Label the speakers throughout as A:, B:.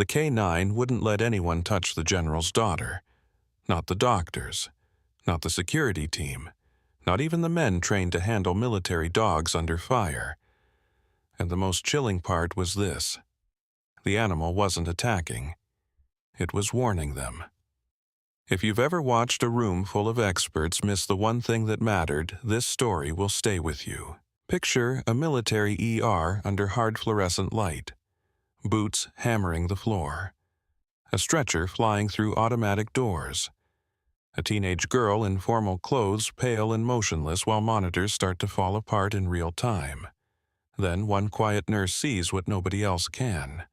A: The K-9 wouldn't let anyone touch the general's daughter. Not the doctors. Not the security team. Not even the men trained to handle military dogs under fire. And the most chilling part was this. The animal wasn't attacking. It was warning them. If you've ever watched a room full of experts miss the one thing that mattered, this story will stay with you. Picture a military ER under hard fluorescent light. Boots hammering the floor. A stretcher flying through automatic doors. A teenage girl in formal clothes, pale and motionless while monitors start to fall apart in real time. Then one quiet nurse sees what nobody else can.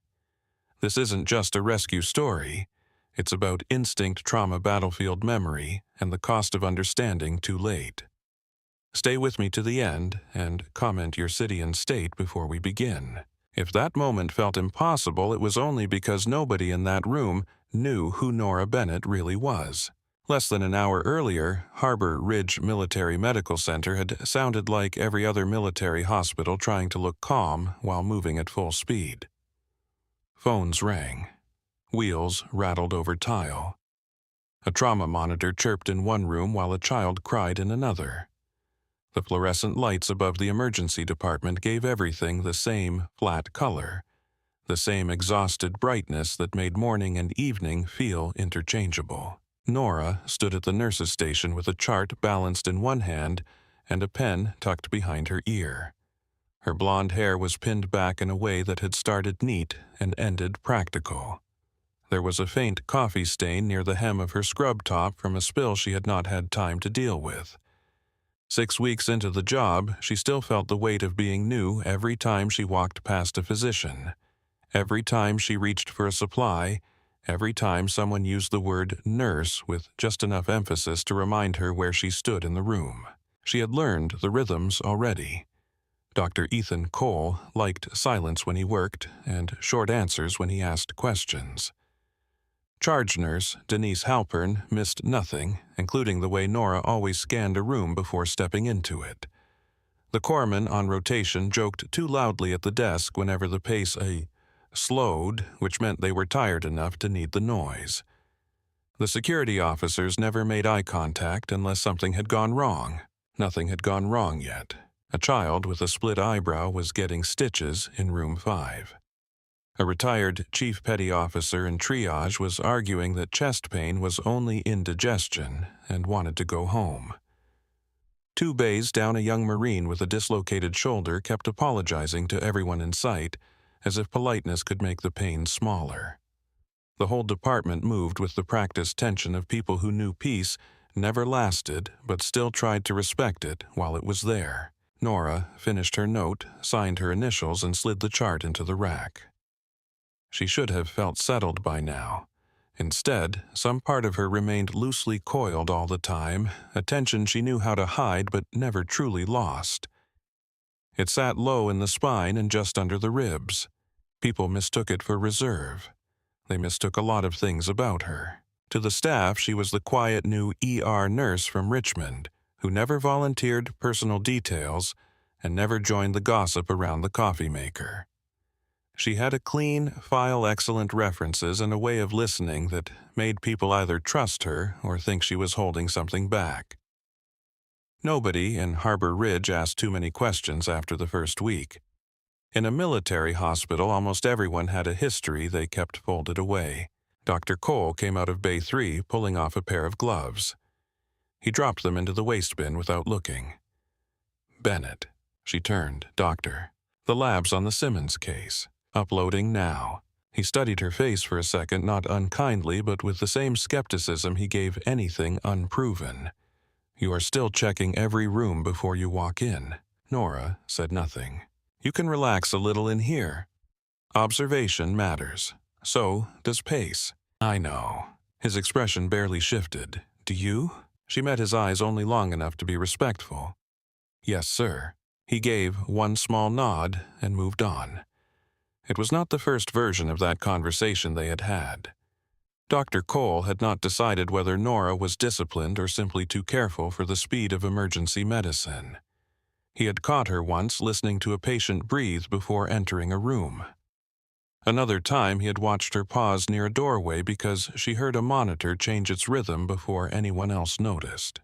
A: This isn't just a rescue story. It's about instinct trauma battlefield memory and the cost of understanding too late. Stay with me to the end and comment your city and state before we begin. If that moment felt impossible, it was only because nobody in that room knew who Nora Bennett really was. Less than an hour earlier, Harbor Ridge Military Medical Center had sounded like every other military hospital trying to look calm while moving at full speed. Phones rang. Wheels rattled over tile. A trauma monitor chirped in one room while a child cried in another. The fluorescent lights above the emergency department gave everything the same flat color, the same exhausted brightness that made morning and evening feel interchangeable. Nora stood at the nurse's station with a chart balanced in one hand and a pen tucked behind her ear. Her blonde hair was pinned back in a way that had started neat and ended practical. There was a faint coffee stain near the hem of her scrub top from a spill she had not had time to deal with. 6 weeks into the job, she still felt the weight of being new every time she walked past a physician. Every time she reached for a supply, every time someone used the word nurse with just enough emphasis to remind her where she stood in the room. She had learned the rhythms already. Dr. Ethan Cole liked silence when he worked and short answers when he asked questions. Charge nurse Denise Halpern missed nothing, including the way Nora always scanned a room before stepping into it. The corpsman on rotation joked too loudly at the desk whenever the pace slowed, which meant they were tired enough to need the noise. The security officers never made eye contact unless something had gone wrong. Nothing had gone wrong yet. A child with a split eyebrow was getting stitches in room 5. A retired chief petty officer in triage was arguing that chest pain was only indigestion and wanted to go home. 2 bays down, a young Marine with a dislocated shoulder kept apologizing to everyone in sight, as if politeness could make the pain smaller. The whole department moved with the practiced tension of people who knew peace never lasted but still tried to respect it while it was there. Nora finished her note, signed her initials, and slid the chart into the rack. She should have felt settled by now. Instead, some part of her remained loosely coiled all the time, a tension she knew how to hide but never truly lost. It sat low in the spine and just under the ribs. People mistook it for reserve. They mistook a lot of things about her. To the staff, she was the quiet new ER nurse from Richmond, who never volunteered personal details and never joined the gossip around the coffee maker. She had a clean, file-excellent references and a way of listening that made people either trust her or think she was holding something back. Nobody in Harbor Ridge asked too many questions after the first week. In a military hospital, almost everyone had a history they kept folded away. Dr. Cole came out of Bay 3 pulling off a pair of gloves. He dropped them into the waste bin without looking. Bennett. She turned. Doctor. The lab's on the Simmons case. Uploading now. He studied her face for a second, not unkindly, but with the same skepticism he gave anything unproven. You are still checking every room before you walk in. Nora said nothing. You can relax a little in here. Observation matters. So does pace. I know. His expression barely shifted. Do you? She met his eyes only long enough to be respectful. Yes, sir. He gave one small nod and moved on. It was not the first version of that conversation they had had. Dr. Cole had not decided whether Nora was disciplined or simply too careful for the speed of emergency medicine. He had caught her once listening to a patient breathe before entering a room. Another time he had watched her pause near a doorway because she heard a monitor change its rhythm before anyone else noticed.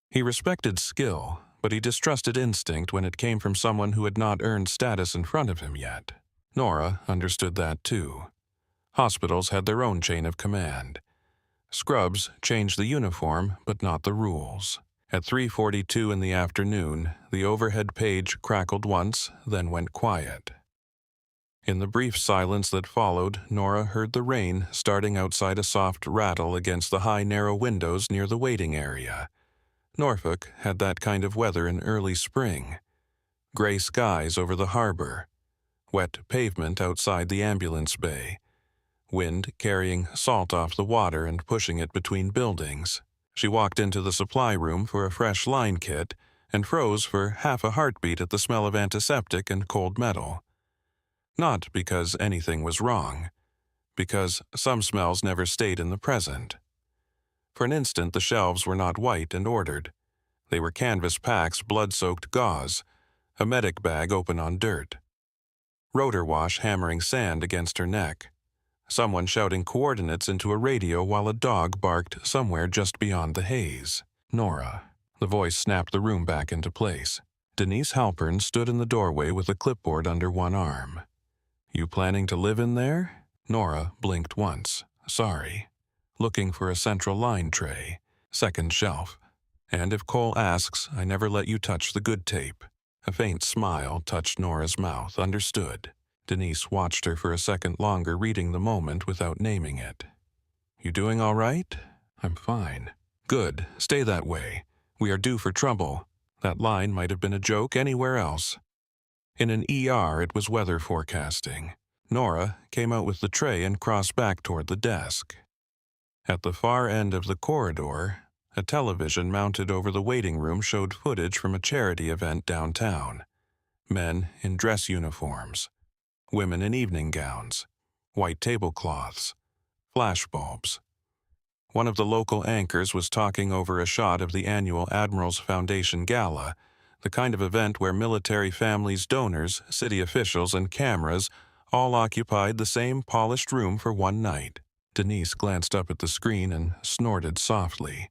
A: He respected skill, but he distrusted instinct when it came from someone who had not earned status in front of him yet. Nora understood that too. Hospitals had their own chain of command. Scrubs changed the uniform, but not the rules. At 3:42 in the afternoon, the overhead page crackled once, then went quiet. In the brief silence that followed, Nora heard the rain starting outside, a soft rattle against the high, narrow windows near the waiting area. Norfolk had that kind of weather in early spring. Gray skies over the harbor, wet pavement outside the ambulance bay, wind carrying salt off the water and pushing it between buildings. She walked into the supply room for a fresh line kit and froze for half a heartbeat at the smell of antiseptic and cold metal. Not because anything was wrong, because some smells never stayed in the present. For an instant the shelves were not white and ordered. They were canvas packs, blood-soaked gauze, a medic bag open on dirt. Rotor wash hammering sand against her neck. Someone shouting coordinates into a radio while a dog barked somewhere just beyond the haze. Nora. The voice snapped the room back into place. Denise Halpern stood in the doorway with a clipboard under one arm. "You planning to live in there?" Nora blinked once. "Sorry. Looking for a central line tray. Second shelf. And if Cole asks, I never let you touch the good tape." A faint smile touched Nora's mouth. Understood. Denise watched her for a second longer, reading the moment without naming it. "You doing all right?" "I'm fine." "Good. Stay that way. We are due for trouble." That line might have been a joke anywhere else. In an ER, it was weather forecasting. Nora came out with the tray and crossed back toward the desk. At the far end of the corridor, a television mounted over the waiting room showed footage from a charity event downtown. Men in dress uniforms, women in evening gowns, white tablecloths, flashbulbs. One of the local anchors was talking over a shot of the annual Admirals Foundation Gala, the kind of event where military families, donors, city officials, and cameras all occupied the same polished room for one night. Denise glanced up at the screen and snorted softly.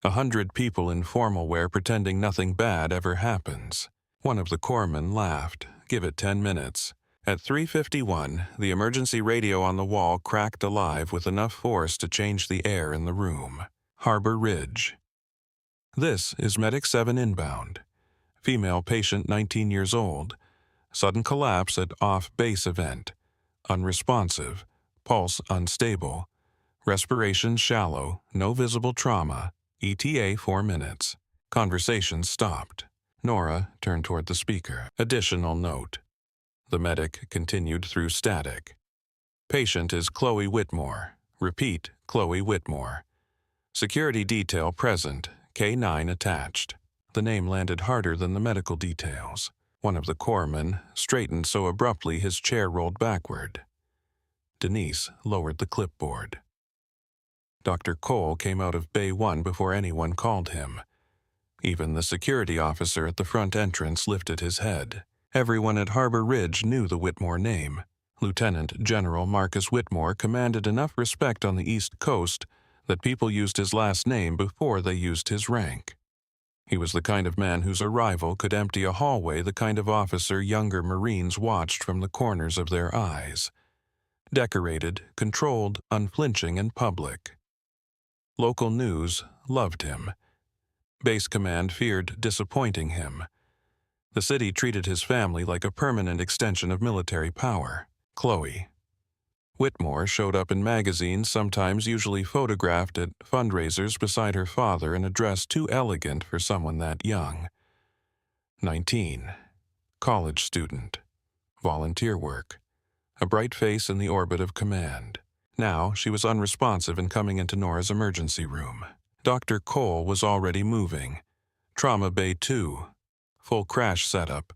A: 100 people in formal wear pretending nothing bad ever happens. One of the corpsmen laughed. "Give it 10 minutes. At 3:51, the emergency radio on the wall cracked alive with enough force to change the air in the room. Harbor Ridge. "This is Medic 7 inbound. Female patient 19 years old. Sudden collapse at off-base event. Unresponsive. Pulse unstable. Respiration shallow. No visible trauma. ETA 4 minutes. Conversation stopped." Nora turned toward the speaker. "Additional note." The medic continued through static. "Patient is Chloe Whitmore. Repeat, Chloe Whitmore. Security detail present. K9 attached." The name landed harder than the medical details. One of the corpsmen straightened so abruptly his chair rolled backward. Denise lowered the clipboard. Dr. Cole came out of Bay 1 before anyone called him. Even the security officer at the front entrance lifted his head. Everyone at Harbor Ridge knew the Whitmore name. Lieutenant General Marcus Whitmore commanded enough respect on the East Coast that people used his last name before they used his rank. He was the kind of man whose arrival could empty a hallway, the kind of officer younger Marines watched from the corners of their eyes. Decorated, controlled, unflinching, and public. Local news loved him. Base command feared disappointing him. The city treated his family like a permanent extension of military power. Chloe. Whitmore showed up in magazines, sometimes usually photographed at fundraisers beside her father in a dress too elegant for someone that young. 19. College student. Volunteer work. A bright face in the orbit of command. Now she was unresponsive in coming into Nora's emergency room. Dr. Cole was already moving. Trauma Bay 2. Full crash setup.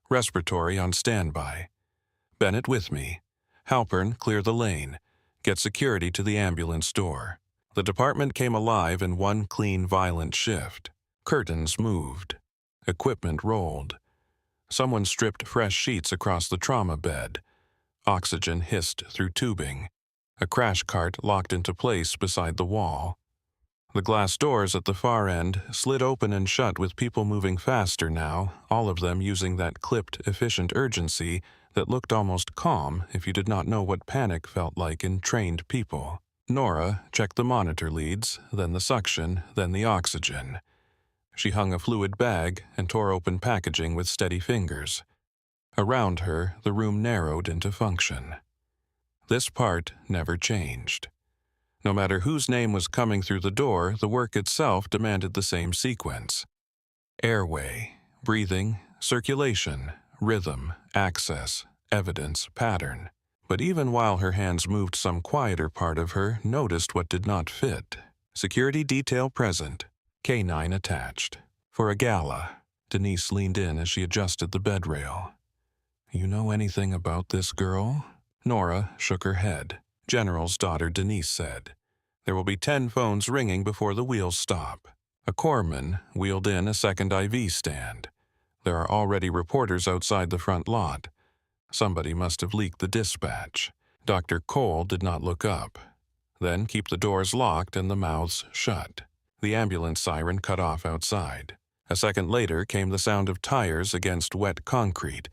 A: Respiratory on standby. Bennett with me. Halpern, clear the lane. Get security to the ambulance door. The department came alive in one clean, violent shift. Curtains moved. Equipment rolled. Someone stripped fresh sheets across the trauma bed. Oxygen hissed through tubing. A crash cart locked into place beside the wall. The glass doors at the far end slid open and shut with people moving faster now, all of them using that clipped, efficient urgency that looked almost calm if you did not know what panic felt like in trained people. Nora checked the monitor leads, then the suction, then the oxygen. She hung a fluid bag and tore open packaging with steady fingers. Around her, the room narrowed into function. This part never changed. No matter whose name was coming through the door, the work itself demanded the same sequence. Airway, breathing, circulation, rhythm, access, evidence, pattern. But even while her hands moved, some quieter part of her noticed what did not fit. Security detail present, K9 attached. For a gala. Denise leaned in as she adjusted the bed rail. "You know anything about this girl?" Nora shook her head. General's daughter Denise said, "There will be 10 phones ringing before the wheels stop." A corpsman wheeled in a second IV stand. There are already reporters outside the front lot. Somebody must have leaked the dispatch. Dr. Cole did not look up. Then keep the doors locked and the mouths shut. The ambulance siren cut off outside. A second later came the sound of tires against wet concrete,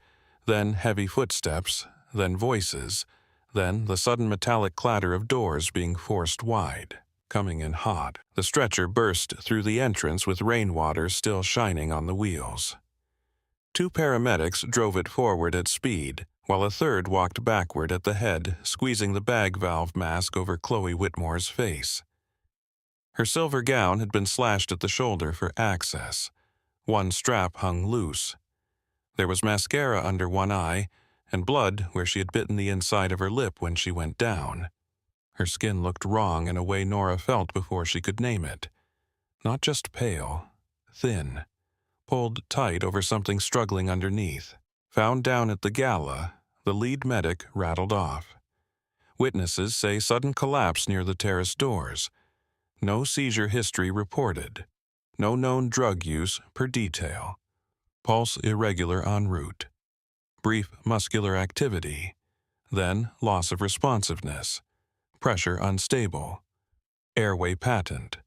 A: then heavy footsteps, then voices, then the sudden metallic clatter of doors being forced wide. Coming in hot, the stretcher burst through the entrance with rainwater still shining on the wheels. 2 paramedics drove it forward at speed, while a third walked backward at the head, squeezing the bag valve mask over Chloe Whitmore's face. Her silver gown had been slashed at the shoulder for access. One strap hung loose. There was mascara under one eye, and blood where she had bitten the inside of her lip when she went down. Her skin looked wrong in a way Nora felt before she could name it. Not just pale, thin, pulled tight over something struggling underneath. Found down at the gala, the lead medic rattled off. Witnesses say sudden collapse near the terrace doors. No seizure history reported. No known drug use per detail. Pulse irregular en route. Brief muscular activity. Then loss of responsiveness. Pressure unstable. Airway patent.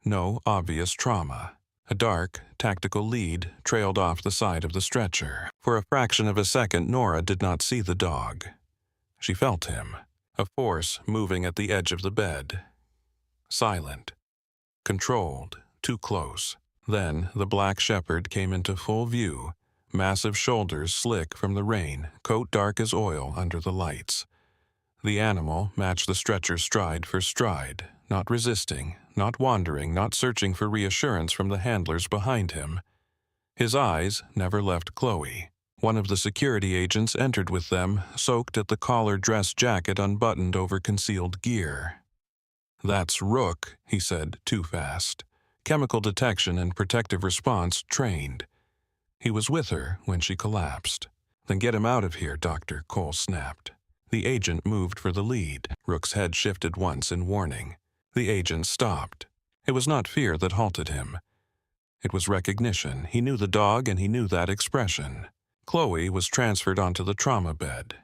A: No obvious trauma. A dark, tactical lead trailed off the side of the stretcher. For a fraction of a second, Nora did not see the dog. She felt him, a force moving at the edge of the bed. Silent. Controlled. Too close. Then the black shepherd came into full view, massive shoulders slick from the rain, coat dark as oil under the lights. The animal matched the stretcher stride for stride, not resisting, not wandering, not searching for reassurance from the handlers behind him. His eyes never left Chloe. One of the security agents entered with them, soaked at the collar dress jacket unbuttoned over concealed gear. "That's Rook," he said, too fast. Chemical detection and protective response trained. He was with her when she collapsed. "Then get him out of here," Dr. Cole snapped. The agent moved for the lead. Rook's head shifted once in warning. The agent stopped. It was not fear that halted him. It was recognition. He knew the dog and he knew that expression. Chloe was transferred onto the trauma bed.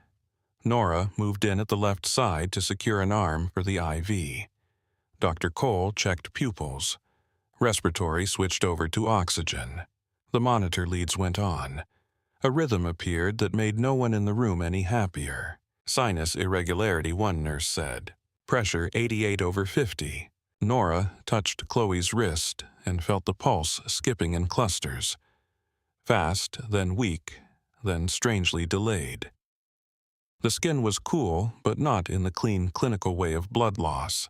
A: Nora moved in at the left side to secure an arm for the IV. Dr. Cole checked pupils. Respiratory switched over to oxygen. The monitor leads went on. A rhythm appeared that made no one in the room any happier. Sinus irregularity, one nurse said. Pressure 88/50. Nora touched Chloe's wrist and felt the pulse skipping in clusters. Fast, then weak, then strangely delayed. The skin was cool, but not in the clean, clinical way of blood loss.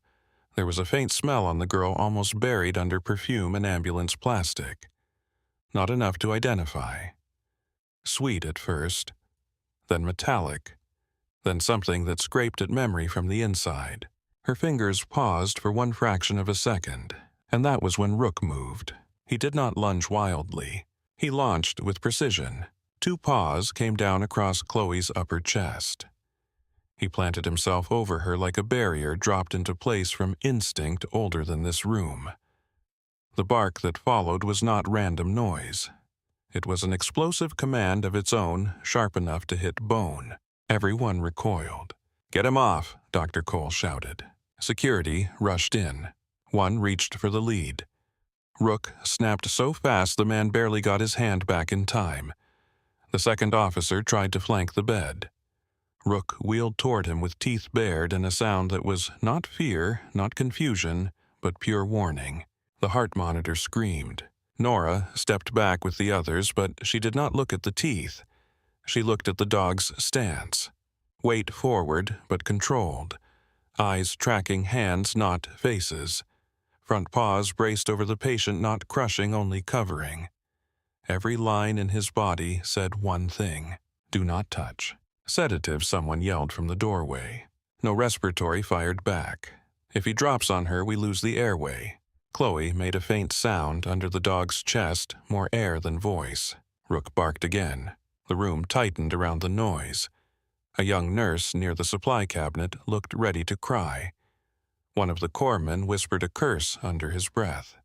A: There was a faint smell on the girl almost buried under perfume and ambulance plastic. Not enough to identify. Sweet at first, then metallic, then something that scraped at memory from the inside. Her fingers paused for one fraction of a second, and that was when Rook moved. He did not lunge wildly. He launched with precision. 2 paws came down across Chloe's upper chest. He planted himself over her like a barrier dropped into place from instinct older than this room. The bark that followed was not random noise. It was an explosive command of its own, sharp enough to hit bone. Everyone recoiled. "Get him off," Dr. Cole shouted. Security rushed in. One reached for the lead. Rook snapped so fast the man barely got his hand back in time. The second officer tried to flank the bed. Rook wheeled toward him with teeth bared and a sound that was not fear, not confusion, but pure warning. The heart monitor screamed. Nora stepped back with the others, but she did not look at the teeth. She looked at the dog's stance. Weight forward, but controlled. Eyes tracking hands, not faces. Front paws braced over the patient, not crushing, only covering. Every line in his body said one thing: do not touch. "Sedative," someone yelled from the doorway. No respiratory fired back. "If he drops on her, we lose the airway." Chloe made a faint sound under the dog's chest, more air than voice. Rook barked again. The room tightened around the noise. A young nurse near the supply cabinet looked ready to cry. One of the corpsmen whispered a curse under his breath.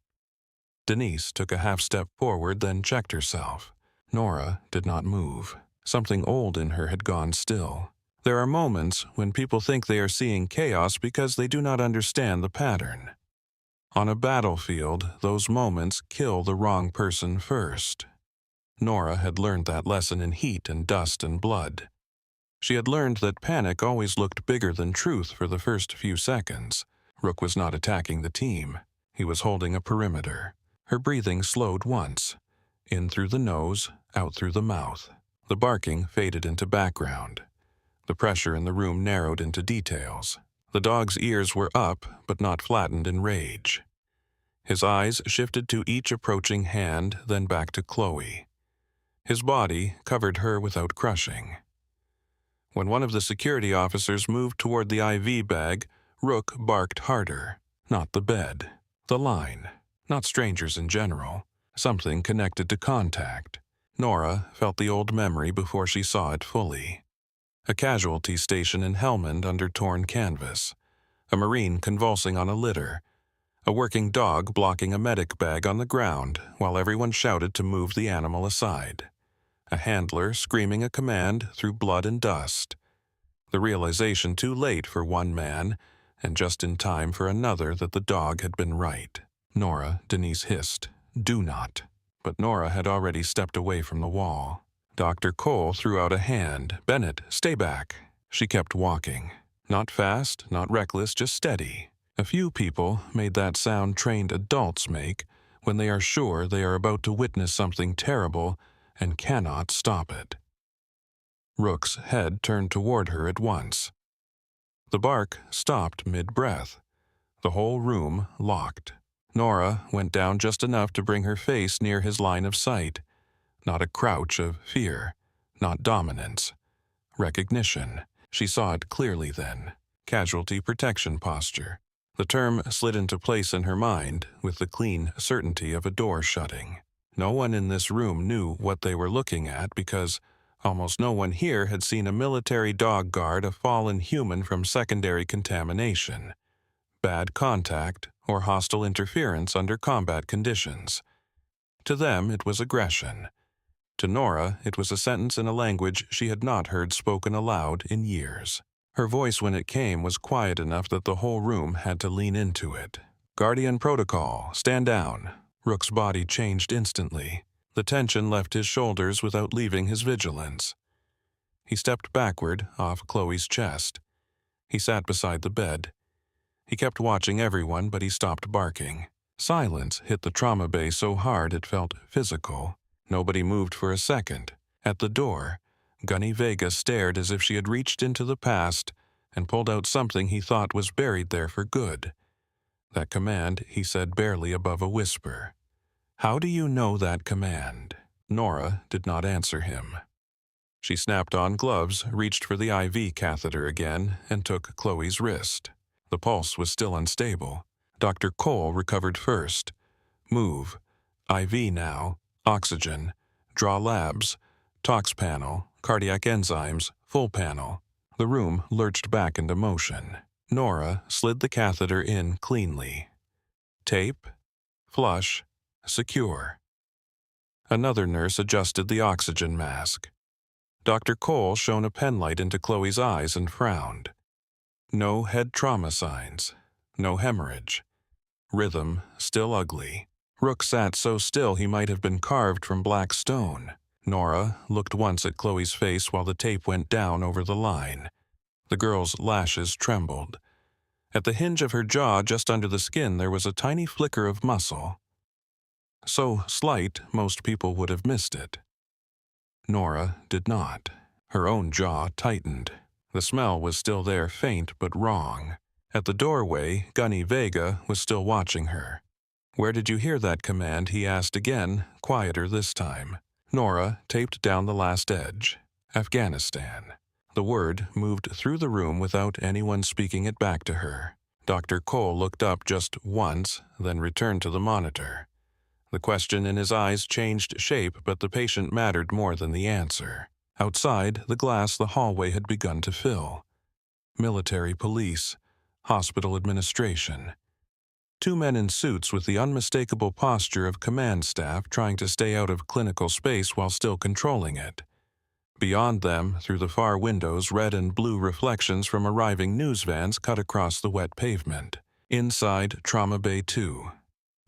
A: Denise took a half-step forward, then checked herself. Nora did not move. Something old in her had gone still. There are moments when people think they are seeing chaos because they do not understand the pattern. On a battlefield, those moments kill the wrong person first. Nora had learned that lesson in heat and dust and blood. She had learned that panic always looked bigger than truth for the first few seconds. Rook was not attacking the team. He was holding a perimeter. Her breathing slowed once. In through the nose, out through the mouth. The barking faded into background. The pressure in the room narrowed into details. The dog's ears were up, but not flattened in rage. His eyes shifted to each approaching hand, then back to Chloe. His body covered her without crushing. When one of the security officers moved toward the IV bag, Rook barked harder. Not the bed. The line. Not strangers in general. Something connected to contact. Nora felt the old memory before she saw it fully. A casualty station in Helmand under torn canvas. A Marine convulsing on a litter. A working dog blocking a medic bag on the ground while everyone shouted to move the animal aside. A handler screaming a command through blood and dust. The realization too late for one man, and just in time for another that the dog had been right. "Nora," Denise hissed. "Do not." But Nora had already stepped away from the wall. Dr. Cole threw out a hand. "Bennett, stay back." She kept walking. Not fast, not reckless, just steady. A few people made that sound trained adults make when they are sure they are about to witness something terrible and cannot stop it. Rook's head turned toward her at once. The bark stopped mid-breath. The whole room locked. Nora went down just enough to bring her face near his line of sight. Not a crouch of fear, not dominance. Recognition. She saw it clearly then. Casualty protection posture. The term slid into place in her mind with the clean certainty of a door shutting. No one in this room knew what they were looking at because almost no one here had seen a military dog guard a fallen human from secondary contamination, bad contact, or hostile interference under combat conditions. To them, it was aggression. To Nora, it was a sentence in a language she had not heard spoken aloud in years. Her voice, when it came, was quiet enough that the whole room had to lean into it. "Guardian protocol, stand down." Rook's body changed instantly. The tension left his shoulders without leaving his vigilance. He stepped backward, off Chloe's chest. He sat beside the bed. He kept watching everyone, but he stopped barking. Silence hit the trauma bay so hard it felt physical. Nobody moved for a second. At the door, Gunny Vega stared as if she had reached into the past and pulled out something he thought was buried there for good. That command he said barely above a whisper. "How do you know that command?" Nora did not answer him. She snapped on gloves, reached for the IV catheter again, and took Chloe's wrist. The pulse was still unstable. Dr. Cole recovered first. "Move. IV now. Oxygen. Draw labs. Tox panel. Cardiac enzymes. Full panel." The room lurched back into motion. Nora slid the catheter in cleanly. Tape. Flush. Secure. Another nurse adjusted the oxygen mask. Dr. Cole shone a penlight into Chloe's eyes and frowned. No head trauma signs. No hemorrhage. Rhythm still ugly. Rook sat so still he might have been carved from black stone. Nora looked once at Chloe's face while the tape went down over the line. The girl's lashes trembled. At the hinge of her jaw just under the skin there was a tiny flicker of muscle. So slight, most people would have missed it. Nora did not. Her own jaw tightened. The smell was still there, faint but wrong. At the doorway, Gunny Vega was still watching her. "Where did you hear that command?" he asked again, quieter this time. Nora taped down the last edge. Afghanistan. The word moved through the room without anyone speaking it back to her. Dr. Cole looked up just once, then returned to the monitor. The question in his eyes changed shape, but the patient mattered more than the answer. Outside, the glass the hallway had begun to fill. Military police, hospital administration. Two men in suits with the unmistakable posture of command staff trying to stay out of clinical space while still controlling it. Beyond them, through the far windows, red and blue reflections from arriving news vans cut across the wet pavement. Inside Trauma Bay 2.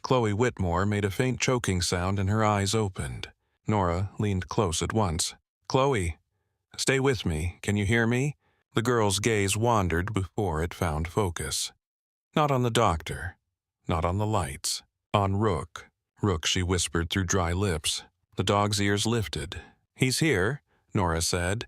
A: Chloe Whitmore made a faint choking sound and her eyes opened. Nora leaned close at once. "Chloe, stay with me. Can you hear me?" The girl's gaze wandered before it found focus. Not on the doctor. Not on the lights. On Rook. "Rook," she whispered through dry lips. The dog's ears lifted. "He's here," Nora said.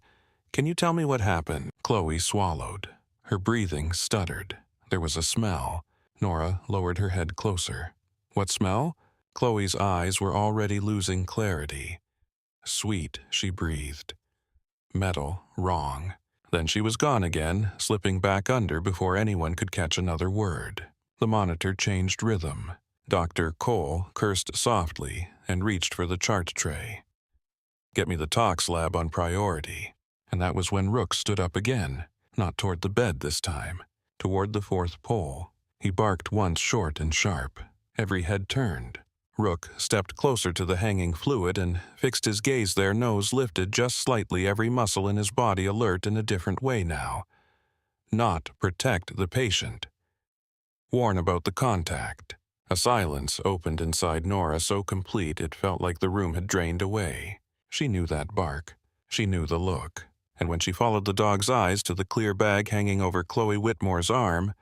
A: "Can you tell me what happened?" Chloe swallowed. Her breathing stuttered. There was a smell. Nora lowered her head closer. "What smell?" Chloe's eyes were already losing clarity. "Sweet," she breathed. "Metal, wrong." Then she was gone again, slipping back under before anyone could catch another word. The monitor changed rhythm. Dr. Cole cursed softly and reached for the chart tray. "Get me the tox lab on priority." And that was when Rook stood up again, not toward the bed this time, toward the fourth pole. He barked once short and sharp. Every head turned. Rook stepped closer to the hanging fluid and fixed his gaze there, nose lifted just slightly, every muscle in his body alert in a different way now. Not protect the patient. Warn about the contact. A silence opened inside Nora so complete it felt like the room had drained away. She knew that bark. She knew the look. And when she followed the dog's eyes to the clear bag hanging over Chloe Whitmore's arm,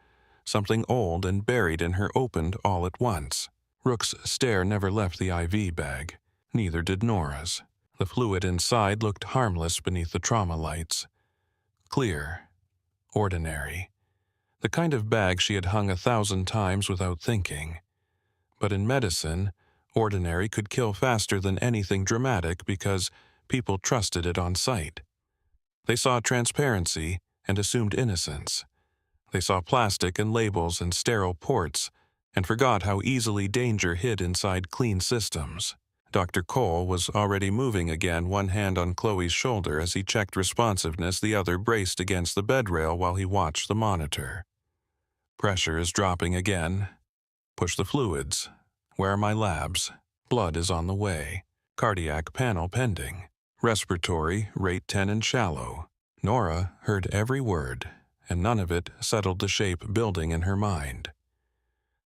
A: something old and buried in her opened all at once. Rook's stare never left the IV bag. Neither did Nora's. The fluid inside looked harmless beneath the trauma lights. Clear. Ordinary. The kind of bag she had hung 1,000 times without thinking. But in medicine, ordinary could kill faster than anything dramatic because people trusted it on sight. They saw transparency and assumed innocence. They saw plastic and labels and sterile ports and forgot how easily danger hid inside clean systems. Dr. Cole was already moving again, one hand on Chloe's shoulder as he checked responsiveness, the other braced against the bed rail while he watched the monitor. "Pressure is dropping again. Push the fluids. Where are my labs? Blood is on the way. Cardiac panel pending. Respiratory, rate 10 and shallow." Nora heard every word, and none of it settled the shape building in her mind.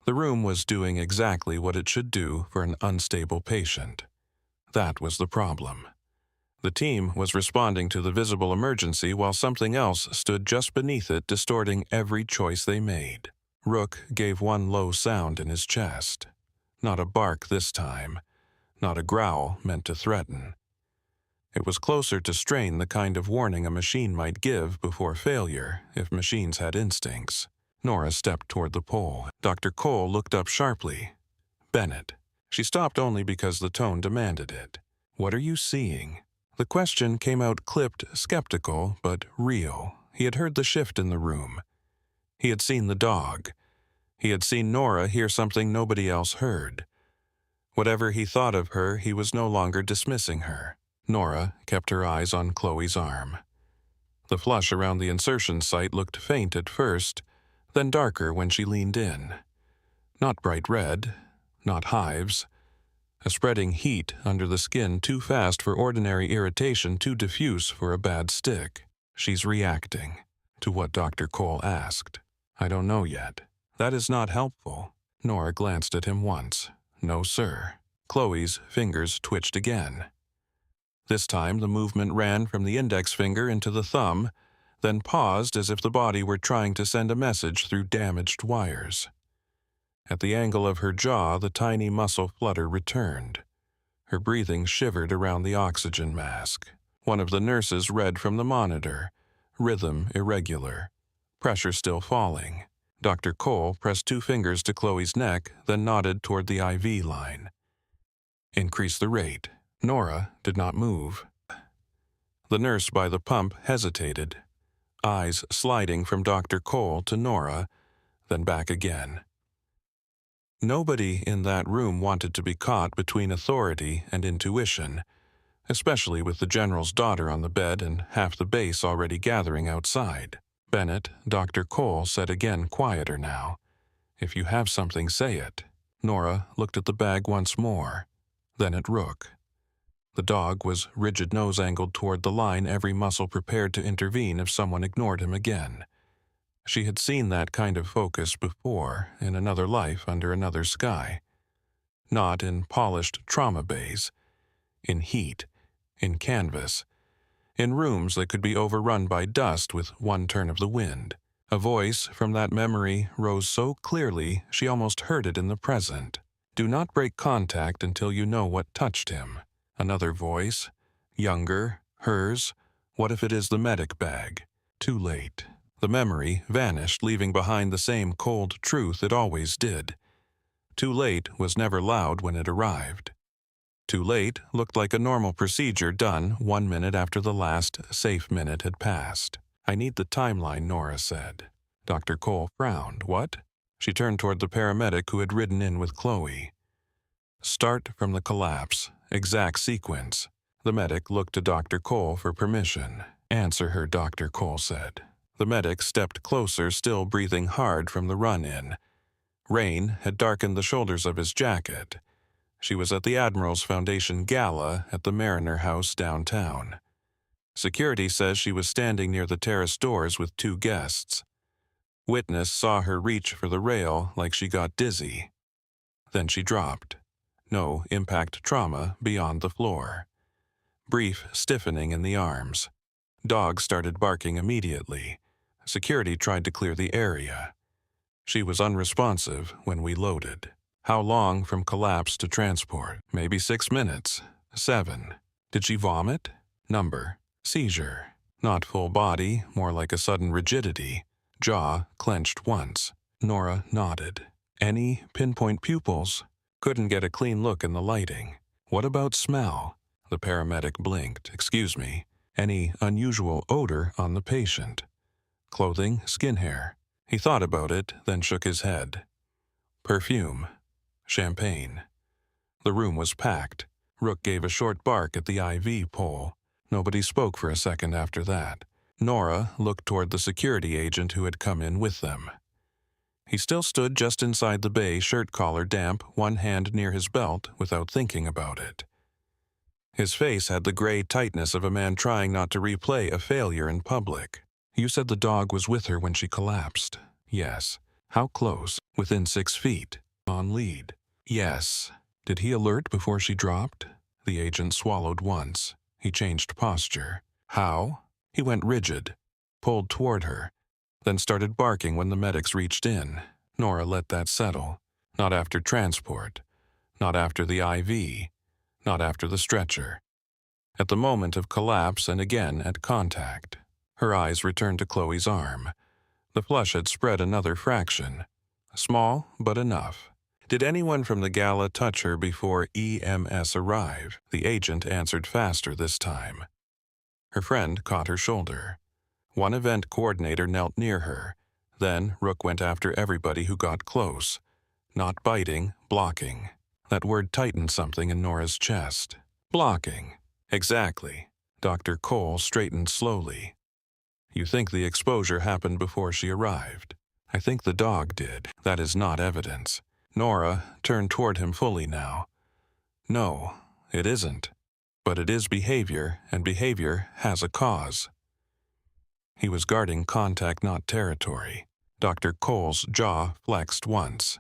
A: The room was doing exactly what it should do for an unstable patient. That was the problem. The team was responding to the visible emergency while something else stood just beneath it, distorting every choice they made. Rook gave one low sound in his chest. Not a bark this time. Not a growl meant to threaten. It was closer to strain, the kind of warning a machine might give before failure if machines had instincts. Nora stepped toward the pole. Dr. Cole looked up sharply. "Bennett." She stopped only because the tone demanded it. "What are you seeing?" The question came out clipped, skeptical, but real. He had heard the shift in the room. He had seen the dog. He had seen Nora hear something nobody else heard. Whatever he thought of her, he was no longer dismissing her. Nora kept her eyes on Chloe's arm. The flush around the insertion site looked faint at first, then darker when she leaned in. Not bright red, not hives, a spreading heat under the skin too fast for ordinary irritation, too diffuse for a bad stick. She's reacting to what Dr. Cole asked. I don't know yet. That is not helpful. Nora glanced at him once. No, sir. Chloe's fingers twitched again. This time the movement ran from the index finger into the thumb, then paused as if the body were trying to send a message through damaged wires. At the angle of her jaw, the tiny muscle flutter returned. Her breathing shivered around the oxygen mask. One of the nurses read from the monitor, rhythm irregular, pressure still falling. Dr. Cole pressed 2 fingers to Chloe's neck, then nodded toward the IV line. Increase the rate. Nora did not move. The nurse by the pump hesitated, eyes sliding from Dr. Cole to Nora, then back again. Nobody in that room wanted to be caught between authority and intuition, especially with the general's daughter on the bed and half the base already gathering outside. Bennett, Dr. Cole said again, quieter now. If you have something, say it. Nora looked at the bag once more, then at Rook. The dog was rigid nose angled toward the line, every muscle prepared to intervene if someone ignored him again. She had seen that kind of focus before, in another life under another sky. Not in polished trauma bays, in heat, in canvas, in rooms that could be overrun by dust with one turn of the wind. A voice from that memory rose so clearly she almost heard it in the present. Do not break contact until you know what touched him. Another voice, younger, hers. What if it is the medic bag? Too late. The memory vanished, leaving behind the same cold truth it always did. Too late was never loud when it arrived. Too late looked like a normal procedure done 1 minute after the last safe minute had passed. I need the timeline, Nora said. Dr. Cole frowned. What? She turned toward the paramedic who had ridden in with Chloe. Start from the collapse. Exact sequence. The medic looked to Dr. Cole for permission. Answer her, Dr. Cole said. The medic stepped closer, still breathing hard from the run-in. Rain had darkened the shoulders of his jacket. She was at the Admiral's Foundation Gala at the Mariner House downtown. Security says she was standing near the terrace doors with 2 guests. Witness saw her reach for the rail like she got dizzy. Then she dropped. No impact trauma beyond the floor. Brief stiffening in the arms. Dog started barking immediately. Security tried to clear the area. She was unresponsive when we loaded. How long from collapse to transport? Maybe 6 minutes. 7. Did she vomit? Number. Seizure. Not full body, more like a sudden rigidity. Jaw clenched once. Nora nodded. Any pinpoint pupils? Couldn't get a clean look in the lighting. What about smell? The paramedic blinked. Excuse me. Any unusual odor on the patient? Clothing, skin hair. He thought about it, then shook his head. Perfume. Champagne. The room was packed. Rook gave a short bark at the IV pole. Nobody spoke for a second after that. Nora looked toward the security agent who had come in with them. He still stood just inside the bay, shirt collar damp, one hand near his belt, without thinking about it. His face had the gray tightness of a man trying not to replay a failure in public. You said the dog was with her when she collapsed. Yes. How close? Within 6 feet. On lead. Yes. Did he alert before she dropped? The agent swallowed once. He changed posture. How? He went rigid, pulled toward her, then started barking when the medics reached in. Nora let that settle. Not after transport. Not after the IV. Not after the stretcher. At the moment of collapse and again at contact. Her eyes returned to Chloe's arm. The flush had spread another fraction. Small, but enough. Did anyone from the gala touch her before EMS arrived? The agent answered faster this time. Her friend caught her shoulder. One event coordinator knelt near her. Then Rook went after everybody who got close. Not biting, blocking. That word tightened something in Nora's chest. Blocking. Exactly. Dr. Cole straightened slowly. You think the exposure happened before she arrived? I think the dog did. That is not evidence. Nora turned toward him fully now. No, it isn't. But it is behavior, and behavior has a cause. He was guarding contact, not territory. Dr. Cole's jaw flexed once.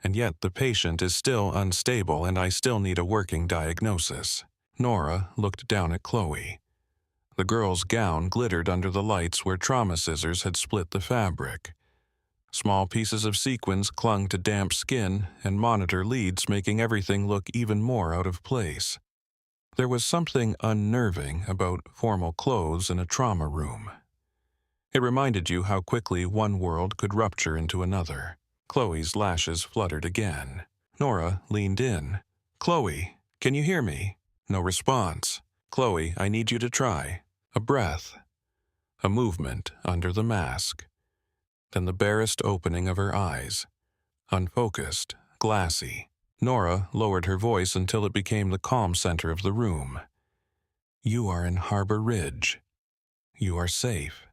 A: And yet the patient is still unstable and I still need a working diagnosis. Nora looked down at Chloe. The girl's gown glittered under the lights where trauma scissors had split the fabric. Small pieces of sequins clung to damp skin and monitor leads, making everything look even more out of place. There was something unnerving about formal clothes in a trauma room. It reminded you how quickly one world could rupture into another. Chloe's lashes fluttered again. Nora leaned in. "Chloe, can you hear me?" No response. "Chloe, I need you to try." A breath. A movement under the mask. Then the barest opening of her eyes. Unfocused, glassy. Nora lowered her voice until it became the calm center of the room. "You are in Harbor Ridge. You are safe.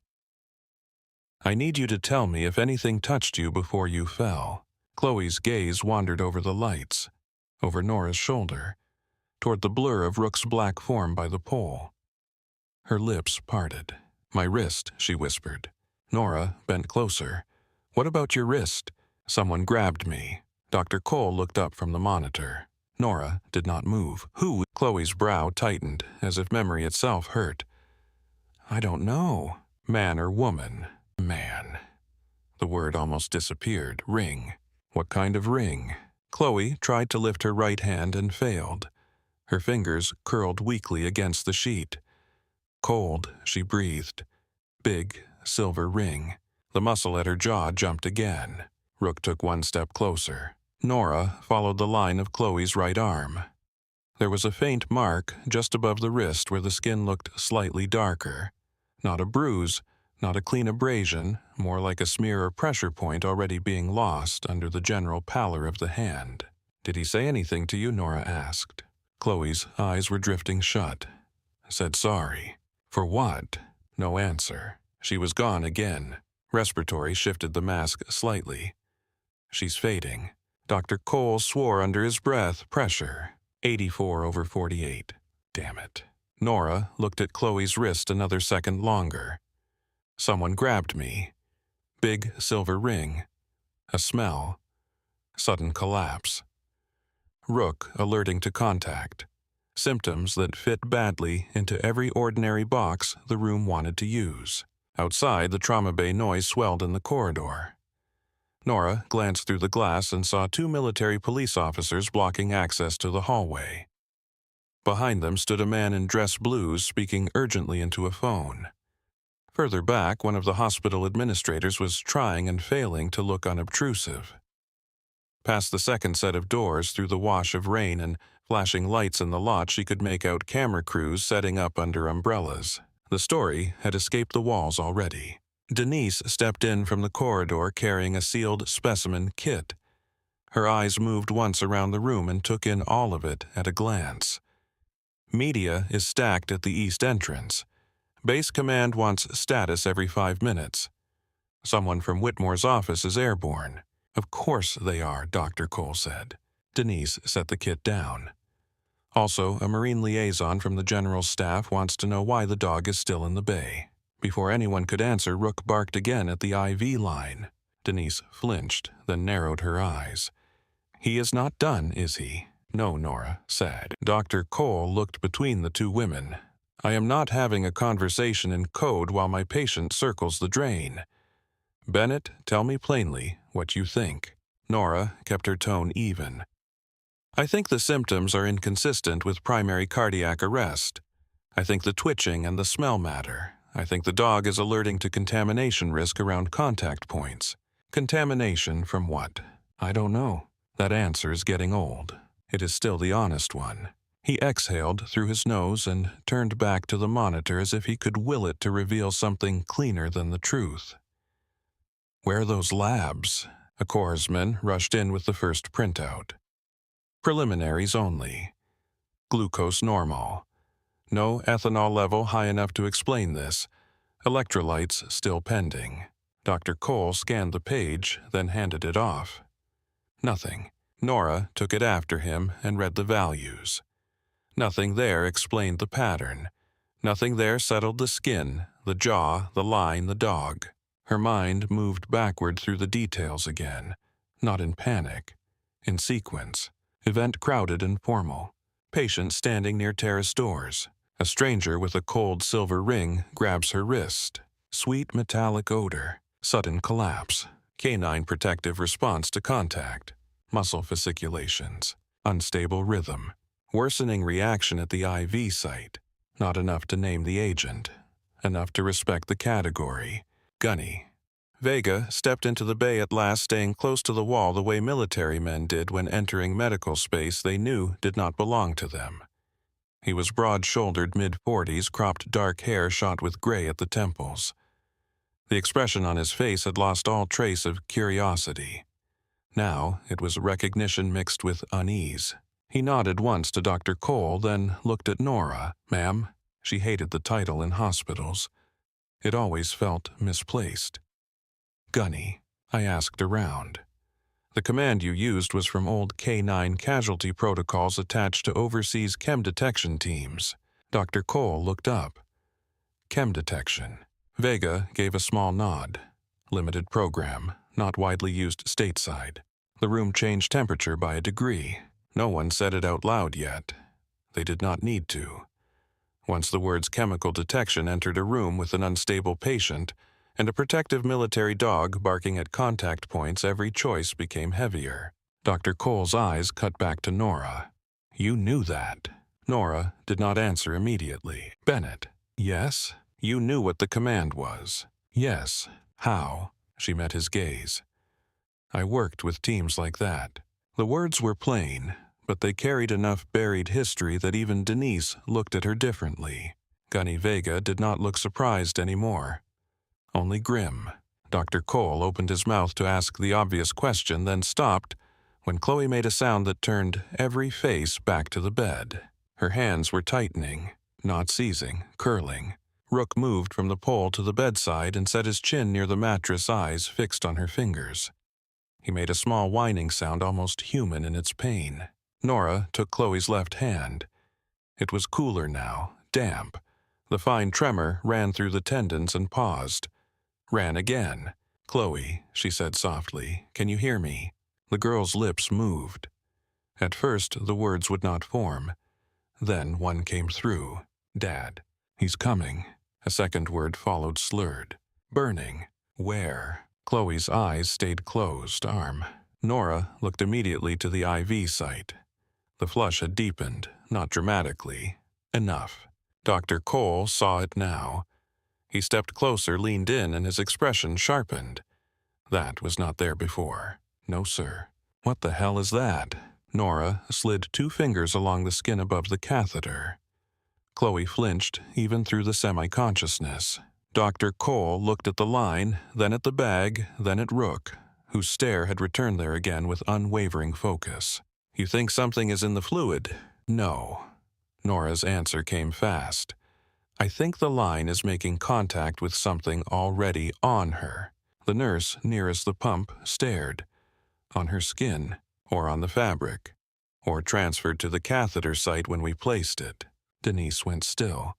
A: I need you to tell me if anything touched you before you fell." Chloe's gaze wandered over the lights, over Nora's shoulder, toward the blur of Rook's black form by the pole. Her lips parted. "My wrist," she whispered. Nora bent closer. "What about your wrist?" "Someone grabbed me." Dr. Cole looked up from the monitor. Nora did not move. "Who?" Chloe's brow tightened, as if memory itself hurt. "I don't know. Man or woman?" "Man." The word almost disappeared. "Ring." "What kind of ring?" Chloe tried to lift her right hand and failed. Her fingers curled weakly against the sheet. "Cold," she breathed. "Big, silver ring." The muscle at her jaw jumped again. Rook took one step closer. Nora followed the line of Chloe's right arm. There was a faint mark just above the wrist where the skin looked slightly darker. Not a bruise, not a clean abrasion, more like a smear or pressure point already being lost under the general pallor of the hand. "Did he say anything to you?" Nora asked. Chloe's eyes were drifting shut. "Said sorry." "For what?" No answer. She was gone again. Respiratory shifted the mask slightly. "She's fading." Dr. Cole swore under his breath. Pressure. 84/48. Damn it. Nora looked at Chloe's wrist another second longer. "Someone grabbed me." Big silver ring. A smell. Sudden collapse. Rook alerting to contact. Symptoms that fit badly into every ordinary box the room wanted to use. Outside, the trauma bay noise swelled in the corridor. Nora glanced through the glass and saw 2 military police officers blocking access to the hallway. Behind them stood a man in dress blues speaking urgently into a phone. Further back, one of the hospital administrators was trying and failing to look unobtrusive. Past the second set of doors, through the wash of rain and flashing lights in the lot, she could make out camera crews setting up under umbrellas. The story had escaped the walls already. Denise stepped in from the corridor carrying a sealed specimen kit. Her eyes moved once around the room and took in all of it at a glance. Media is stacked at the east entrance. Base command wants status every 5 minutes. Someone from Whitmore's office is airborne. "Of course they are," Dr. Cole said. Denise set the kit down. "Also, a Marine liaison from the general's staff wants to know why the dog is still in the bay." Before anyone could answer, Rook barked again at the IV line. Denise flinched, then narrowed her eyes. "He is not done, is he?" "No," Nora said. Dr. Cole looked between the 2 women. "I am not having a conversation in code while my patient circles the drain. Bennett, tell me plainly what you think." Nora kept her tone even. "I think the symptoms are inconsistent with primary cardiac arrest. I think the twitching and the smell matter. I think the dog is alerting to contamination risk around contact points." "Contamination from what?" "I don't know. That answer is getting old. It is still the honest one." He exhaled through his nose and turned back to the monitor as if he could will it to reveal something cleaner than the truth. "Where are those labs?" A corpsman rushed in with the first printout. "Preliminaries only. Glucose normal. No ethanol level high enough to explain this. Electrolytes still pending." Dr. Cole scanned the page, then handed it off. "Nothing. Nora took it after him and read the values. Nothing there explained the pattern. Nothing there settled the skin, the jaw, the line, the dog. Her mind moved backward through the details again, not in panic, in sequence. Event crowded and formal. Patient standing near terrace doors. A stranger with a cold silver ring grabs her wrist. Sweet metallic odor. Sudden collapse. Canine protective response to contact. Muscle fasciculations. Unstable rhythm. Worsening reaction at the IV site. Not enough to name the agent. Enough to respect the category. Gunny. Vega stepped into the bay at last, staying close to the wall the way military men did when entering medical space they knew did not belong to them. He was broad-shouldered, mid-40s, cropped dark hair shot with gray at the temples. The expression on his face had lost all trace of curiosity. Now it was recognition mixed with unease. He nodded once to Dr. Cole, then looked at Nora. Ma'am. She hated the title in hospitals. It always felt misplaced. Gunny, I asked around. The command you used was from old K-9 casualty protocols attached to overseas chem detection teams. Dr. Cole looked up. Chem detection. Vega gave a small nod. Limited program, not widely used stateside. The room changed temperature by a degree. No one said it out loud yet. They did not need to. Once the words chemical detection entered a room with an unstable patient and a protective military dog barking at contact points, every choice became heavier. Dr. Cole's eyes cut back to Nora. You knew that. Nora did not answer immediately. Bennett. Yes? You knew what the command was. Yes. How? She met his gaze. I worked with teams like that. The words were plain, but they carried enough buried history that even Denise looked at her differently. Gunny Vega did not look surprised anymore. Only grim. Dr. Cole opened his mouth to ask the obvious question, then stopped when Chloe made a sound that turned every face back to the bed. Her hands were tightening, not seizing, curling. Rook moved from the pole to the bedside and set his chin near the mattress, eyes fixed on her fingers. He made a small whining sound, almost human in its pain. Nora took Chloe's left hand. It was cooler now, damp. The fine tremor ran through the tendons and paused. Ran again. Chloe, she said softly, can you hear me? The girl's lips moved. At first, the words would not form. Then one came through. Dad. He's coming. A second word followed, slurred. Burning. Where? Chloe's eyes stayed closed, arm. Nora looked immediately to the IV site. The flush had deepened, not dramatically. Enough. Dr. Cole saw it now. He stepped closer, leaned in, and his expression sharpened. That was not there before. No, sir. What the hell is that? Nora slid 2 fingers along the skin above the catheter. Chloe flinched, even through the semi-consciousness. Dr. Cole looked at the line, then at the bag, then at Rook, whose stare had returned there again with unwavering focus. You think something is in the fluid? No. Nora's answer came fast. I think the line is making contact with something already on her. The nurse nearest the pump stared. On her skin, or on the fabric, or transferred to the catheter site when we placed it. Denise went still.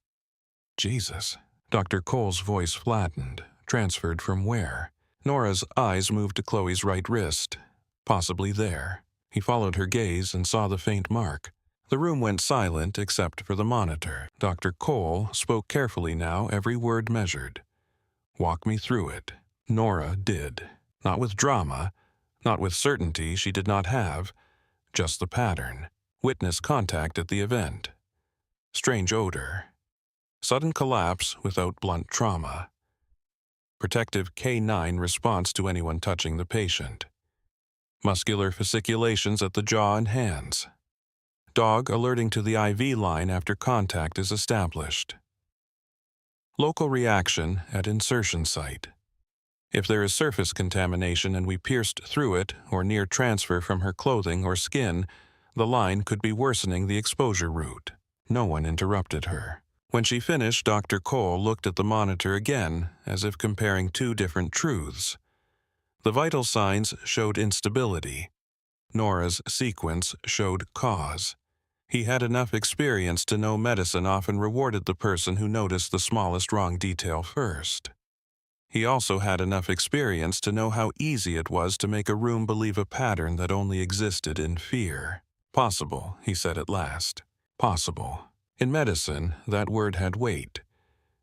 A: Jesus. Dr. Cole's voice flattened. Transferred from where? Nora's eyes moved to Chloe's right wrist. Possibly there. He followed her gaze and saw the faint mark. The room went silent except for the monitor. Dr. Cole spoke carefully now, every word measured. Walk me through it. Nora did. Not with drama, not with certainty she did not have, just the pattern. Witness contact at the event. Strange odor. Sudden collapse without blunt trauma. Protective K-9 response to anyone touching the patient. Muscular fasciculations at the jaw and hands. Dog alerting to the IV line after contact is established. Local reaction at insertion site. If there is surface contamination and we pierced through it or near transfer from her clothing or skin, the line could be worsening the exposure route. No one interrupted her. When she finished, Dr. Cole looked at the monitor again, as if comparing 2 different truths. The vital signs showed instability. Nora's sequence showed cause. He had enough experience to know medicine often rewarded the person who noticed the smallest wrong detail first. He also had enough experience to know how easy it was to make a room believe a pattern that only existed in fear. Possible, he said at last. Possible. In medicine, that word had weight.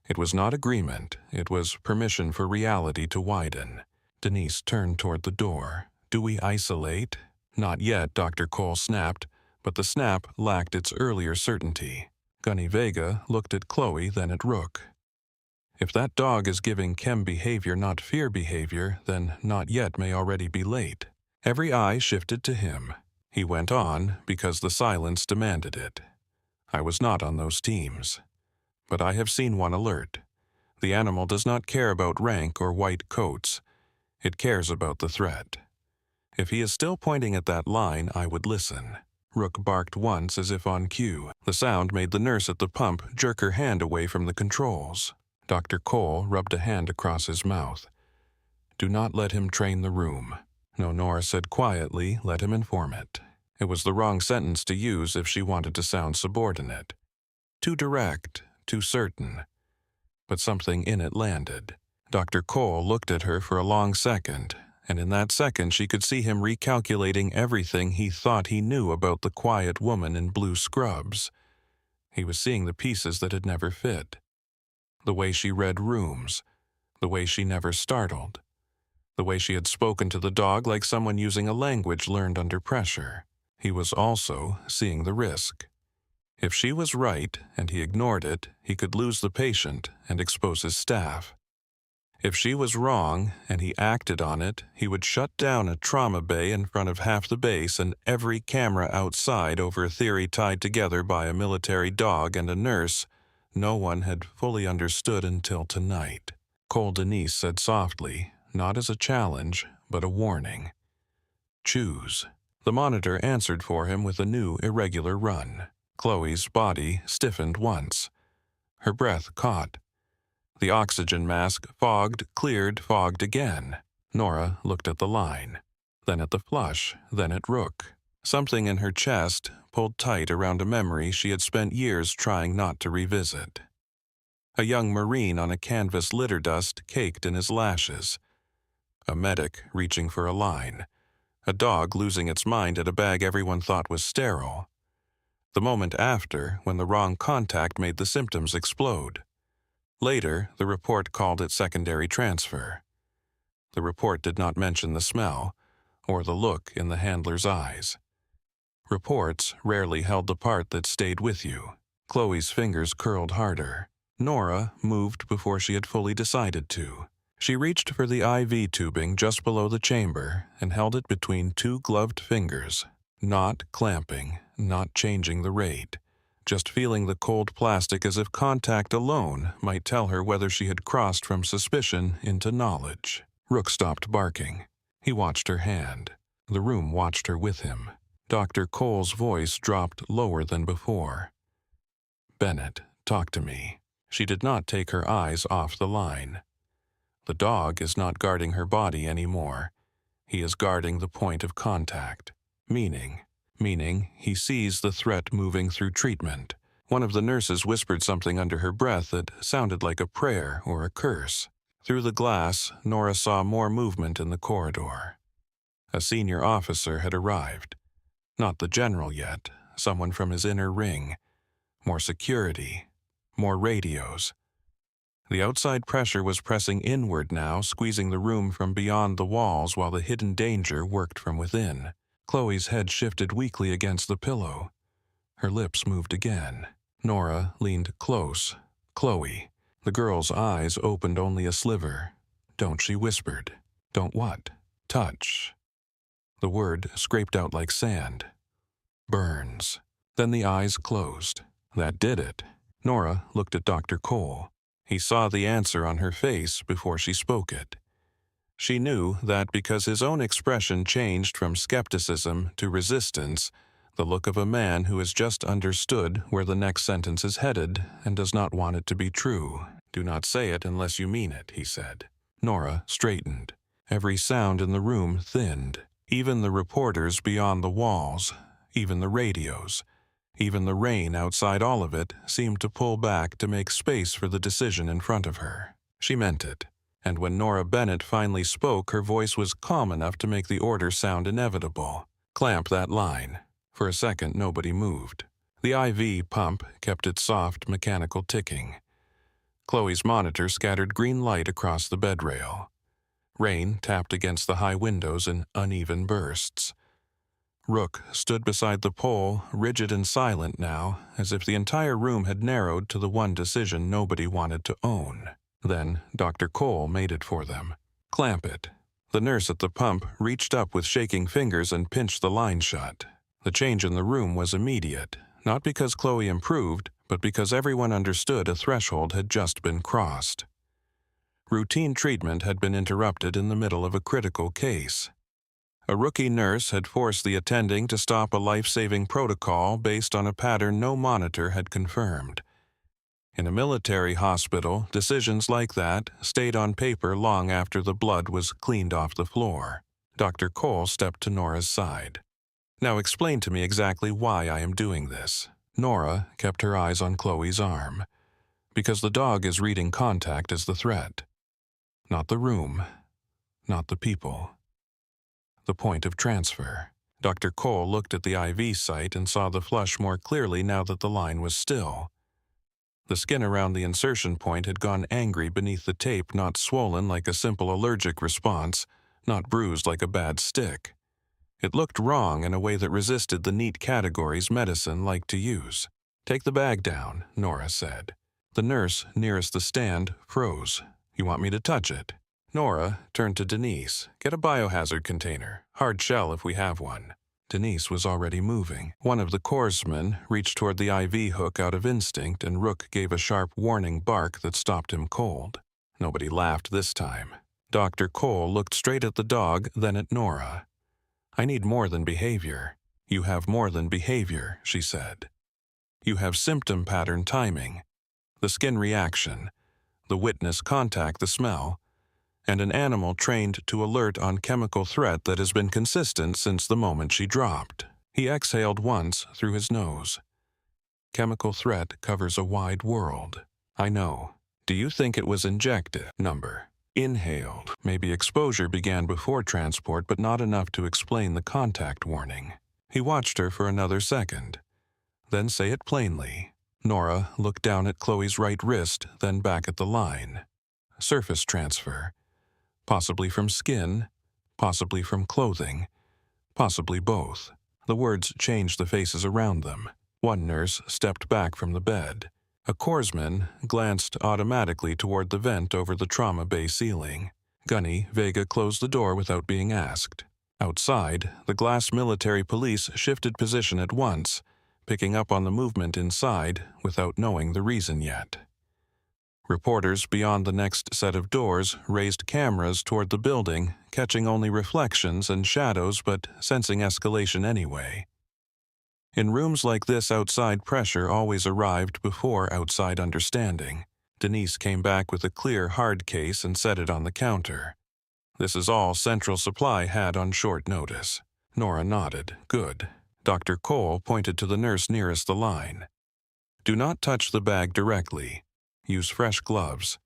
A: It was not agreement, it was permission for reality to widen. Denise turned toward the door. Do we isolate? Not yet, Dr. Cole snapped, but the snap lacked its earlier certainty. Gunny Vega looked at Chloe, then at Rook. If that dog is giving chem behavior, not fear behavior, then not yet may already be late. Every eye shifted to him. He went on because the silence demanded it. I was not on those teams. But I have seen one alert. The animal does not care about rank or white coats. It cares about the threat. If he is still pointing at that line, I would listen. Rook barked once as if on cue. The sound made the nurse at the pump jerk her hand away from the controls. Dr. Cole rubbed a hand across his mouth. Do not let him train the room. No, Nora said quietly, let him inform it. It was the wrong sentence to use if she wanted to sound subordinate. Too direct, too certain. But something in it landed. Dr. Cole looked at her for a long second, and in that second she could see him recalculating everything he thought he knew about the quiet woman in blue scrubs. He was seeing the pieces that had never fit. The way she read rooms, the way she never startled, the way she had spoken to the dog like someone using a language learned under pressure. He was also seeing the risk. If she was right and he ignored it, he could lose the patient and expose his staff. If she was wrong and he acted on it, he would shut down a trauma bay in front of half the base and every camera outside over a theory tied together by a military dog and a nurse no one had fully understood until tonight. Cole Denise said softly, not as a challenge, but a warning. Choose. The monitor answered for him with a new irregular run. Chloe's body stiffened once. Her breath caught. The oxygen mask fogged, cleared, fogged again. Nora looked at the line, then at the flush, then at Rook. Something in her chest pulled tight around a memory she had spent years trying not to revisit. A young Marine on a canvas litter dust caked in his lashes. A medic reaching for a line. A dog losing its mind at a bag everyone thought was sterile. The moment after, when the wrong contact made the symptoms explode. Later, the report called it secondary transfer. The report did not mention the smell, or the look in the handler's eyes. Reports rarely held the part that stayed with you. Chloe's fingers curled harder. Nora moved before she had fully decided to. She reached for the IV tubing just below the chamber and held it between two gloved fingers, not clamping, not changing the rate, just feeling the cold plastic as if contact alone might tell her whether she had crossed from suspicion into knowledge. Rook stopped barking. He watched her hand. The room watched her with him. Dr. Cole's voice dropped lower than before. Bennett, talk to me. She did not take her eyes off the line. The dog is not guarding her body anymore. He is guarding the point of contact. Meaning he sees the threat moving through treatment. One of the nurses whispered something under her breath that sounded like a prayer or a curse. Through the glass, Nora saw more movement in the corridor. A senior officer had arrived. Not the general yet, someone from his inner ring. More security, more radios. The outside pressure was pressing inward now, squeezing the room from beyond the walls while the hidden danger worked from within. Chloe's head shifted weakly against the pillow. Her lips moved again. Nora leaned close. Chloe. The girl's eyes opened only a sliver. Don't, she whispered. Don't what? Touch. The word scraped out like sand. Burns. Then the eyes closed. That did it. Nora looked at Dr. Cole. He saw the answer on her face before she spoke it. She knew that because his own expression changed from skepticism to resistance, the look of a man who has just understood where the next sentence is headed and does not want it to be true. Do not say it unless you mean it, he said. Nora straightened. Every sound in the room thinned. Even the reporters beyond the walls, even the radios, even the rain outside, all of it seemed to pull back to make space for the decision in front of her. She meant it, and when Nora Bennett finally spoke, her voice was calm enough to make the order sound inevitable. Clamp that line. For a second, nobody moved. The IV pump kept its soft, mechanical ticking. Chloe's monitor scattered green light across the bed rail. Rain tapped against the high windows in uneven bursts. Rook stood beside the pole, rigid and silent now, as if the entire room had narrowed to the one decision nobody wanted to own. Then Dr. Cole made it for them. Clamp it. The nurse at the pump reached up with shaking fingers and pinched the line shut. The change in the room was immediate, not because Chloe improved, but because everyone understood a threshold had just been crossed. Routine treatment had been interrupted in the middle of a critical case. A rookie nurse had forced the attending to stop a life-saving protocol based on a pattern no monitor had confirmed. In a military hospital, decisions like that stayed on paper long after the blood was cleaned off the floor. Dr. Cole stepped to Nora's side. "Now explain to me exactly why I am doing this." Nora kept her eyes on Chloe's arm. "Because the dog is reading contact as the threat. Not the room. Not the people. The point of transfer." Dr. Cole looked at the IV site and saw the flush more clearly now that the line was still. The skin around the insertion point had gone angry beneath the tape, not swollen like a simple allergic response, not bruised like a bad stick. It looked wrong in a way that resisted the neat categories medicine liked to use. "Take the bag down," Nora said. The nurse nearest the stand froze. "You want me to touch it?" Nora turned to Denise. "Get a biohazard container. Hard shell if we have one." Denise was already moving. One of the corpsmen reached toward the IV hook out of instinct, and Rook gave a sharp warning bark that stopped him cold. Nobody laughed this time. Dr. Cole looked straight at the dog, then at Nora. "I need more than behavior." "You have more than behavior," she said. "You have symptom pattern timing, the skin reaction, the witness contact, the smell, and an animal trained to alert on chemical threat that has been consistent since the moment she dropped." He exhaled once through his nose. "Chemical threat covers a wide world." "I know. Do you think it was injected?" "Number. Inhaled. Maybe exposure began before transport, but not enough to explain the contact warning." He watched her for another second. "Then say it plainly." Nora looked down at Chloe's right wrist, then back at the line. "Surface transfer. Possibly from skin, possibly from clothing, possibly both." The words changed the faces around them. One nurse stepped back from the bed. A corpsman glanced automatically toward the vent over the trauma bay ceiling. Gunny Vega closed the door without being asked. Outside, the glass military police shifted position at once, picking up on the movement inside without knowing the reason yet. Reporters beyond the next set of doors raised cameras toward the building, catching only reflections and shadows but sensing escalation anyway. In rooms like this, outside pressure always arrived before outside understanding. Denise came back with a clear hard case and set it on the counter. "This is all Central Supply had on short notice." Nora nodded. "Good." Dr. Cole pointed to the nurse nearest the line. "Do not touch the bag directly. Use fresh gloves.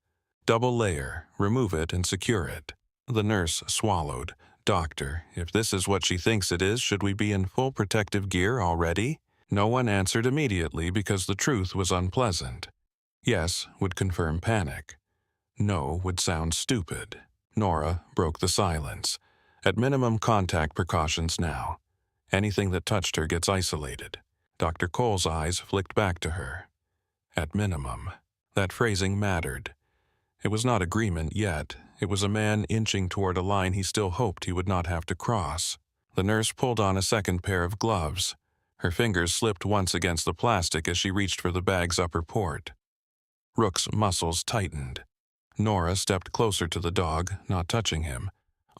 A: Double layer, remove it and secure it." The nurse swallowed. "Doctor, if this is what she thinks it is, should we be in full protective gear already?" No one answered immediately because the truth was unpleasant. Yes would confirm panic. No would sound stupid. Nora broke the silence. "At minimum, contact precautions now. Anything that touched her gets isolated." Dr. Cole's eyes flicked back to her. At minimum. That phrasing mattered. It was not agreement yet. It was a man inching toward a line he still hoped he would not have to cross. The nurse pulled on a second pair of gloves. Her fingers slipped once against the plastic as she reached for the bag's upper port. Rook's muscles tightened. Nora stepped closer to the dog, not touching him,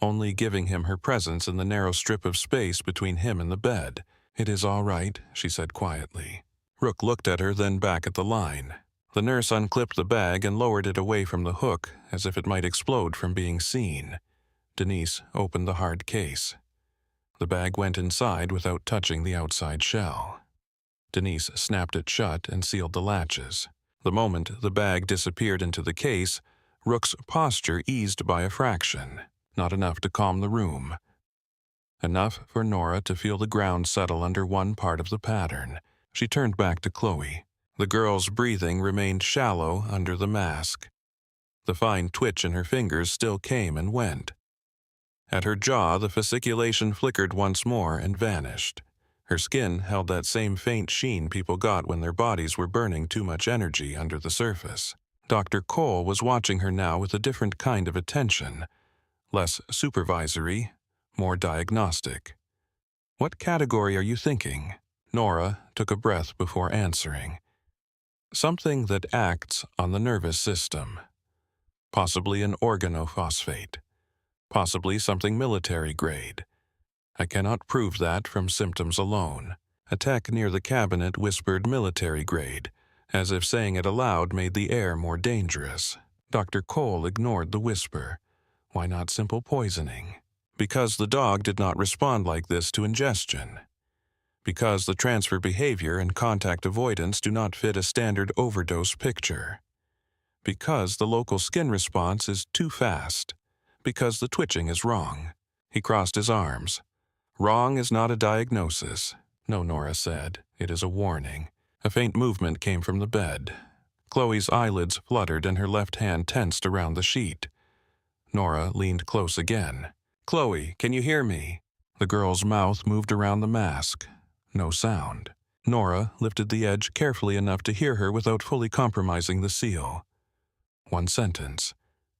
A: only giving him her presence in the narrow strip of space between him and the bed. "It is all right," she said quietly. Rook looked at her, then back at the line. The nurse unclipped the bag and lowered it away from the hook, as if it might explode from being seen. Denise opened the hard case. The bag went inside without touching the outside shell. Denise snapped it shut and sealed the latches. The moment the bag disappeared into the case, Rook's posture eased by a fraction, not enough to calm the room. Enough for Nora to feel the ground settle under one part of the pattern. She turned back to Chloe. The girl's breathing remained shallow under the mask. The fine twitch in her fingers still came and went. At her jaw, the fasciculation flickered once more and vanished. Her skin held that same faint sheen people got when their bodies were burning too much energy under the surface. Dr. Cole was watching her now with a different kind of attention, less supervisory, more diagnostic. "What category are you thinking?" Nora took a breath before answering. "Something that acts on the nervous system. Possibly an organophosphate. Possibly something military grade. I cannot prove that from symptoms alone." A tech near the cabinet whispered military grade, as if saying it aloud made the air more dangerous. Dr. Cole ignored the whisper. Why not simple poisoning? Because the dog did not respond like this to ingestion. Because the transfer behavior and contact avoidance do not fit a standard overdose picture. Because the local skin response is too fast. Because the twitching is wrong. He crossed his arms. "Wrong is not a diagnosis." "No," Nora said. "It is a warning." A faint movement came from the bed. Chloe's eyelids fluttered and her left hand tensed around the sheet. Nora leaned close again. "Chloe, can you hear me?" The girl's mouth moved around the mask. No sound. Nora lifted the edge carefully enough to hear her without fully compromising the seal. "One sentence.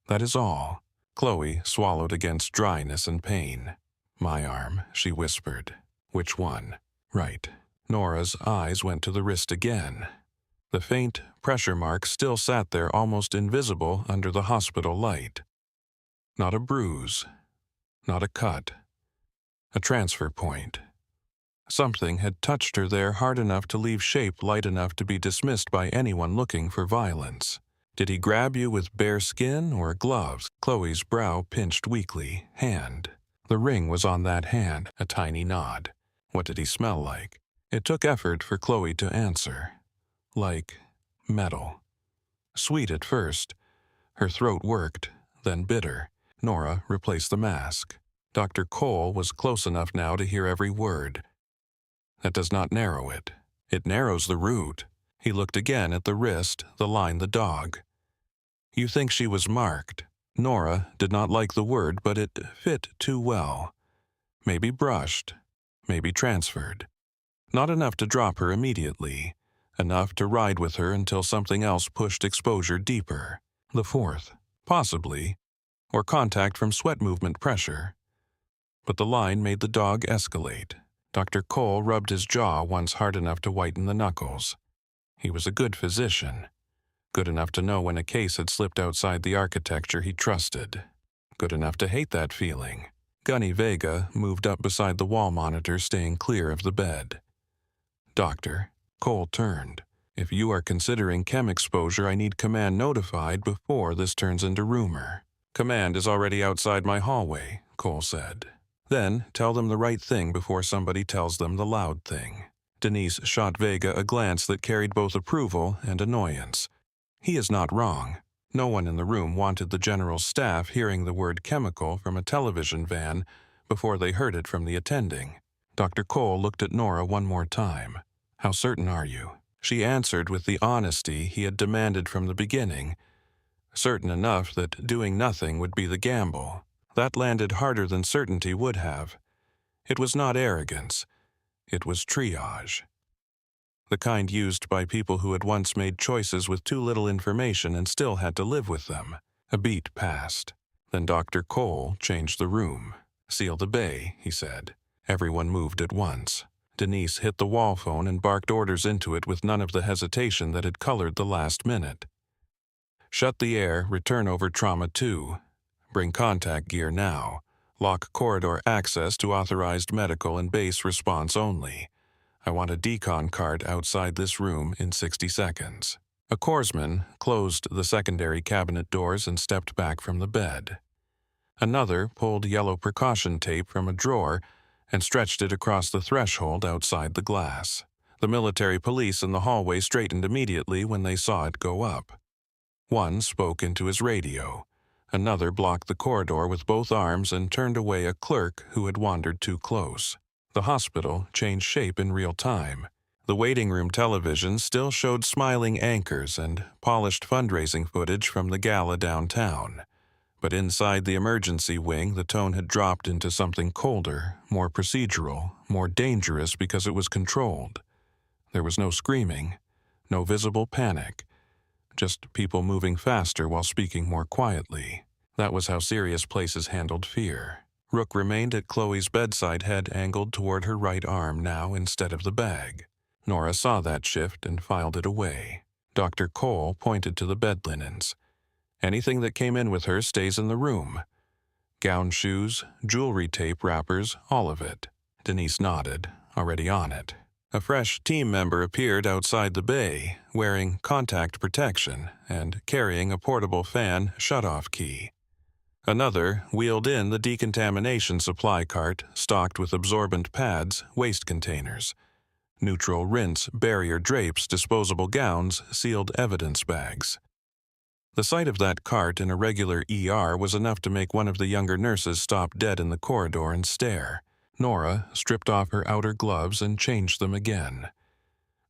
A: That is all." Chloe swallowed against dryness and pain. "My arm," she whispered. "Which one?" "Right." Nora's eyes went to the wrist again. The faint pressure mark still sat there almost invisible under the hospital light. Not a bruise. Not a cut. A transfer point. Something had touched her there hard enough to leave shape light enough to be dismissed by anyone looking for violence. Did he grab you with bare skin or gloves? Chloe's brow pinched weakly. Hand. The ring was on that hand, a tiny nod. What did he smell like? It took effort for Chloe to answer. Like metal. Sweet at first. Her throat worked, then bitter. Nora replaced the mask. Dr. Cole was close enough now to hear every word. That does not narrow it. It narrows the root. He looked again at the wrist, the line, the dog. You think she was marked. Nora did not like the word, but it fit too well. Maybe brushed. Maybe transferred. Not enough to drop her immediately. Enough to ride with her until something else pushed exposure deeper. The fourth. Possibly. Or contact from sweat movement pressure. But the line made the dog escalate. Dr. Cole rubbed his jaw once hard enough to whiten the knuckles. He was a good physician. Good enough to know when a case had slipped outside the architecture he trusted. Good enough to hate that feeling. Gunny Vega moved up beside the wall monitor, staying clear of the bed. Doctor, Cole turned. If you are considering chem exposure, I need command notified before this turns into rumor. Command is already outside my hallway, Cole said. Then tell them the right thing before somebody tells them the loud thing. Denise shot Vega a glance that carried both approval and annoyance. He is not wrong. No one in the room wanted the general's staff hearing the word chemical from a television van before they heard it from the attending. Dr. Cole looked at Nora one more time. How certain are you? She answered with the honesty he had demanded from the beginning. Certain enough that doing nothing would be the gamble. That landed harder than certainty would have. It was not arrogance. It was triage. The kind used by people who had once made choices with too little information and still had to live with them. A beat passed. Then Dr. Cole changed the room. Seal the bay, he said. Everyone moved at once. Denise hit the wall phone and barked orders into it with none of the hesitation that had colored the last minute. Shut the air, return over trauma 2. Bring contact gear now. Lock corridor access to authorized medical and base response only. I want a decon cart outside this room in 60 seconds. A corpsman closed the secondary cabinet doors and stepped back from the bed. Another pulled yellow precaution tape from a drawer and stretched it across the threshold outside the glass. The military police in the hallway straightened immediately when they saw it go up. One spoke into his radio. Another blocked the corridor with both arms and turned away a clerk who had wandered too close. The hospital changed shape in real time. The waiting room television still showed smiling anchors and polished fundraising footage from the gala downtown. But inside the emergency wing, the tone had dropped into something colder, more procedural, more dangerous because it was controlled. There was no screaming, no visible panic, just people moving faster while speaking more quietly. That was how serious places handled fear. Rook remained at Chloe's bedside, head angled toward her right arm now instead of the bag. Nora saw that shift and filed it away. Dr. Cole pointed to the bed linens. Anything that came in with her stays in the room. Gown shoes, jewelry tape wrappers, all of it. Denise nodded, already on it. A fresh team member appeared outside the bay, wearing contact protection and carrying a portable fan shutoff key. Another wheeled in the decontamination supply cart stocked with absorbent pads, waste containers, neutral rinse, barrier drapes, disposable gowns, sealed evidence bags. The sight of that cart in a regular ER was enough to make one of the younger nurses stop dead in the corridor and stare. Nora stripped off her outer gloves and changed them again.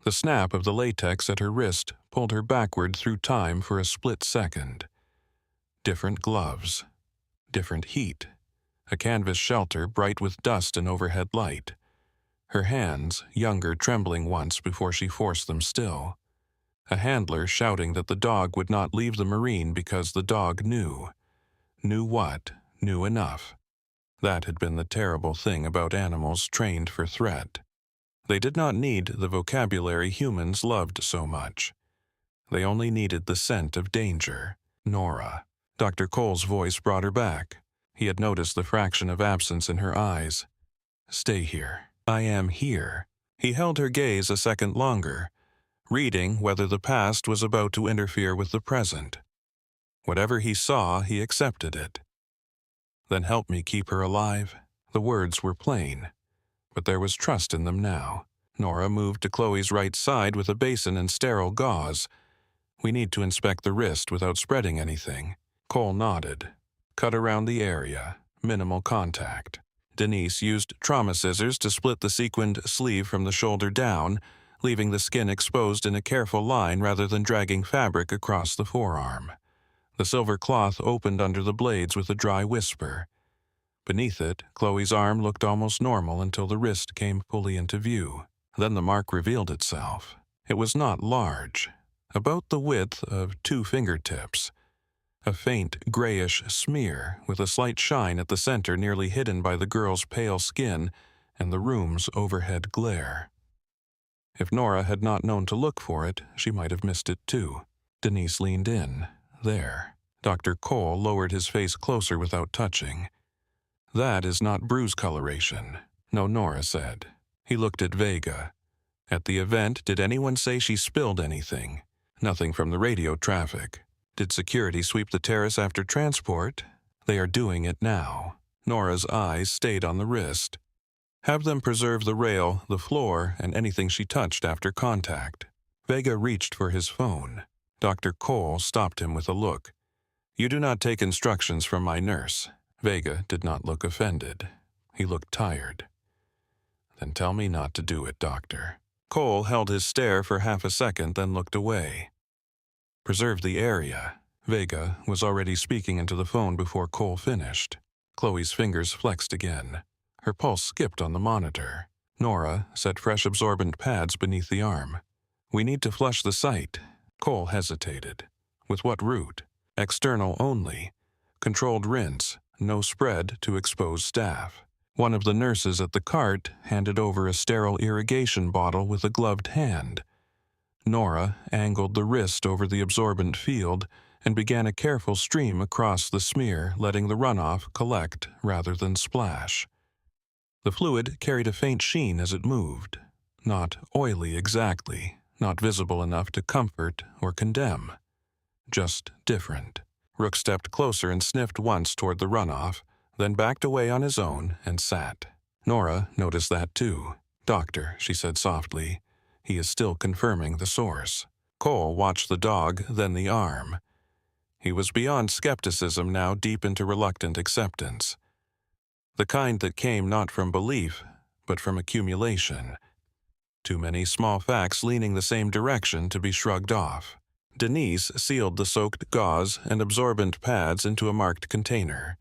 A: The snap of the latex at her wrist pulled her backward through time for a split second. Different gloves. Different heat. A canvas shelter bright with dust and overhead light. Her hands, younger, trembling once before she forced them still. A handler shouting that the dog would not leave the Marine because the dog knew. Knew what? Knew enough. That had been the terrible thing about animals trained for threat. They did not need the vocabulary humans loved so much. They only needed the scent of danger. Nora. Dr. Cole's voice brought her back. He had noticed the fraction of absence in her eyes. Stay here. I am here. He held her gaze a second longer, reading whether the past was about to interfere with the present. Whatever he saw, he accepted it. Then help me keep her alive. The words were plain, but there was trust in them now. Nora moved to Chloe's right side with a basin and sterile gauze. We need to inspect the wrist without spreading anything. Cole nodded. Cut around the area. Minimal contact. Denise used trauma scissors to split the sequined sleeve from the shoulder down, leaving the skin exposed in a careful line rather than dragging fabric across the forearm. The silver cloth opened under the blades with a dry whisper. Beneath it, Chloe's arm looked almost normal until the wrist came fully into view. Then the mark revealed itself. It was not large, about the width of 2 fingertips. A faint, grayish smear with a slight shine at the center nearly hidden by the girl's pale skin and the room's overhead glare. If Nora had not known to look for it, she might have missed it too. Denise leaned in. There. Dr. Cole lowered his face closer without touching. That is not bruise coloration. No, Nora said. He looked at Vega. At the event, did anyone say she spilled anything? Nothing from the radio traffic. Did security sweep the terrace after transport? They are doing it now. Nora's eyes stayed on the wrist. Have them preserve the rail, the floor, and anything she touched after contact. Vega reached for his phone. Dr. Cole stopped him with a look. You do not take instructions from my nurse. Vega did not look offended. He looked tired. Then tell me not to do it, Doctor. Cole held his stare for half a second, then looked away. Preserve the area. Vega was already speaking into the phone before Cole finished. Chloe's fingers flexed again. Her pulse skipped on the monitor. Nora set fresh absorbent pads beneath the arm. We need to flush the site. Cole hesitated. With what route? External only. Controlled rinse. No spread to expose staff. One of the nurses at the cart handed over a sterile irrigation bottle with a gloved hand. Nora angled the wrist over the absorbent field and began a careful stream across the smear, letting the runoff collect rather than splash. The fluid carried a faint sheen as it moved. Not oily exactly, not visible enough to comfort or condemn. Just different. Rook stepped closer and sniffed once toward the runoff, then backed away on his own and sat. Nora noticed that too. "Doctor," she said softly. "He is still confirming the source." Cole watched the dog, then the arm. He was beyond skepticism now, deep into reluctant acceptance. The kind that came not from belief, but from accumulation. Too many small facts leaning the same direction to be shrugged off. Denise sealed the soaked gauze and absorbent pads into a marked container.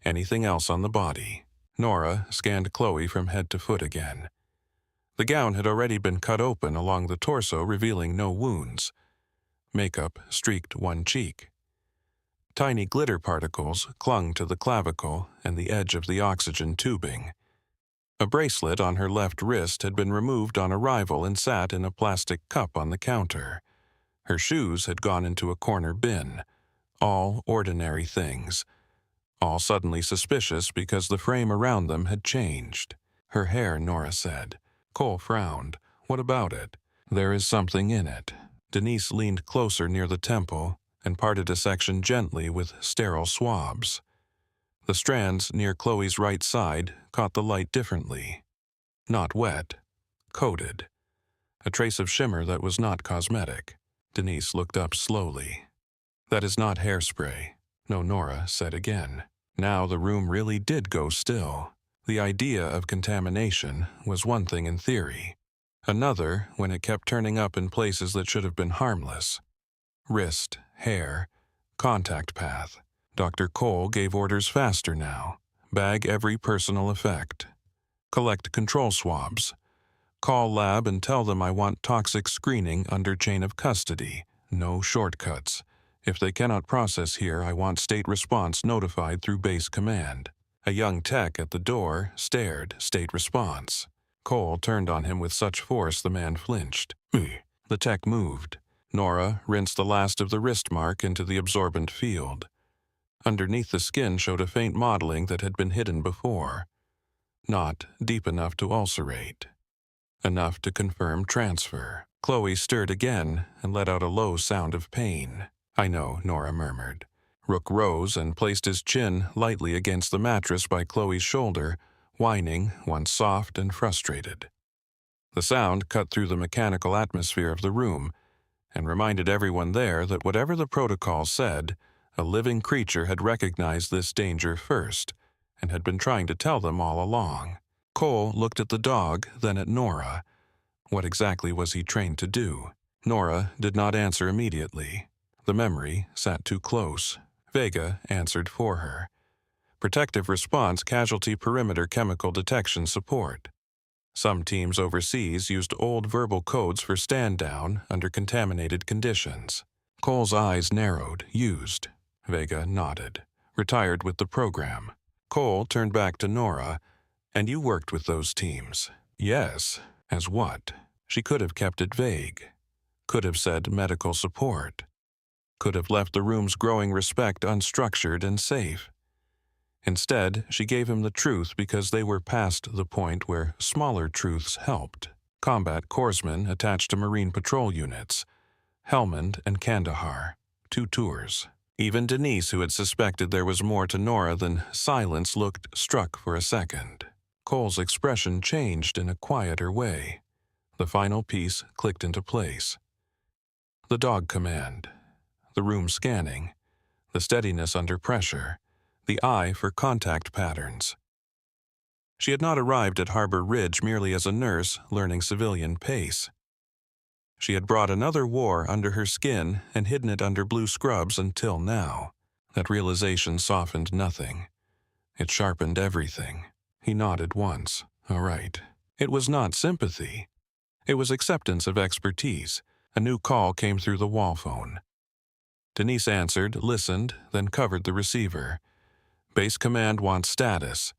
A: Anything else on the body? Nora scanned Chloe from head to foot again. The gown had already been cut open along the torso, revealing no wounds. Makeup streaked one cheek. Tiny glitter particles clung to the clavicle and the edge of the oxygen tubing. A bracelet on her left wrist had been removed on arrival and sat in a plastic cup on the counter. Her shoes had gone into a corner bin. All ordinary things. All suddenly suspicious because the frame around them had changed. "Her hair," Nora said. Cole frowned. "What about it?" "There is something in it." Denise leaned closer near the temple and parted a section gently with sterile swabs. The strands near Chloe's right side caught the light differently. Not wet. Coated. A trace of shimmer that was not cosmetic. Denise looked up slowly. "That is not hairspray." "No," Nora said again. Now the room really did go still. The idea of contamination was one thing in theory. Another when it kept turning up in places that should have been harmless. Wrist, hair, contact path. Dr. Cole gave orders faster now. Bag every personal effect. Collect control swabs. Call lab and tell them I want toxic screening under chain of custody. No shortcuts. If they cannot process here, I want state response notified through base command. A young tech at the door stared, state response. Cole turned on him with such force the man flinched. The tech moved. Nora rinsed the last of the wrist mark into the absorbent field. Underneath the skin showed a faint mottling that had been hidden before. Not deep enough to ulcerate. Enough to confirm transfer. Chloe stirred again and let out a low sound of pain. "I know," Nora murmured. Rook rose and placed his chin lightly against the mattress by Chloe's shoulder, whining, once soft and frustrated. The sound cut through the mechanical atmosphere of the room and reminded everyone there that whatever the protocol said, a living creature had recognized this danger first and had been trying to tell them all along. Cole looked at the dog, then at Nora. What exactly was he trained to do? Nora did not answer immediately. The memory sat too close. Vega answered for her. Protective response, casualty perimeter chemical detection support. Some teams overseas used old verbal codes for stand-down under contaminated conditions. Cole's eyes narrowed, used. Vega nodded. Retired with the program. Cole turned back to Nora. "And you worked with those teams?" "Yes." "As what?" She could have kept it vague. Could have said medical support. Could have left the room's growing respect unstructured and safe. Instead, she gave him the truth because they were past the point where smaller truths helped. Combat corpsmen attached to Marine Patrol units. Helmand and Kandahar. 2 tours. Even Denise, who had suspected there was more to Nora than silence, looked struck for a second. Cole's expression changed in a quieter way. The final piece clicked into place. The dog command. The room scanning. The steadiness under pressure. The eye for contact patterns. She had not arrived at Harbor Ridge merely as a nurse learning civilian pace. She had brought another war under her skin and hidden it under blue scrubs until now. That realization softened nothing. It sharpened everything. He nodded once. All right. It was not sympathy. It was acceptance of expertise. A new call came through the wall phone. Denise answered, listened, then covered the receiver. Base command wants status.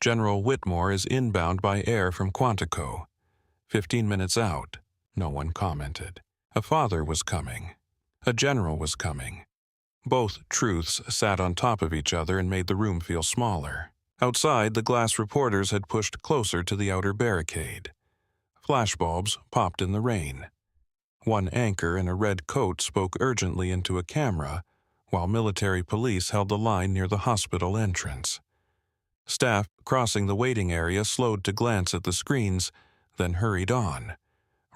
A: General Whitmore is inbound by air from Quantico. 15 minutes out. No one commented. A father was coming. A general was coming. Both truths sat on top of each other and made the room feel smaller. Outside, the glass reporters had pushed closer to the outer barricade. Flashbulbs popped in the rain. One anchor in a red coat spoke urgently into a camera, while military police held the line near the hospital entrance. Staff crossing the waiting area slowed to glance at the screens, then hurried on.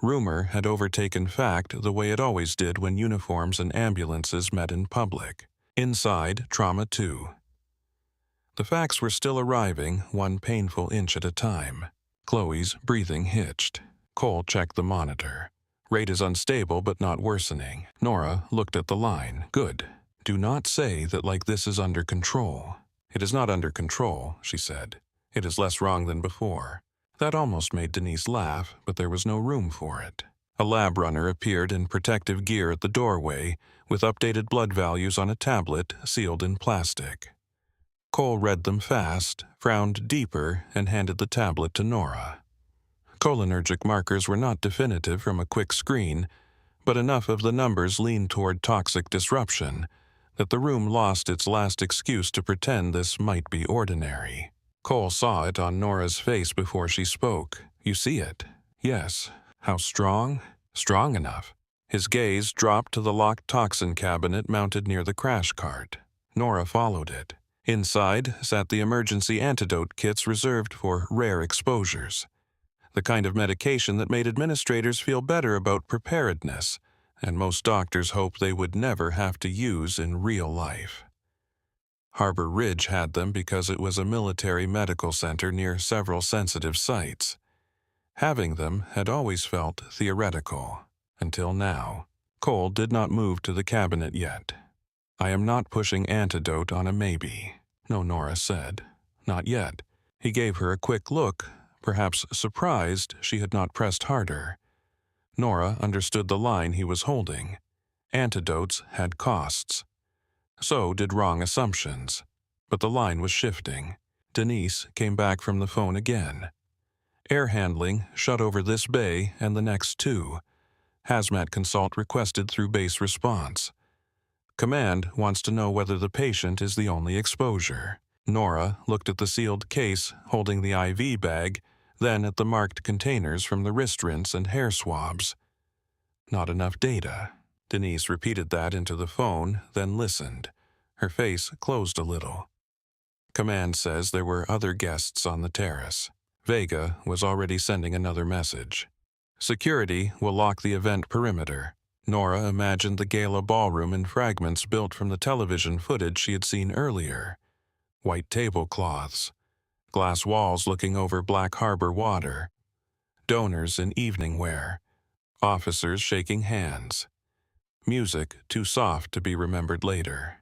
A: Rumor had overtaken fact the way it always did when uniforms and ambulances met in public. Inside, Trauma 2. The facts were still arriving, one painful inch at a time. Chloe's breathing hitched. Cole checked the monitor. Rate is unstable but not worsening. Nora looked at the line. Good. Do not say that like this is under control. It is not under control, she said. It is less wrong than before. That almost made Denise laugh, but there was no room for it. A lab runner appeared in protective gear at the doorway, with updated blood values on a tablet sealed in plastic. Cole read them fast, frowned deeper, and handed the tablet to Nora. Cholinergic markers were not definitive from a quick screen, but enough of the numbers leaned toward toxic disruption that the room lost its last excuse to pretend this might be ordinary. Cole saw it on Nora's face before she spoke. You see it? Yes. How strong? Strong enough. His gaze dropped to the locked toxin cabinet mounted near the crash cart. Nora followed it. Inside sat the emergency antidote kits reserved for rare exposures. The kind of medication that made administrators feel better about preparedness, and most doctors hoped they would never have to use in real life. Harbor Ridge had them because it was a military medical center near several sensitive sites. Having them had always felt theoretical, until now. Cole did not move to the cabinet yet. I am not pushing antidote on a maybe. No, Nora said. Not yet. He gave her a quick look, perhaps surprised she had not pressed harder. Nora understood the line he was holding. Antidotes had costs. So did wrong assumptions. But the line was shifting. Denise came back from the phone again. Air handling shut over this bay and the next two. Hazmat consult requested through base response. Command wants to know whether the patient is the only exposure. Nora looked at the sealed case holding the IV bag, then at the marked containers from the wrist rinse and hair swabs. Not enough data. Denise repeated that into the phone, then listened. Her face closed a little. Command says there were other guests on the terrace. Vega was already sending another message. Security will lock the event perimeter. Nora imagined the gala ballroom in fragments built from the television footage she had seen earlier. White tablecloths, glass walls looking over Black Harbor water, donors in evening wear, officers shaking hands, music too soft to be remembered later.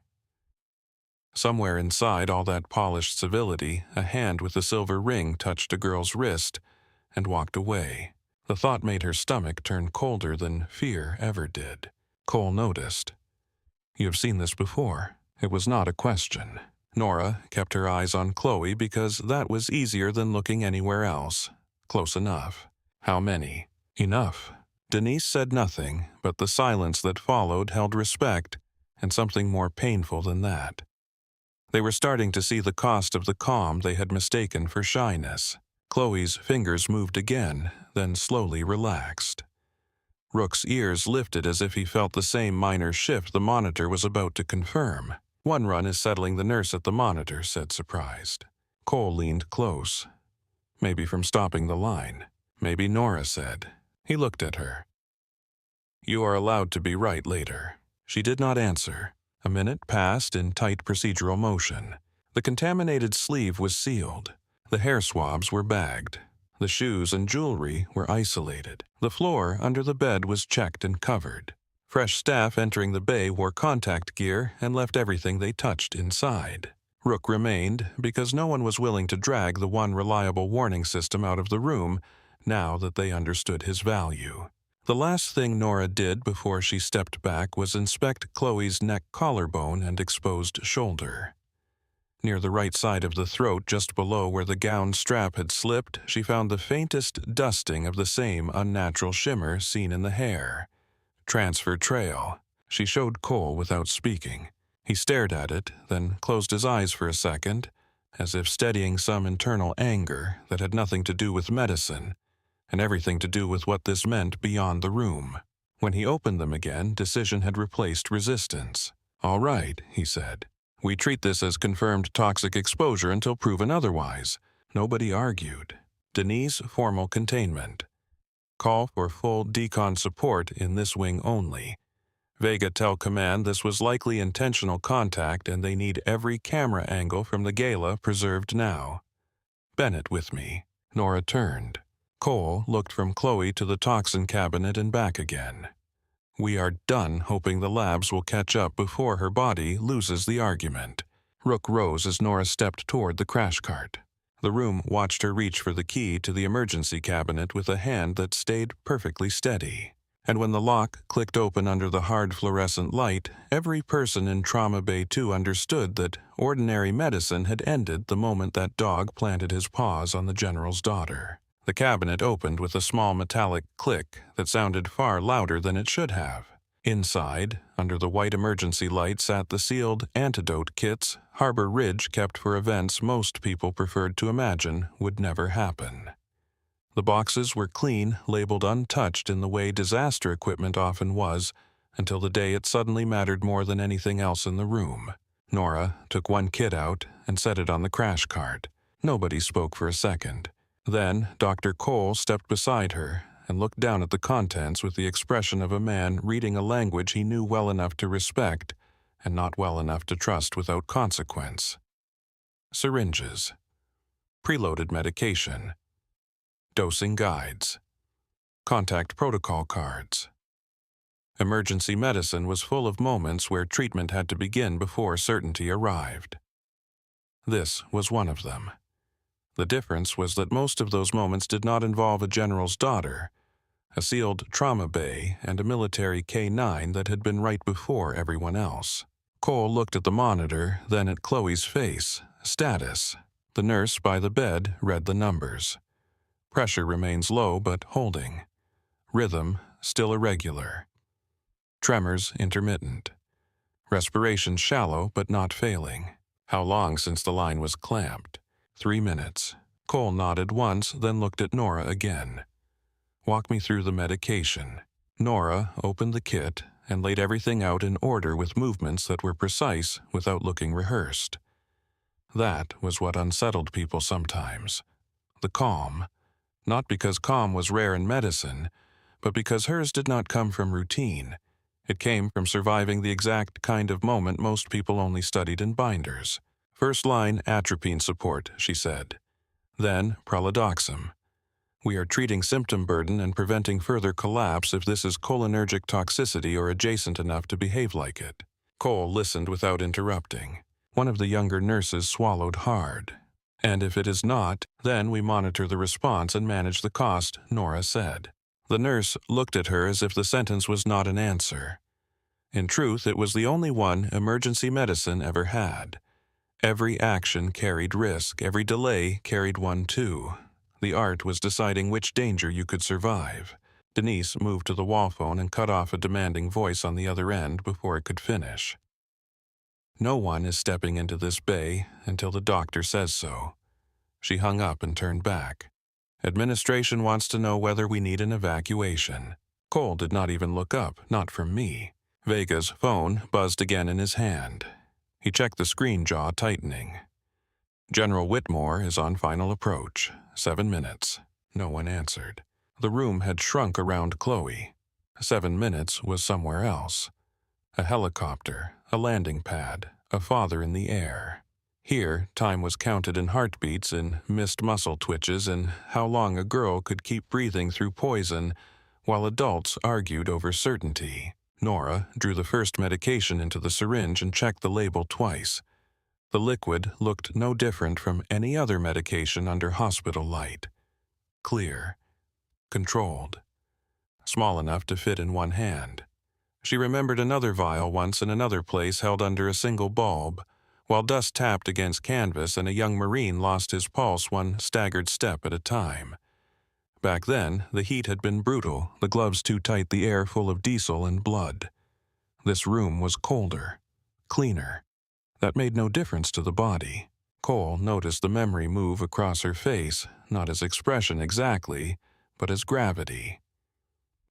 A: Somewhere inside all that polished civility, a hand with a silver ring touched a girl's wrist and walked away. The thought made her stomach turn colder than fear ever did. Cole noticed. You have seen this before. It was not a question. Nora kept her eyes on Chloe because that was easier than looking anywhere else. Close enough. How many? Enough. Denise said nothing, but the silence that followed held respect and something more painful than that. They were starting to see the cost of the calm they had mistaken for shyness. Chloe's fingers moved again, then slowly relaxed. Rook's ears lifted as if he felt the same minor shift the monitor was about to confirm. One run is settling the nurse at the monitor, said surprised. Cole leaned close. Maybe from stopping the line. Maybe, Nora said. He looked at her. You are allowed to be right later. She did not answer. A minute passed in tight procedural motion. The contaminated sleeve was sealed. The hair swabs were bagged. The shoes and jewelry were isolated. The floor under the bed was checked and covered. Fresh staff entering the bay wore contact gear and left everything they touched inside. Rook remained because no one was willing to drag the one reliable warning system out of the room now that they understood his value. The last thing Nora did before she stepped back was inspect Chloe's neck collarbone and exposed shoulder. Near the right side of the throat, just below where the gown strap had slipped, she found the faintest dusting of the same unnatural shimmer seen in the hair. Transfer trail. She showed Cole without speaking. He stared at it, then closed his eyes for a second, as if steadying some internal anger that had nothing to do with medicine, and everything to do with what this meant beyond the room. When he opened them again, decision had replaced resistance. All right, he said. We treat this as confirmed toxic exposure until proven otherwise. Nobody argued. Denise, formal containment. Call for full decon support in this wing only. Vega tell command this was likely intentional contact and they need every camera angle from the gala preserved now. Bennett with me. Nora turned. Cole looked from Chloe to the toxin cabinet and back again. We are done hoping the labs will catch up before her body loses the argument. Rook rose as Nora stepped toward the crash cart. The room watched her reach for the key to the emergency cabinet with a hand that stayed perfectly steady. And when the lock clicked open under the hard fluorescent light, every person in Trauma Bay 2 understood that ordinary medicine had ended the moment that dog planted his paws on the general's daughter. The cabinet opened with a small metallic click that sounded far louder than it should have. Inside, under the white emergency light, sat the sealed antidote kits Harbor Ridge kept for events most people preferred to imagine would never happen. The boxes were clean, labeled untouched in the way disaster equipment often was, until the day it suddenly mattered more than anything else in the room. Nora took one kit out and set it on the crash cart. Nobody spoke for a second. Then Dr. Cole stepped beside her and looked down at the contents with the expression of a man reading a language he knew well enough to respect and not well enough to trust without consequence. Syringes. Preloaded medication. Dosing guides. Contact protocol cards. Emergency medicine was full of moments where treatment had to begin before certainty arrived. This was one of them. The difference was that most of those moments did not involve a general's daughter, a sealed trauma bay, and a military K-9 that had been right before everyone else. Cole looked at the monitor, then at Chloe's face. Status. The nurse by the bed read the numbers. Pressure remains low but holding. Rhythm still irregular. Tremors intermittent. Respiration shallow but not failing. How long since the line was clamped? 3 minutes. Cole nodded once, then looked at Nora again. Walk me through the medication. Nora opened the kit and laid everything out in order with movements that were precise without looking rehearsed. That was what unsettled people sometimes. The calm. Not because calm was rare in medicine, but because hers did not come from routine. It came from surviving the exact kind of moment most people only studied in binders. First-line atropine support, she said. Then pralidoxim. We are treating symptom burden and preventing further collapse if this is cholinergic toxicity or adjacent enough to behave like it. Cole listened without interrupting. One of the younger nurses swallowed hard. And if it is not, then we monitor the response and manage the cost, Nora said. The nurse looked at her as if the sentence was not an answer. In truth, it was the only one emergency medicine ever had. Every action carried risk, every delay carried one too. The art was deciding which danger you could survive. Denise moved to the wall phone and cut off a demanding voice on the other end before it could finish. No one is stepping into this bay until the doctor says so. She hung up and turned back. Administration wants to know whether we need an evacuation. Cole did not even look up, not from me. Vega's phone buzzed again in his hand. He checked the screen, jaw tightening. General Whitmore is on final approach. 7 minutes. No one answered. The room had shrunk around Chloe. 7 minutes was somewhere else. A helicopter, a landing pad, a father in the air. Here, time was counted in heartbeats, in missed muscle twitches, and how long a girl could keep breathing through poison, while adults argued over certainty. Nora drew the first medication into the syringe and checked the label twice. The liquid looked no different from any other medication under hospital light. Clear. Controlled. Small enough to fit in one hand. She remembered another vial once in another place held under a single bulb, while dust tapped against canvas and a young Marine lost his pulse one staggered step at a time. Back then, the heat had been brutal, the gloves too tight, the air full of diesel and blood. This room was colder, cleaner. That made no difference to the body. Cole noticed the memory move across her face, not as expression exactly, but as gravity.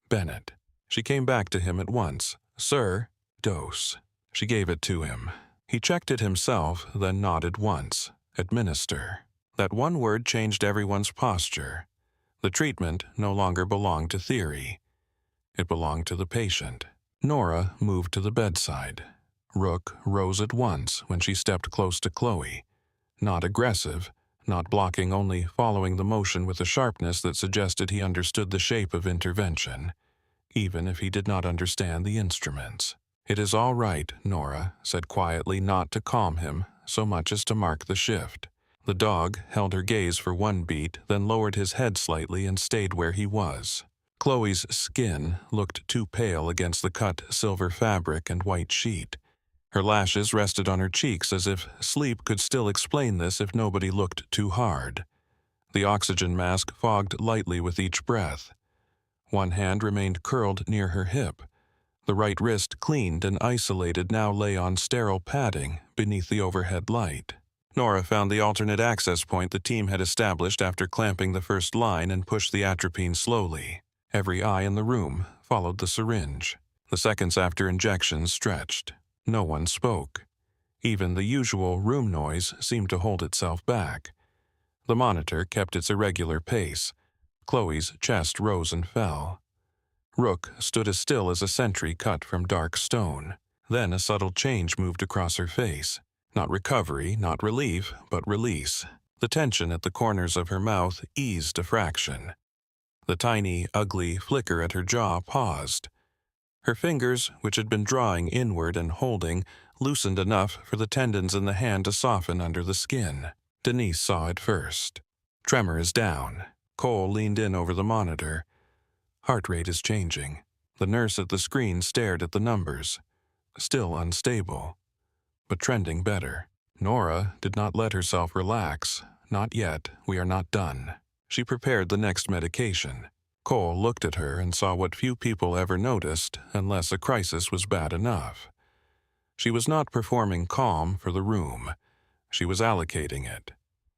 A: Bennett. She came back to him at once. Sir, dose. She gave it to him. He checked it himself, then nodded once. Administer. That one word changed everyone's posture. The treatment no longer belonged to theory. It belonged to the patient. Nora moved to the bedside. Rook rose at once when she stepped close to Chloe. Not aggressive, not blocking, only following the motion with a sharpness that suggested he understood the shape of intervention, even if he did not understand the instruments. "It is all right," Nora said quietly, not to calm him so much as to mark the shift. The dog held her gaze for one beat, then lowered his head slightly and stayed where he was. Chloe's skin looked too pale against the cut silver fabric and white sheet. Her lashes rested on her cheeks as if sleep could still explain this if nobody looked too hard. The oxygen mask fogged lightly with each breath. One hand remained curled near her hip. The right wrist, cleaned and isolated, now lay on sterile padding beneath the overhead light. Nora found the alternate access point the team had established after clamping the first line and pushed the atropine slowly. Every eye in the room followed the syringe. The seconds after injections stretched. No one spoke. Even the usual room noise seemed to hold itself back. The monitor kept its irregular pace. Chloe's chest rose and fell. Rook stood as still as a sentry cut from dark stone. Then a subtle change moved across her face. Not recovery, not relief, but release. The tension at the corners of her mouth eased a fraction. The tiny, ugly flicker at her jaw paused. Her fingers, which had been drawing inward and holding, loosened enough for the tendons in the hand to soften under the skin. Denise saw it first. Tremor is down. Cole leaned in over the monitor. Heart rate is changing. The nurse at the screen stared at the numbers. Still unstable, but trending better. Nora did not let herself relax. Not yet. We are not done. She prepared the next medication. Cole looked at her and saw what few people ever noticed unless a crisis was bad enough. She was not performing calm for the room. She was allocating it.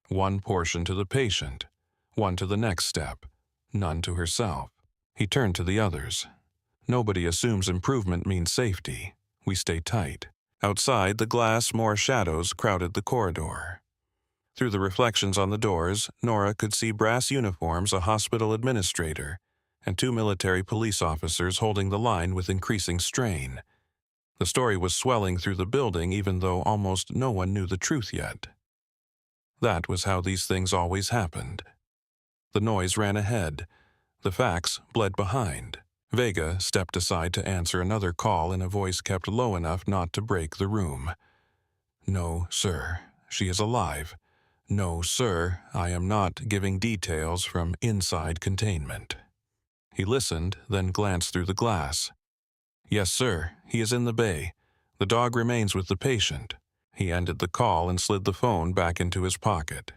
A: One portion to the patient, one to the next step, none to herself. He turned to the others. Nobody assumes improvement means safety. We stay tight. Outside, the glass, more shadows crowded the corridor. Through the reflections on the doors, Nora could see brass uniforms, a hospital administrator, and 2 military police officers holding the line with increasing strain. The story was swelling through the building even though almost no one knew the truth yet. That was how these things always happened. The noise ran ahead. The facts bled behind. Vega stepped aside to answer another call in a voice kept low enough not to break the room. "No, sir. She is alive. No, sir, I am not giving details from inside containment." He listened, then glanced through the glass. "Yes, sir, he is in the bay. The dog remains with the patient." He ended the call and slid the phone back into his pocket.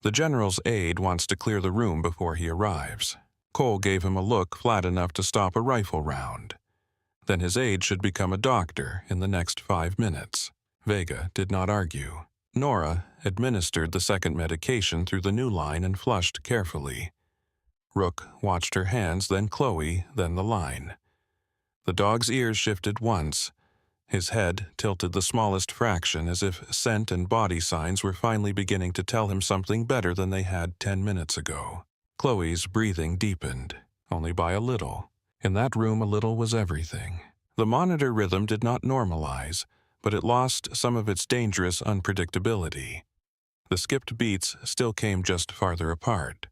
A: "The general's aide wants to clear the room before he arrives." Cole gave him a look flat enough to stop a rifle round. Then his aide should become a doctor in the next 5 minutes. Vega did not argue. Nora administered the second medication through the new line and flushed carefully. Rook watched her hands, then Chloe, then the line. The dog's ears shifted once. His head tilted the smallest fraction as if scent and body signs were finally beginning to tell him something better than they had 10 minutes ago. Chloe's breathing deepened, only by a little. In that room, a little was everything. The monitor rhythm did not normalize, but it lost some of its dangerous unpredictability. The skipped beats still came just farther apart.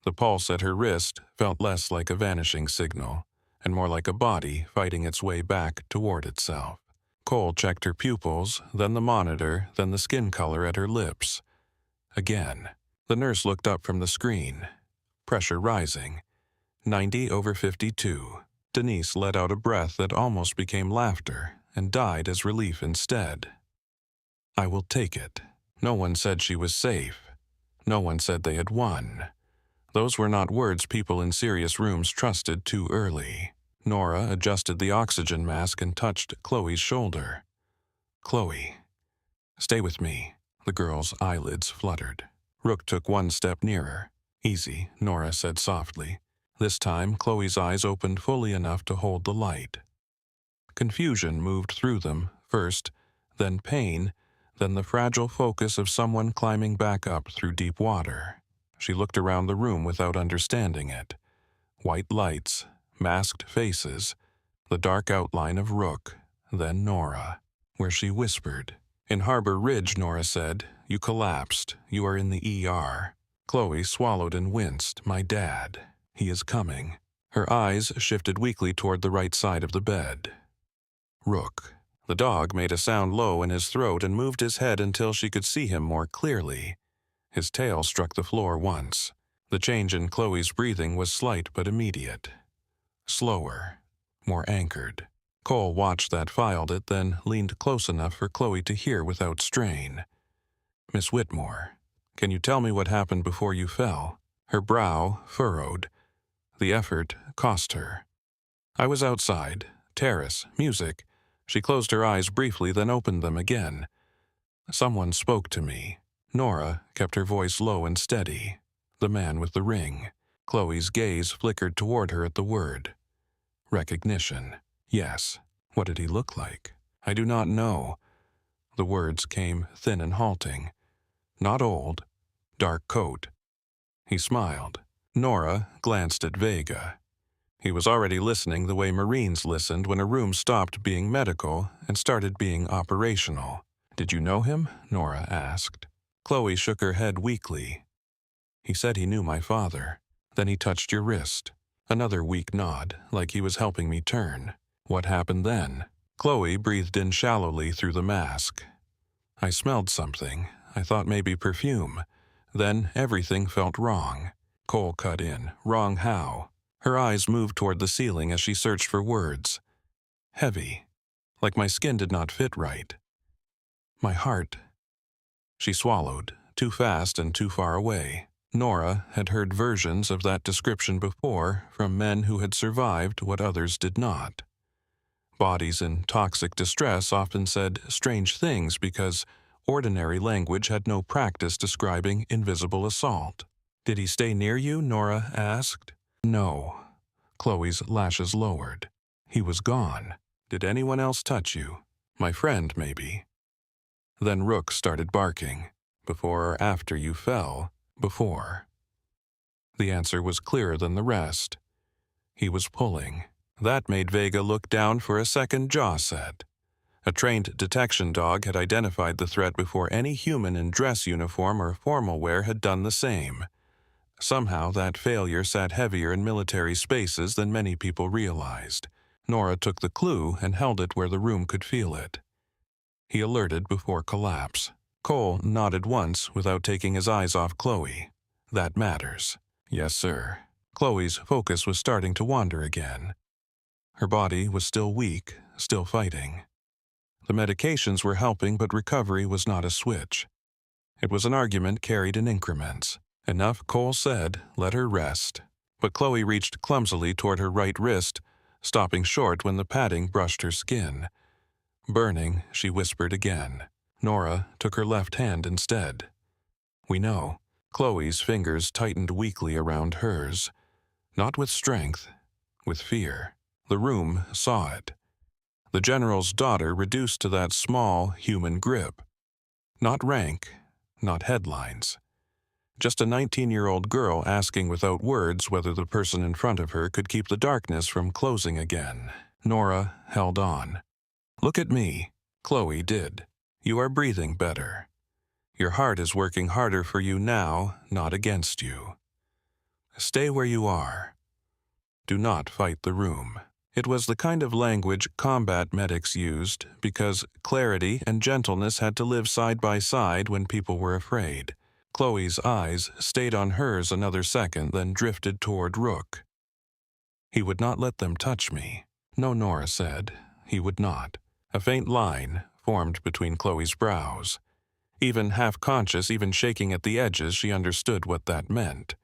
A: The pulse at her wrist felt less like a vanishing signal, and more like a body fighting its way back toward itself. Cole checked her pupils, then the monitor, then the skin color at her lips. Again. The nurse looked up from the screen. Pressure rising. 90/52. Denise let out a breath that almost became laughter and died as relief instead. "I will take it." No one said she was safe. No one said they had won. Those were not words people in serious rooms trusted too early. Nora adjusted the oxygen mask and touched Chloe's shoulder. "Chloe, stay with me." The girl's eyelids fluttered. Rook took one step nearer. "Easy," Nora said softly. This time, Chloe's eyes opened fully enough to hold the light. Confusion moved through them, first, then pain, then the fragile focus of someone climbing back up through deep water. She looked around the room without understanding it. White lights, masked faces, the dark outline of Rook, then Nora, where she whispered. "In Harbor Ridge," Nora said. "You collapsed. You are in the ER." Chloe swallowed and winced. "My dad. He is coming." Her eyes shifted weakly toward the right side of the bed. Rook. The dog made a sound low in his throat and moved his head until she could see him more clearly. His tail struck the floor once. The change in Chloe's breathing was slight but immediate. Slower, more anchored. Cole watched that, filed it, then leaned close enough for Chloe to hear without strain. "Miss Whitmore, can you tell me what happened before you fell?" Her brow furrowed. The effort cost her. "I was outside. Terrace. Music." She closed her eyes briefly, then opened them again. "Someone spoke to me." Nora kept her voice low and steady. "The man with the ring." Chloe's gaze flickered toward her at the word. "Recognition." "Yes. What did he look like?" "I do not know." The words came thin and halting. "Not old. Dark coat." He smiled. Nora glanced at Vega. He was already listening the way Marines listened when a room stopped being medical and started being operational. "Did you know him?" Nora asked. Chloe shook her head weakly. "He said he knew my father. Then he touched your wrist." Another weak nod, like he was helping me turn. "What happened then?" Chloe breathed in shallowly through the mask. "I smelled something. I thought maybe perfume. Then everything felt wrong." Cole cut in. "Wrong how?" Her eyes moved toward the ceiling as she searched for words. "Heavy. Like my skin did not fit right. My heart." She swallowed, too fast and too far away. Nora had heard versions of that description before from men who had survived what others did not. Bodies in toxic distress often said strange things because ordinary language had no practice describing invisible assault. "Did he stay near you?" Nora asked. "No." Chloe's lashes lowered. "He was gone." "Did anyone else touch you?" "My friend, maybe." Then Rook started barking. "Before or after you fell?" "Before." The answer was clearer than the rest. He was pulling. That made Vega look down for a second, jaw set. A trained detection dog had identified the threat before any human in dress uniform or formal wear had done the same. Somehow that failure sat heavier in military spaces than many people realized. Nora took the clue and held it where the room could feel it. He alerted before collapse. Cole nodded once without taking his eyes off Chloe. "That matters." "Yes, sir." Chloe's focus was starting to wander again. Her body was still weak, still fighting. The medications were helping, but recovery was not a switch. It was an argument carried in increments. Enough, Cole said, let her rest. But Chloe reached clumsily toward her right wrist, stopping short when the padding brushed her skin. Burning, she whispered again. Nora took her left hand instead. "We know." Chloe's fingers tightened weakly around hers. Not with strength, with fear. The room saw it. The general's daughter reduced to that small, human grip. Not rank, not headlines. Just a 19-year-old girl asking without words whether the person in front of her could keep the darkness from closing again. Nora held on. "Look at me." Chloe did. "You are breathing better. Your heart is working harder for you now, not against you. Stay where you are. Do not fight the room." It was the kind of language combat medics used because clarity and gentleness had to live side by side when people were afraid. Chloe's eyes stayed on hers another second, then drifted toward Rook. "He would not let them touch me." "No," Nora said. "He would not." A faint line formed between Chloe's brows. Even half-conscious, even shaking at the edges, she understood what that meant.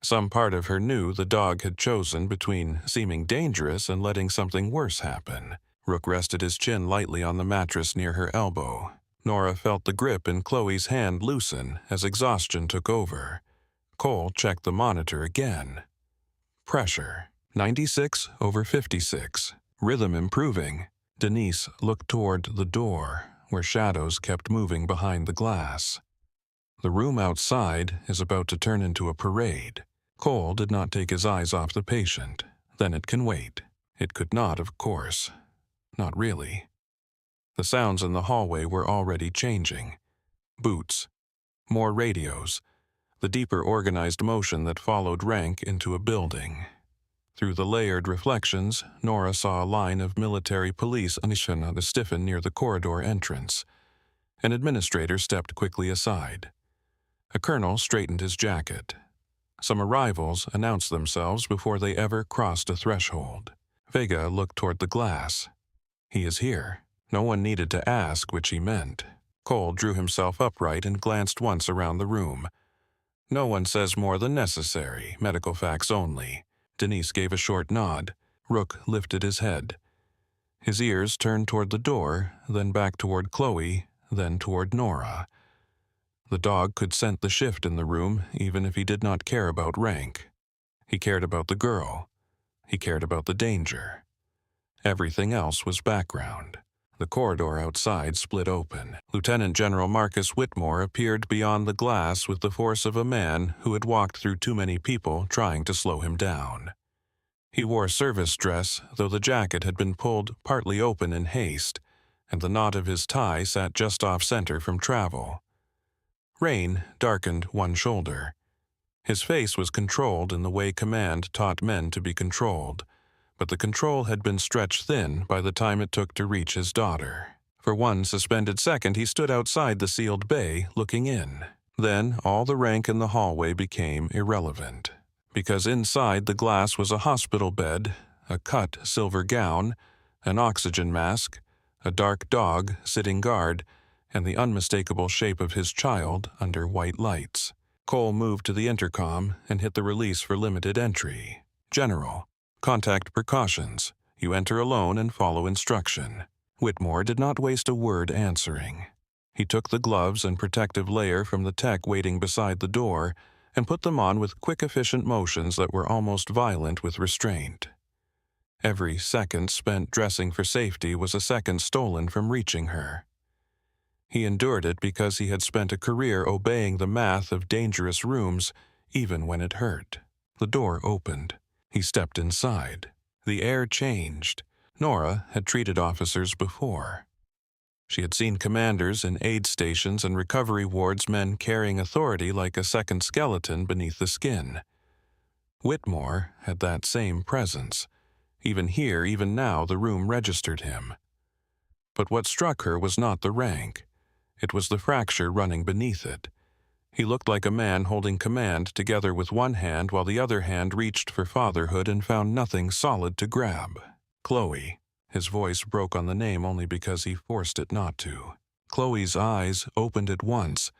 A: Some part of her knew the dog had chosen between seeming dangerous and letting something worse happen. Rook rested his chin lightly on the mattress near her elbow. Nora felt the grip in Chloe's hand loosen as exhaustion took over. Cole checked the monitor again. Pressure. 96/56. Rhythm improving. Denise looked toward the door, where shadows kept moving behind the glass. The room outside is about to turn into a parade. Cole did not take his eyes off the patient. Then it can wait. It could not, of course. Not really. The sounds in the hallway were already changing. Boots. More radios. The deeper organized motion that followed rank into a building. Through the layered reflections, Nora saw a line of military police stiffen near the corridor entrance. An administrator stepped quickly aside. A colonel straightened his jacket. Some arrivals announced themselves before they ever crossed a threshold. Vega looked toward the glass. He is here. No one needed to ask which he meant. Cole drew himself upright and glanced once around the room. No one says more than necessary, medical facts only. Denise gave a short nod. Rook lifted his head. His ears turned toward the door, then back toward Chloe, then toward Nora. The dog could scent the shift in the room, even if he did not care about rank. He cared about the girl. He cared about the danger. Everything else was background. The corridor outside split open. Lieutenant General Marcus Whitmore appeared beyond the glass with the force of a man who had walked through too many people trying to slow him down. He wore service dress, though the jacket had been pulled partly open in haste, and the knot of his tie sat just off-center from travel. Rain darkened one shoulder. His face was controlled in the way command taught men to be controlled, but the control had been stretched thin by the time it took to reach his daughter. For one suspended second, he stood outside the sealed bay, looking in. Then all the rank in the hallway became irrelevant, because inside the glass was a hospital bed, a cut silver gown, an oxygen mask, a dark dog sitting guard, and the unmistakable shape of his child under white lights. Cole moved to the intercom and hit the release for limited entry. General, contact precautions. You enter alone and follow instruction. Whitmore did not waste a word answering. He took the gloves and protective layer from the tech waiting beside the door and put them on with quick, efficient motions that were almost violent with restraint. Every second spent dressing for safety was a second stolen from reaching her. He endured it because he had spent a career obeying the math of dangerous rooms, even when it hurt. The door opened. He stepped inside. The air changed. Nora had treated officers before. She had seen commanders in aid stations and recovery wards, men carrying authority like a second skeleton beneath the skin. Whitmore had that same presence. Even here, even now, the room registered him. But what struck her was not the rank. It was the fracture running beneath it. He looked like a man holding command together with one hand while the other hand reached for fatherhood and found nothing solid to grab. Chloe. His voice broke on the name only because he forced it not to. Chloe's eyes opened at once,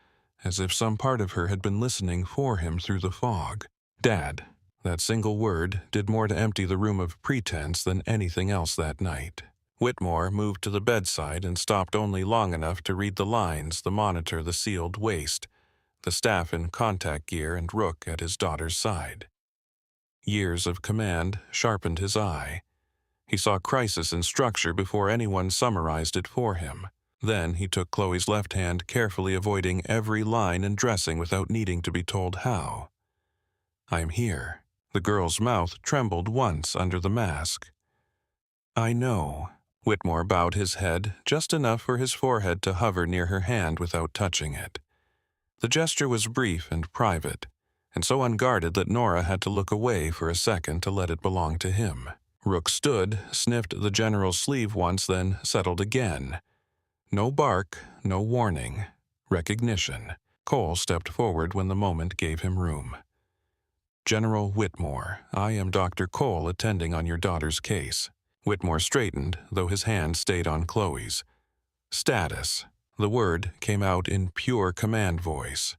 A: as if some part of her had been listening for him through the fog. Dad. That single word did more to empty the room of pretense than anything else that night. Whitmore moved to the bedside and stopped only long enough to read the lines, the monitor, the sealed waist, the staff in contact gear, and Rook at his daughter's side. Years of command sharpened his eye. He saw crisis in structure before anyone summarized it for him. Then he took Chloe's left hand, carefully avoiding every line and dressing without needing to be told how. "I'm here." The girl's mouth trembled once under the mask. "I know." Whitmore bowed his head, just enough for his forehead to hover near her hand without touching it. The gesture was brief and private, and so unguarded that Nora had to look away for a second to let it belong to him. Rook stood, sniffed the general's sleeve once, then settled again. No bark, no warning. Recognition. Cole stepped forward when the moment gave him room. "General Whitmore, I am Dr. Cole attending on your daughter's case." Whitmore straightened, though his hand stayed on Chloe's. "Status." The word came out in pure command voice.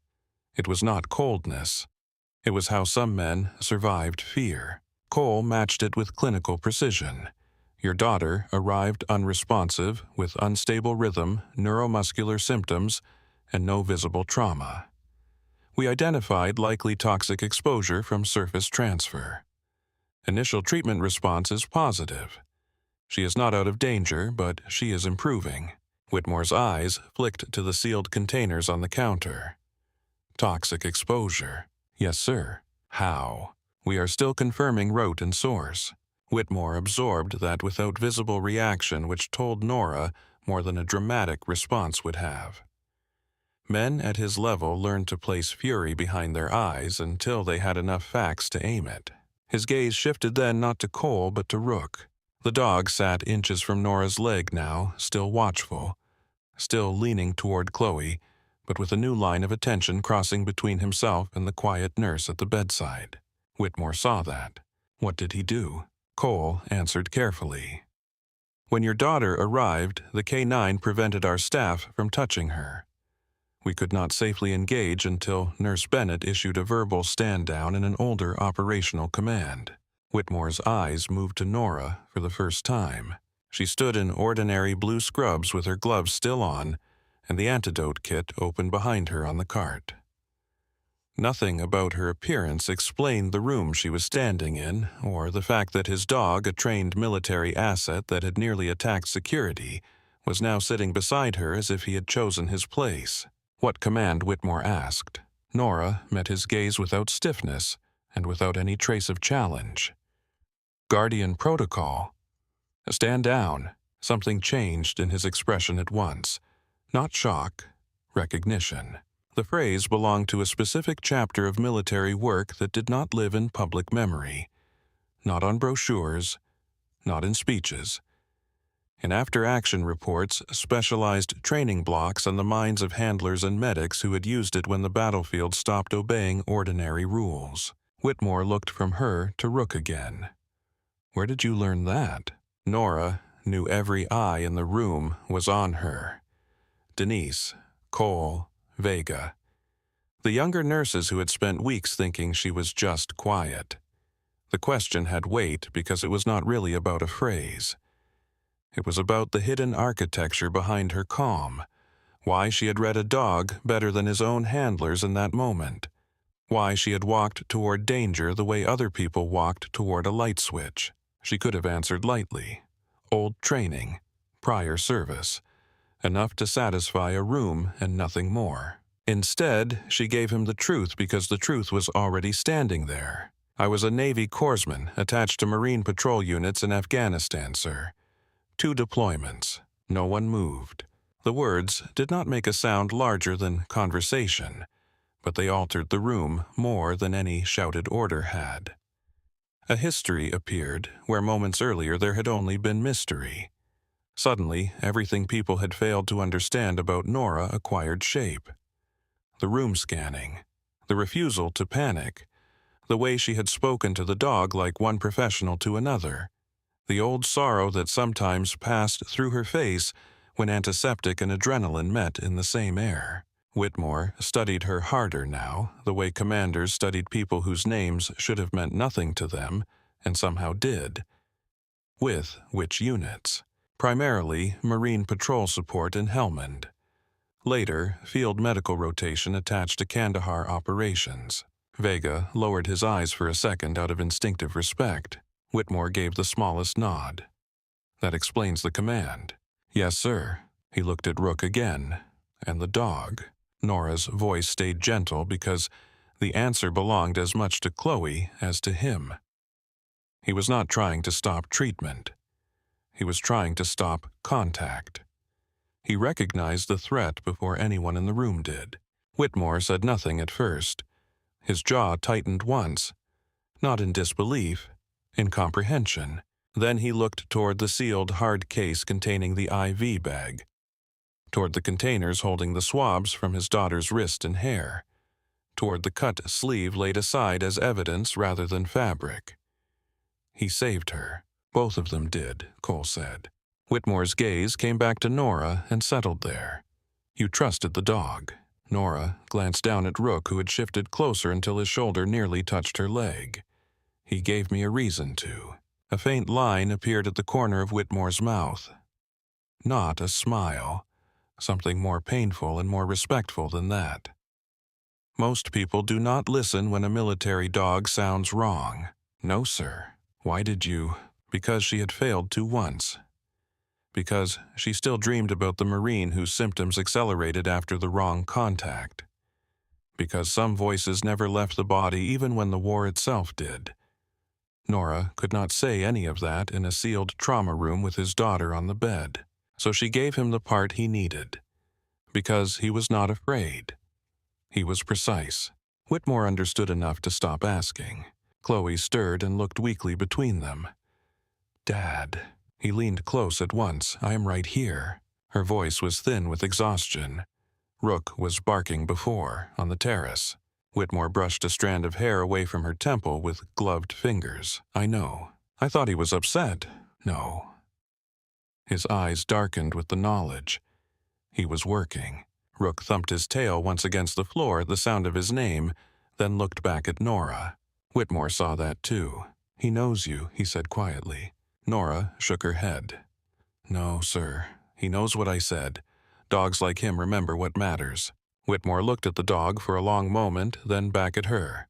A: It was not coldness. It was how some men survived fear. Cole matched it with clinical precision. Your daughter arrived unresponsive, with unstable rhythm, neuromuscular symptoms, and no visible trauma. We identified likely toxic exposure from surface transfer. Initial treatment response is positive. She is not out of danger, but she is improving. Whitmore's eyes flicked to the sealed containers on the counter. Toxic exposure. Yes, sir. How? We are still confirming route and source. Whitmore absorbed that without visible reaction, which told Nora more than a dramatic response would have. Men at his level learned to place fury behind their eyes until they had enough facts to aim it. His gaze shifted then not to Cole but to Rook. The dog sat inches from Nora's leg now, still watchful, still leaning toward Chloe, but with a new line of attention crossing between himself and the quiet nurse at the bedside. Whitmore saw that. What did he do? Cole answered carefully. When your daughter arrived, the K9 prevented our staff from touching her. We could not safely engage until Nurse Bennett issued a verbal stand-down and an older operational command. Whitmore's eyes moved to Nora for the first time. She stood in ordinary blue scrubs with her gloves still on, and the antidote kit open behind her on the cart. Nothing about her appearance explained the room she was standing in, or the fact that his dog, a trained military asset that had nearly attacked security, was now sitting beside her as if he had chosen his place. What command Whitmore asked. Nora met his gaze without stiffness and without any trace of challenge. Guardian protocol. Stand down. Something changed in his expression at once. Not shock, recognition. The phrase belonged to a specific chapter of military work that did not live in public memory. Not on brochures, not in speeches. In after-action reports, specialized training blocks on the minds of handlers and medics who had used it when the battlefield stopped obeying ordinary rules. Whitmore looked from her to Rook again. Where did you learn that? Nora knew every eye in the room was on her. Denise, Cole, Vega. The younger nurses who had spent weeks thinking she was just quiet. The question had weight because it was not really about a phrase. It was about the hidden architecture behind her calm, why she had read a dog better than his own handlers in that moment, why she had walked toward danger the way other people walked toward a light switch. She could have answered lightly. Old training, prior service, enough to satisfy a room and nothing more. Instead, she gave him the truth because the truth was already standing there. I was a Navy corpsman attached to Marine patrol units in Afghanistan, sir. 2 deployments. No one moved. The words did not make a sound larger than conversation, but they altered the room more than any shouted order had. A history appeared where moments earlier there had only been mystery. Suddenly, everything people had failed to understand about Nora acquired shape. The room scanning, the refusal to panic, the way she had spoken to the dog like one professional to another, the old sorrow that sometimes passed through her face when antiseptic and adrenaline met in the same air. Whitmore studied her harder now, the way commanders studied people whose names should have meant nothing to them, and somehow did. With which units? Primarily Marine Patrol Support in Helmand. Later, field medical rotation attached to Kandahar operations. Vega lowered his eyes for a second out of instinctive respect. Whitmore gave the smallest nod. That explains the command. Yes, sir. He looked at Rook again. And the dog. Nora's voice stayed gentle because the answer belonged as much to Chloe as to him. He was not trying to stop treatment. He was trying to stop contact. He recognized the threat before anyone in the room did. Whitmore said nothing at first. His jaw tightened once, not in disbelief, in comprehension. Then he looked toward the sealed hard case containing the IV bag, toward the containers holding the swabs from his daughter's wrist and hair, toward the cut sleeve laid aside as evidence rather than fabric. He saved her. Both of them did, Cole said. Whitmore's gaze came back to Nora and settled there. You trusted the dog. Nora glanced down at Rook, who had shifted closer until his shoulder nearly touched her leg. He gave me a reason to. A faint line appeared at the corner of Whitmore's mouth. Not a smile. Something more painful and more respectful than that. Most people do not listen when a military dog sounds wrong. No, sir. Why did you? Because she had failed to once. Because she still dreamed about the Marine whose symptoms accelerated after the wrong contact. Because some voices never left the body even when the war itself did. Nora could not say any of that in a sealed trauma room with his daughter on the bed, so she gave him the part he needed. Because he was not afraid. He was precise. Whitmore understood enough to stop asking. Chloe stirred and looked weakly between them. "Dad." He leaned close at once. "I am right here." Her voice was thin with exhaustion. Rook was barking before, on the terrace. Whitmore brushed a strand of hair away from her temple with gloved fingers. "I know. I thought he was upset." "No." His eyes darkened with the knowledge. He was working. Rook thumped his tail once against the floor at the sound of his name, then looked back at Nora. Whitmore saw that too. "He knows you," he said quietly. Nora shook her head. "No, sir. He knows what I said. Dogs like him remember what matters." Whitmore looked at the dog for a long moment, then back at her.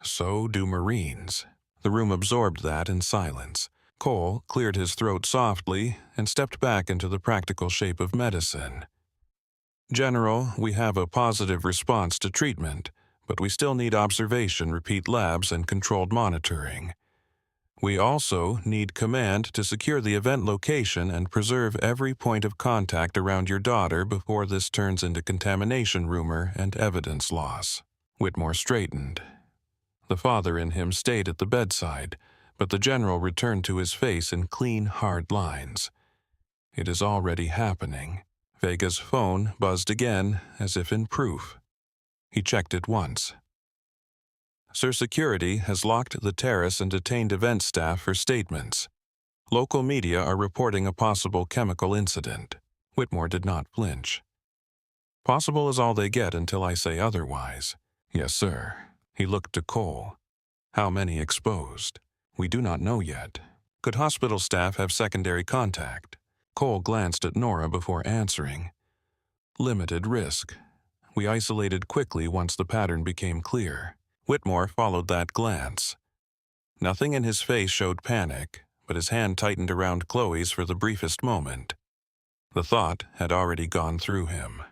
A: "So do Marines." The room absorbed that in silence. Cole cleared his throat softly and stepped back into the practical shape of medicine. "General, we have a positive response to treatment, but we still need observation, repeat labs, and controlled monitoring. We also need command to secure the event location and preserve every point of contact around your daughter before this turns into contamination rumor and evidence loss." Whitmore straightened. The father in him stayed at the bedside, but the general returned to his face in clean, hard lines. "It is already happening." Vega's phone buzzed again, as if in proof. He checked it once. "Sir, security has locked the terrace and detained event staff for statements. Local media are reporting a possible chemical incident." Whitmore did not flinch. "Possible is all they get until I say otherwise." "Yes, sir." He looked to Cole. "How many exposed?" "We do not know yet." "Could hospital staff have secondary contact?" Cole glanced at Nora before answering. "Limited risk. We isolated quickly once the pattern became clear." Whitmore followed that glance. Nothing in his face showed panic, but his hand tightened around Chloe's for the briefest moment. The thought had already gone through him.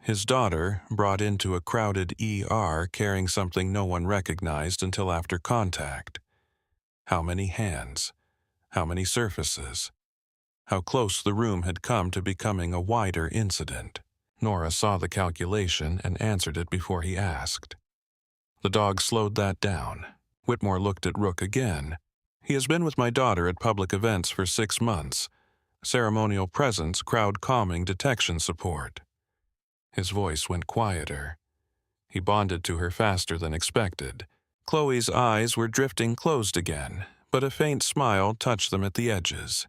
A: His daughter brought into a crowded ER carrying something no one recognized until after contact. How many hands? How many surfaces? How close the room had come to becoming a wider incident. Nora saw the calculation and answered it before he asked. The dog slowed that down. Whitmore looked at Rook again. "He has been with my daughter at public events for 6 months. Ceremonial presence, crowd calming, detection support." His voice went quieter. He bonded to her faster than expected. Chloe's eyes were drifting closed again, but a faint smile touched them at the edges.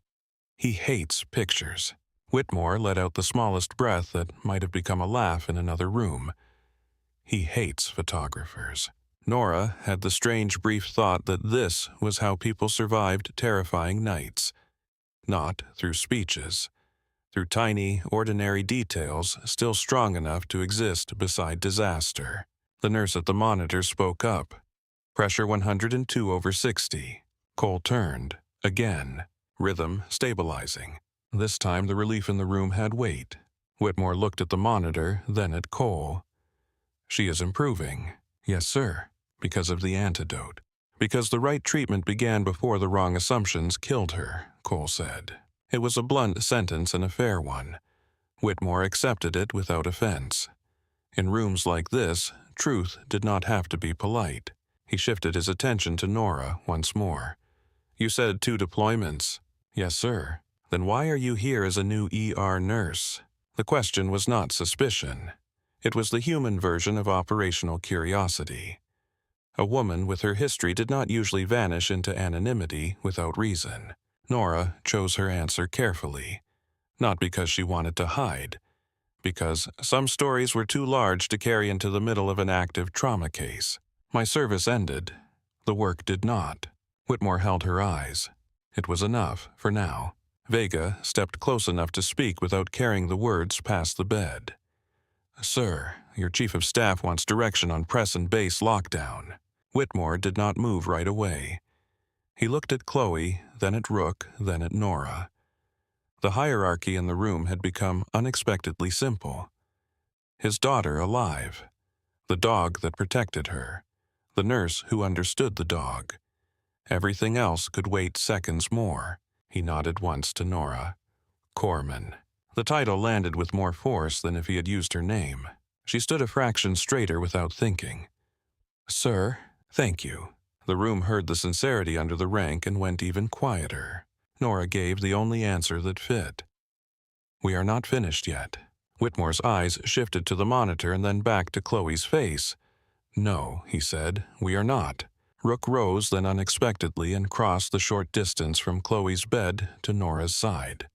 A: "He hates pictures." Whitmore let out the smallest breath that might have become a laugh in another room. "He hates photographers." Nora had the strange brief thought that this was how people survived terrifying nights. Not through speeches, through tiny, ordinary details still strong enough to exist beside disaster. The nurse at the monitor spoke up. "Pressure 102/60. Cole turned. Again. Rhythm stabilizing. This time the relief in the room had weight. Whitmore looked at the monitor, then at Cole. "She is improving." "Yes, sir." "Because of the antidote." "Because the right treatment began before the wrong assumptions killed her," Cole said. It was a blunt sentence and a fair one. Whitmore accepted it without offense. In rooms like this, truth did not have to be polite. He shifted his attention to Nora once more. "You said 2 deployments." "Yes, sir." "Then why are you here as a new ER nurse?" The question was not suspicion. It was the human version of operational curiosity. A woman with her history did not usually vanish into anonymity without reason. Nora chose her answer carefully, not because she wanted to hide, because some stories were too large to carry into the middle of an active trauma case. "My service ended. The work did not." Whitmore held her eyes. It was enough, for now. Vega stepped close enough to speak without carrying the words past the bed. "Sir, your chief of staff wants direction on press and base lockdown." Whitmore did not move right away. He looked at Chloe, then at Rook, then at Nora. The hierarchy in the room had become unexpectedly simple. His daughter alive, the dog that protected her, the nurse who understood the dog. Everything else could wait seconds more. He nodded once to Nora. Corpsman. The title landed with more force than if he had used her name. She stood a fraction straighter without thinking. Sir, thank you. The room heard the sincerity under the rank and went even quieter. Nora gave the only answer that fit. We are not finished yet. Whitmore's eyes shifted to the monitor and then back to Chloe's face. No, he said, we are not. Rook rose then unexpectedly and crossed the short distance from Chloe's bed to Nora's side.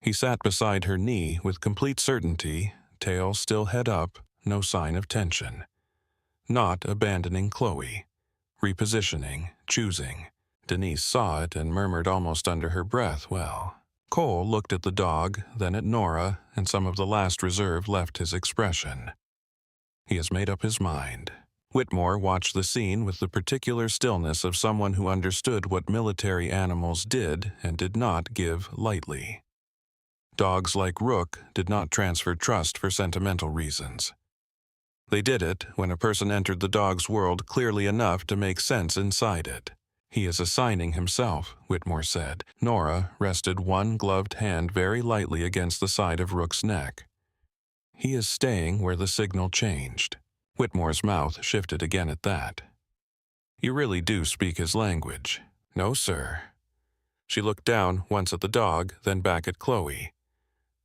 A: He sat beside her knee with complete certainty, tail still head up, no sign of tension. Not abandoning Chloe. Repositioning, choosing. Denise saw it and murmured almost under her breath, well. Cole looked at the dog, then at Nora, and some of the last reserve left his expression. He has made up his mind. Whitmore watched the scene with the particular stillness of someone who understood what military animals did and did not give lightly. Dogs like Rook did not transfer trust for sentimental reasons. They did it when a person entered the dog's world clearly enough to make sense inside it. He is assigning himself, Whitmore said. Nora rested one gloved hand very lightly against the side of Rook's neck. He is staying where the signal changed. Whitmore's mouth shifted again at that. You really do speak his language. No, sir. She looked down once at the dog, then back at Chloe.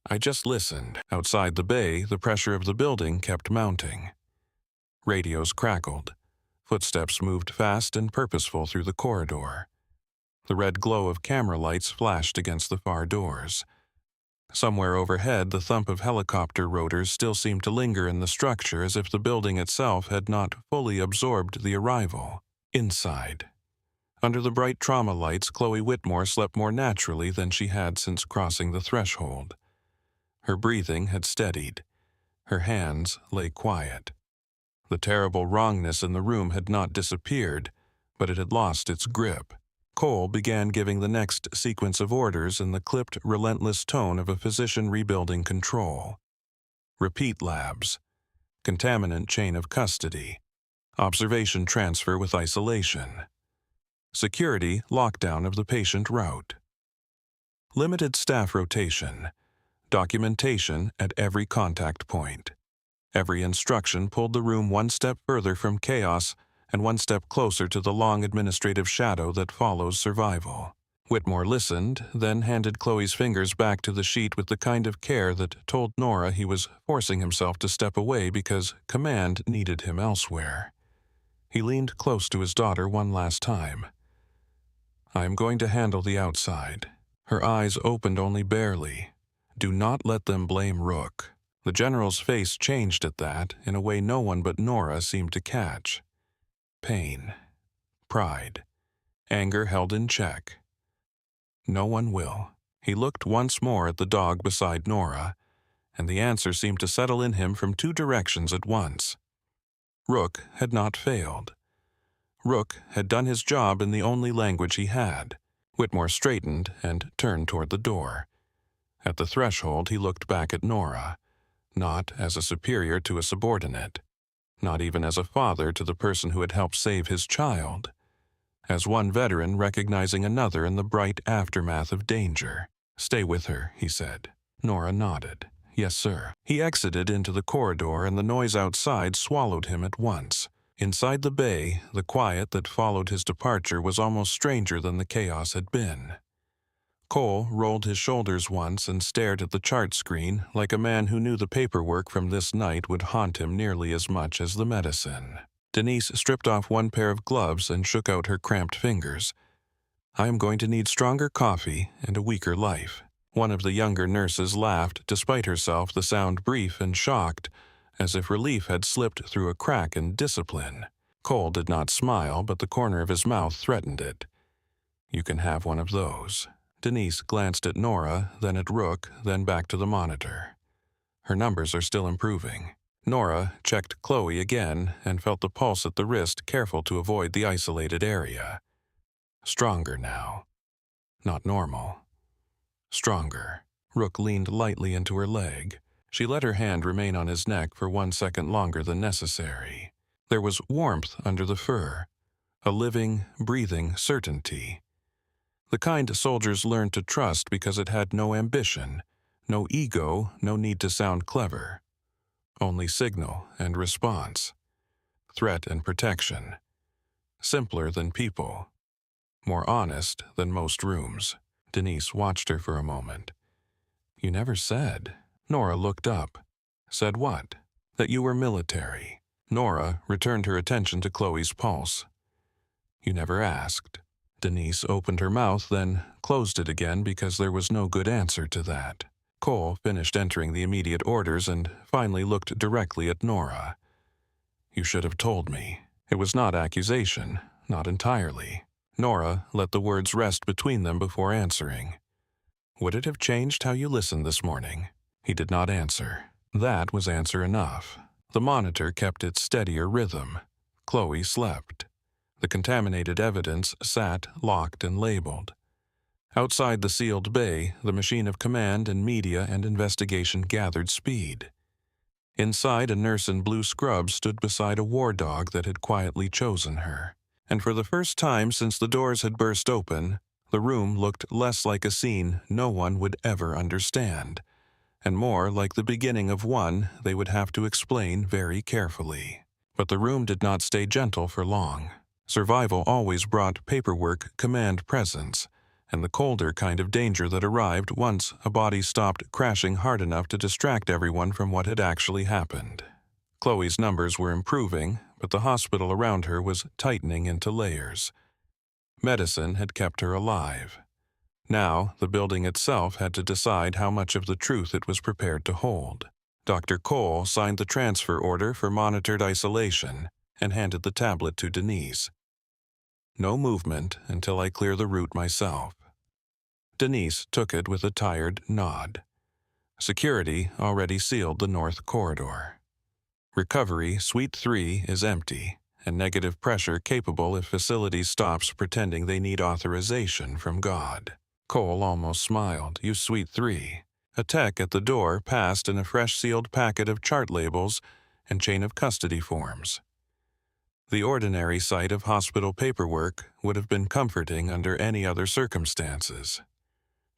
A: I just listened. Outside the bay, the pressure of the building kept mounting. Radios crackled. Footsteps moved fast and purposeful through the corridor. The red glow of camera lights flashed against the far doors. Somewhere overhead, the thump of helicopter rotors still seemed to linger in the structure as if the building itself had not fully absorbed the arrival. Inside. Under the bright trauma lights, Chloe Whitmore slept more naturally than she had since crossing the threshold. Her breathing had steadied. Her hands lay quiet. The terrible wrongness in the room had not disappeared, but it had lost its grip. Cole began giving the next sequence of orders in the clipped, relentless tone of a physician rebuilding control. Repeat labs. Contaminant chain of custody. Observation transfer with isolation. Security lockdown of the patient route. Limited staff rotation. Documentation at every contact point. Every instruction pulled the room one step further from chaos and one step closer to the long administrative shadow that follows survival. Whitmore listened, then handed Chloe's fingers back to the sheet with the kind of care that told Nora he was forcing himself to step away because command needed him elsewhere. He leaned close to his daughter one last time. I am going to handle the outside. Her eyes opened only barely. Do not let them blame Rook. The general's face changed at that in a way no one but Nora seemed to catch. Pain. Pride. Anger held in check. No one will. He looked once more at the dog beside Nora, and the answer seemed to settle in him from two directions at once. Rook had not failed. Rook had done his job in the only language he had. Whitmore straightened and turned toward the door. At the threshold, he looked back at Nora, not as a superior to a subordinate, not even as a father to the person who had helped save his child, as one veteran recognizing another in the bright aftermath of danger. Stay with her, he said. Nora nodded. Yes, sir. He exited into the corridor, and the noise outside swallowed him at once. Inside the bay, the quiet that followed his departure was almost stranger than the chaos had been. Cole rolled his shoulders once and stared at the chart screen like a man who knew the paperwork from this night would haunt him nearly as much as the medicine. Denise stripped off one pair of gloves and shook out her cramped fingers. I am going to need stronger coffee and a weaker life. One of the younger nurses laughed, despite herself, the sound brief and shocked, as if relief had slipped through a crack in discipline. Cole did not smile, but the corner of his mouth threatened it. You can have one of those. Denise glanced at Nora, then at Rook, then back to the monitor. Her numbers are still improving. Nora checked Chloe again and felt the pulse at the wrist, careful to avoid the isolated area. Stronger now. Not normal. Stronger. Rook leaned lightly into her leg. She let her hand remain on his neck for 1 second longer than necessary. There was warmth under the fur, a living, breathing certainty. The kind soldiers learned to trust because it had no ambition, no ego, no need to sound clever. Only signal and response. Threat and protection. Simpler than people. More honest than most rooms. Denise watched her for a moment. "You never said." Nora looked up. "Said what?" "That you were military." Nora returned her attention to Chloe's pulse. "You never asked." Denise opened her mouth, then closed it again because there was no good answer to that. Cole finished entering the immediate orders and finally looked directly at Nora. "You should have told me." It was not accusation, not entirely. Nora let the words rest between them before answering. "Would it have changed how you listened this morning?" He did not answer. That was answer enough. The monitor kept its steadier rhythm. Chloe slept. The contaminated evidence sat locked and labeled. Outside the sealed bay, the machine of command and media and investigation gathered speed. Inside, a nurse in blue scrubs stood beside a war dog that had quietly chosen her. And for the first time since the doors had burst open, the room looked less like a scene no one would ever understand, and more like the beginning of one they would have to explain very carefully. But the room did not stay gentle for long. Survival always brought paperwork, command presence, and the colder kind of danger that arrived once a body stopped crashing hard enough to distract everyone from what had actually happened. Chloe's numbers were improving, but the hospital around her was tightening into layers. Medicine had kept her alive. Now, the building itself had to decide how much of the truth it was prepared to hold. Dr. Cole signed the transfer order for monitored isolation and handed the tablet to Denise. "No movement until I clear the route myself." Denise took it with a tired nod. Security already sealed the north corridor. Recovery Suite 3 is empty, and negative pressure capable if facility stops pretending they need authorization from God. Cole almost smiled. "Use Suite 3. A tech at the door passed in a fresh sealed packet of chart labels and chain of custody forms. The ordinary sight of hospital paperwork would have been comforting under any other circumstances.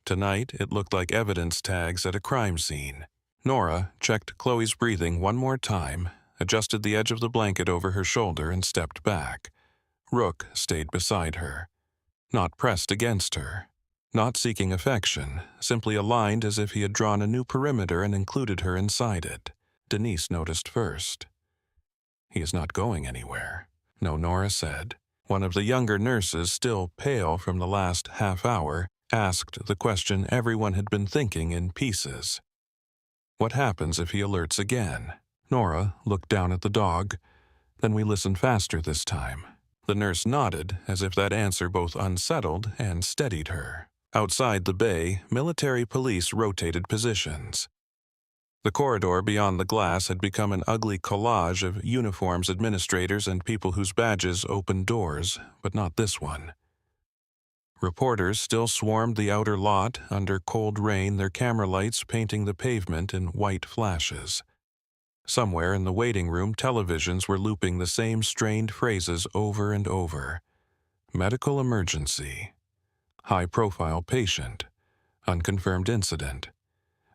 A: Tonight, it looked like evidence tags at a crime scene. Nora checked Chloe's breathing one more time, adjusted the edge of the blanket over her shoulder, and stepped back. Rook stayed beside her. Not pressed against her. Not seeking affection, simply aligned as if he had drawn a new perimeter and included her inside it. Denise noticed first. "He is not going anywhere." "No," Nora said. One of the younger nurses, still pale from the last half hour, asked the question everyone had been thinking in pieces. "What happens if he alerts again?" Nora looked down at the dog. "Then we listen faster this time." The nurse nodded, as if that answer both unsettled and steadied her. Outside the bay, military police rotated positions. The corridor beyond the glass had become an ugly collage of uniforms, administrators, and people whose badges opened doors, but not this one. Reporters still swarmed the outer lot under cold rain, their camera lights painting the pavement in white flashes. Somewhere in the waiting room, televisions were looping the same strained phrases over and over. Medical emergency. High-profile patient. Unconfirmed incident.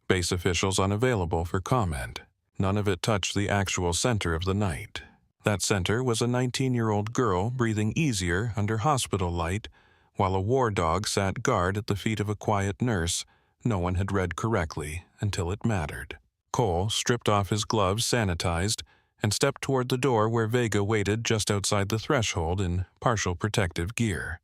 A: Base officials unavailable for comment. None of it touched the actual center of the night. That center was a 19-year-old girl breathing easier under hospital light, while a war dog sat guard at the feet of a quiet nurse no one had read correctly until it mattered. Cole stripped off his gloves, sanitized, and stepped toward the door where Vega waited just outside the threshold in partial protective gear.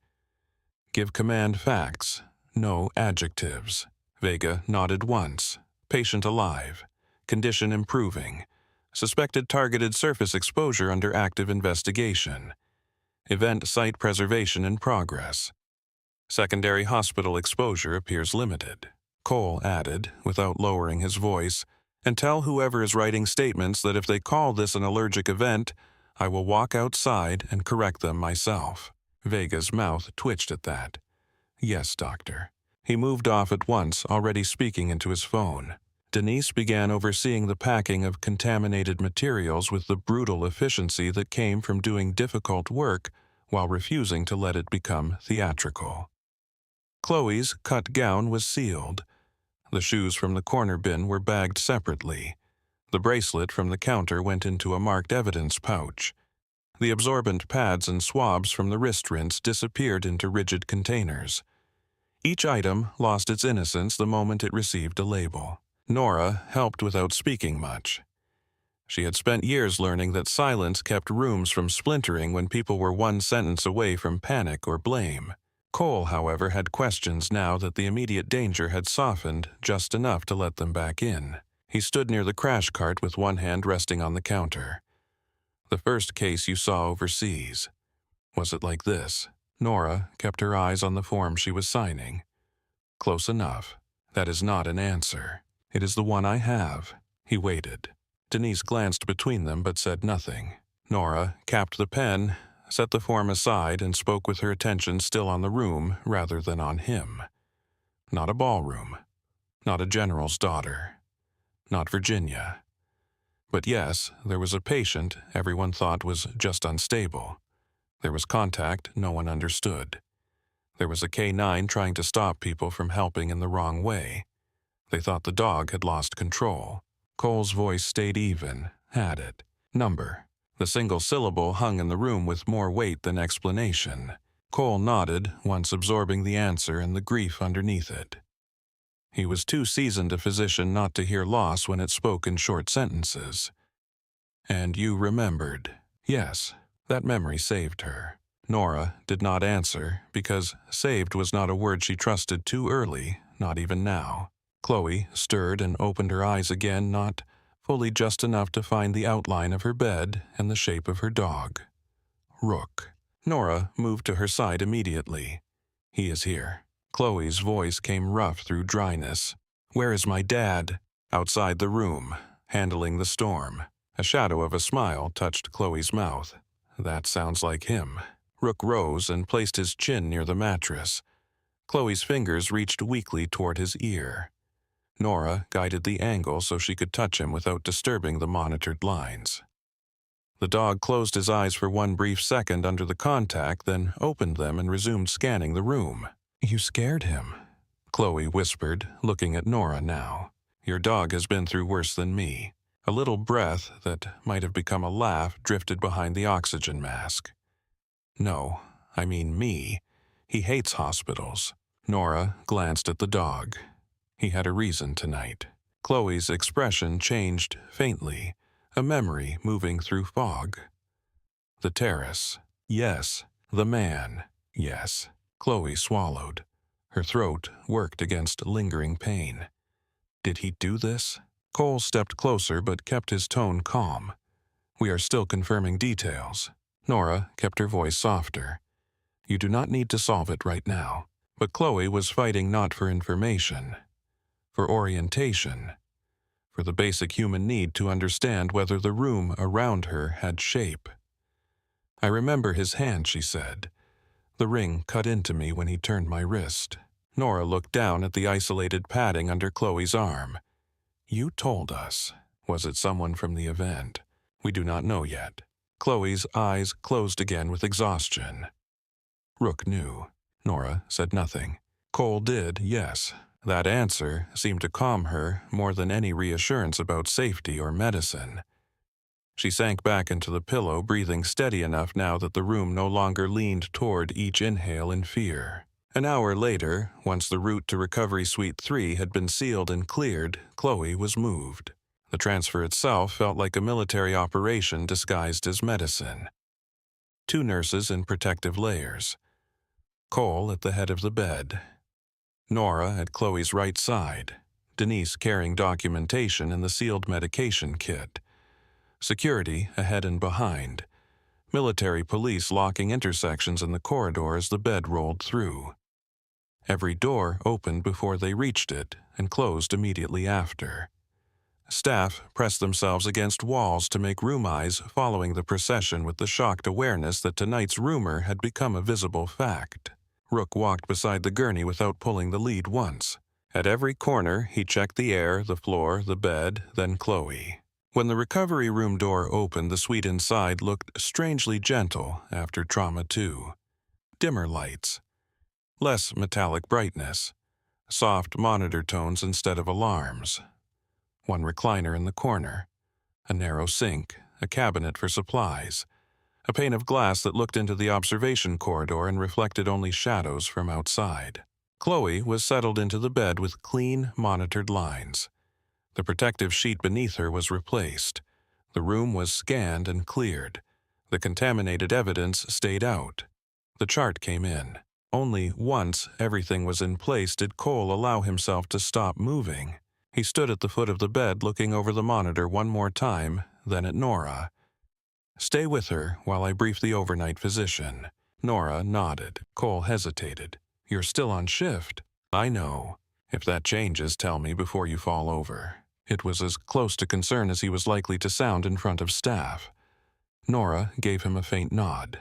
A: "Give command facts, no adjectives." Vega nodded once. "Patient alive. Condition improving. Suspected targeted surface exposure under active investigation. Event site preservation in progress. Secondary hospital exposure appears limited." Cole added, without lowering his voice, "And tell whoever is writing statements that if they call this an allergic event, I will walk outside and correct them myself." Vega's mouth twitched at that. "Yes, doctor." He moved off at once, already speaking into his phone. Denise began overseeing the packing of contaminated materials with the brutal efficiency that came from doing difficult work while refusing to let it become theatrical. Chloe's cut gown was sealed. The shoes from the corner bin were bagged separately. The bracelet from the counter went into a marked evidence pouch. The absorbent pads and swabs from the wrist rinse disappeared into rigid containers. Each item lost its innocence the moment it received a label. Nora helped without speaking much. She had spent years learning that silence kept rooms from splintering when people were one sentence away from panic or blame. Cole, however, had questions now that the immediate danger had softened just enough to let them back in. He stood near the crash cart with one hand resting on the counter. The first case you saw overseas. Was it like this? Nora kept her eyes on the form she was signing. Close enough. That is not an answer. It is the one I have. He waited. Denise glanced between them but said nothing. Nora capped the pen, set the form aside, and spoke with her attention still on the room rather than on him. Not a ballroom. Not a general's daughter. Not Virginia. But yes, there was a patient everyone thought was just unstable. There was contact no one understood. There was a K9 trying to stop people from helping in the wrong way. They thought the dog had lost control. Cole's voice stayed even, had it. Number. The single syllable hung in the room with more weight than explanation. Cole nodded, once absorbing the answer and the grief underneath it. He was too seasoned a physician not to hear loss when it spoke in short sentences. And you remembered. Yes, that memory saved her. Nora did not answer, because saved was not a word she trusted too early, not even now. Chloe stirred and opened her eyes again, not fully just enough to find the outline of her bed and the shape of her dog. Rook. Nora moved to her side immediately. He is here. Chloe's voice came rough through dryness. Where is my dad? Outside the room, handling the storm. A shadow of a smile touched Chloe's mouth. That sounds like him. Rook rose and placed his chin near the mattress. Chloe's fingers reached weakly toward his ear. Nora guided the angle so she could touch him without disturbing the monitored lines. The dog closed his eyes for one brief second under the contact, then opened them and resumed scanning the room. You scared him, Chloe whispered, looking at Nora now. Your dog has been through worse than me. A little breath that might have become a laugh drifted behind the oxygen mask. No, I mean me. He hates hospitals. Nora glanced at the dog. He had a reason tonight. Chloe's expression changed faintly, a memory moving through fog. The terrace. Yes. The man. Yes. Chloe swallowed. Her throat worked against lingering pain. Did he do this? Cole stepped closer but kept his tone calm. We are still confirming details. Nora kept her voice softer. You do not need to solve it right now. But Chloe was fighting not for information, for orientation, for the basic human need to understand whether the room around her had shape. I remember his hand, she said. The ring cut into me when he turned my wrist. Nora looked down at the isolated padding under Chloe's arm. You told us. Was it someone from the event? We do not know yet. Chloe's eyes closed again with exhaustion. Rook knew. Nora said nothing. Cole did, yes. That answer seemed to calm her more than any reassurance about safety or medicine. She sank back into the pillow, breathing steady enough now that the room no longer leaned toward each inhale in fear. An hour later, once the route to Recovery Suite 3 had been sealed and cleared, Chloe was moved. The transfer itself felt like a military operation disguised as medicine. 2 nurses in protective layers. Cole at the head of the bed. Nora at Chloe's right side. Denise carrying documentation and the sealed medication kit. Security ahead and behind. Military police locking intersections in the corridor as the bed rolled through. Every door opened before they reached it and closed immediately after. Staff pressed themselves against walls to make room eyes following the procession with the shocked awareness that tonight's rumor had become a visible fact. Rook walked beside the gurney without pulling the lead once. At every corner, he checked the air, the floor, the bed, then Chloe. When the recovery room door opened, the suite inside looked strangely gentle after trauma too. Dimmer lights. Less metallic brightness. Soft monitor tones instead of alarms. One recliner in the corner. A narrow sink, a cabinet for supplies. A pane of glass that looked into the observation corridor and reflected only shadows from outside. Chloe was settled into the bed with clean, monitored lines. The protective sheet beneath her was replaced. The room was scanned and cleared. The contaminated evidence stayed out. The chart came in. Only once everything was in place did Cole allow himself to stop moving. He stood at the foot of the bed looking over the monitor one more time, then at Nora. "Stay with her while I brief the overnight physician." Nora nodded. Cole hesitated. "You're still on shift." "I know. If that changes, tell me before you fall over." It was as close to concern as he was likely to sound in front of staff. Nora gave him a faint nod.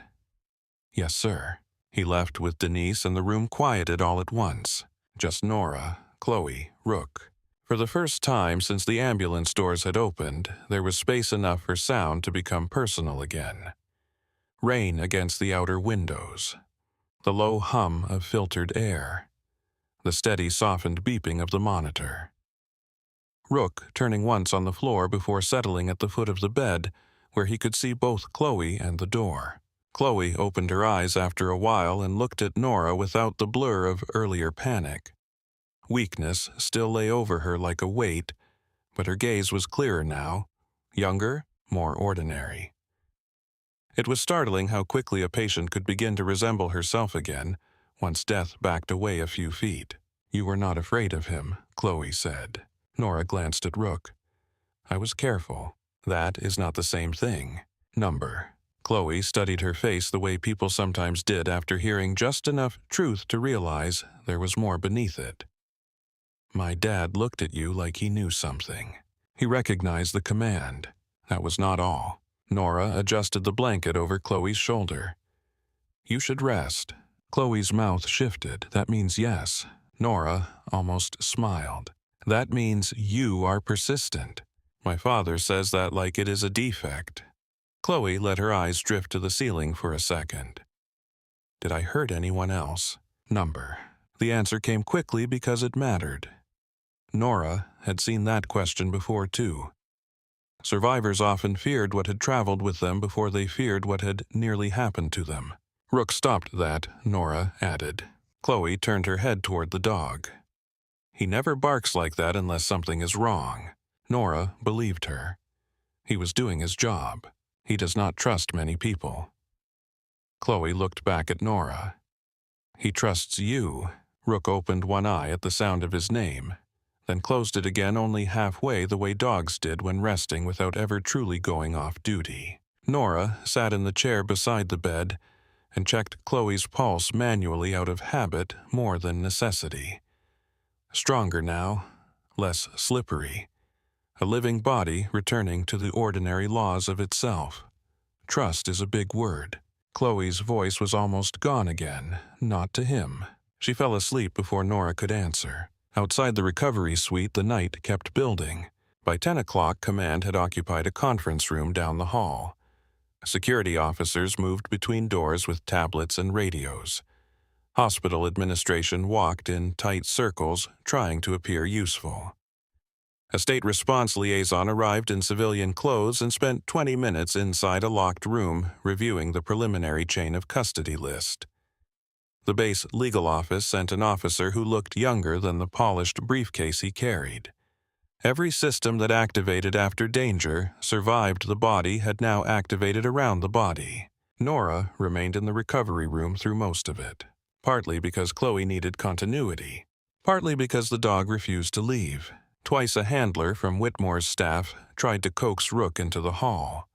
A: "Yes, sir." He left with Denise and the room quieted all at once. Just Nora, Chloe, Rook. For the first time since the ambulance doors had opened, there was space enough for sound to become personal again. Rain against the outer windows. The low hum of filtered air. The steady, softened beeping of the monitor. Rook turning once on the floor before settling at the foot of the bed, where he could see both Chloe and the door. Chloe opened her eyes after a while and looked at Nora without the blur of earlier panic. Weakness still lay over her like a weight, but her gaze was clearer now, younger, more ordinary. It was startling how quickly a patient could begin to resemble herself again, once death backed away a few feet. "You were not afraid of him," Chloe said. Nora glanced at Rook. "I was careful. That is not the same thing." Number. Chloe studied her face the way people sometimes did after hearing just enough truth to realize there was more beneath it. "My dad looked at you like he knew something." He recognized the command. That was not all. Nora adjusted the blanket over Chloe's shoulder. "You should rest." Chloe's mouth shifted. "That means yes." Nora almost smiled. "That means you are persistent. My father says that like it is a defect." Chloe let her eyes drift to the ceiling for a second. "Did I hurt anyone else?" Number. The answer came quickly because it mattered. Nora had seen that question before, too. Survivors often feared what had traveled with them before they feared what had nearly happened to them. Rook stopped that, Nora added. Chloe turned her head toward the dog. "He never barks like that unless something is wrong." Nora believed her. He was doing his job. He does not trust many people. Chloe looked back at Nora. "He trusts you." Rook opened one eye at the sound of his name, then closed it again only halfway the way dogs did when resting without ever truly going off duty. Nora sat in the chair beside the bed and checked Chloe's pulse manually out of habit more than necessity. Stronger now, less slippery. A living body returning to the ordinary laws of itself. Trust is a big word. Chloe's voice was almost gone again, not to him. She fell asleep before Nora could answer. Outside the recovery suite, the night kept building. By 10 o'clock, command had occupied a conference room down the hall. Security officers moved between doors with tablets and radios. Hospital administration walked in tight circles, trying to appear useful. A state response liaison arrived in civilian clothes and spent 20 minutes inside a locked room reviewing the preliminary chain of custody list. The base legal office sent an officer who looked younger than the polished briefcase he carried. Every system that activated after danger survived the body had now activated around the body. Nora remained in the recovery room through most of it, partly because Chloe needed continuity, partly because the dog refused to leave. Twice a handler from Whitmore's staff tried to coax Rook into the hall.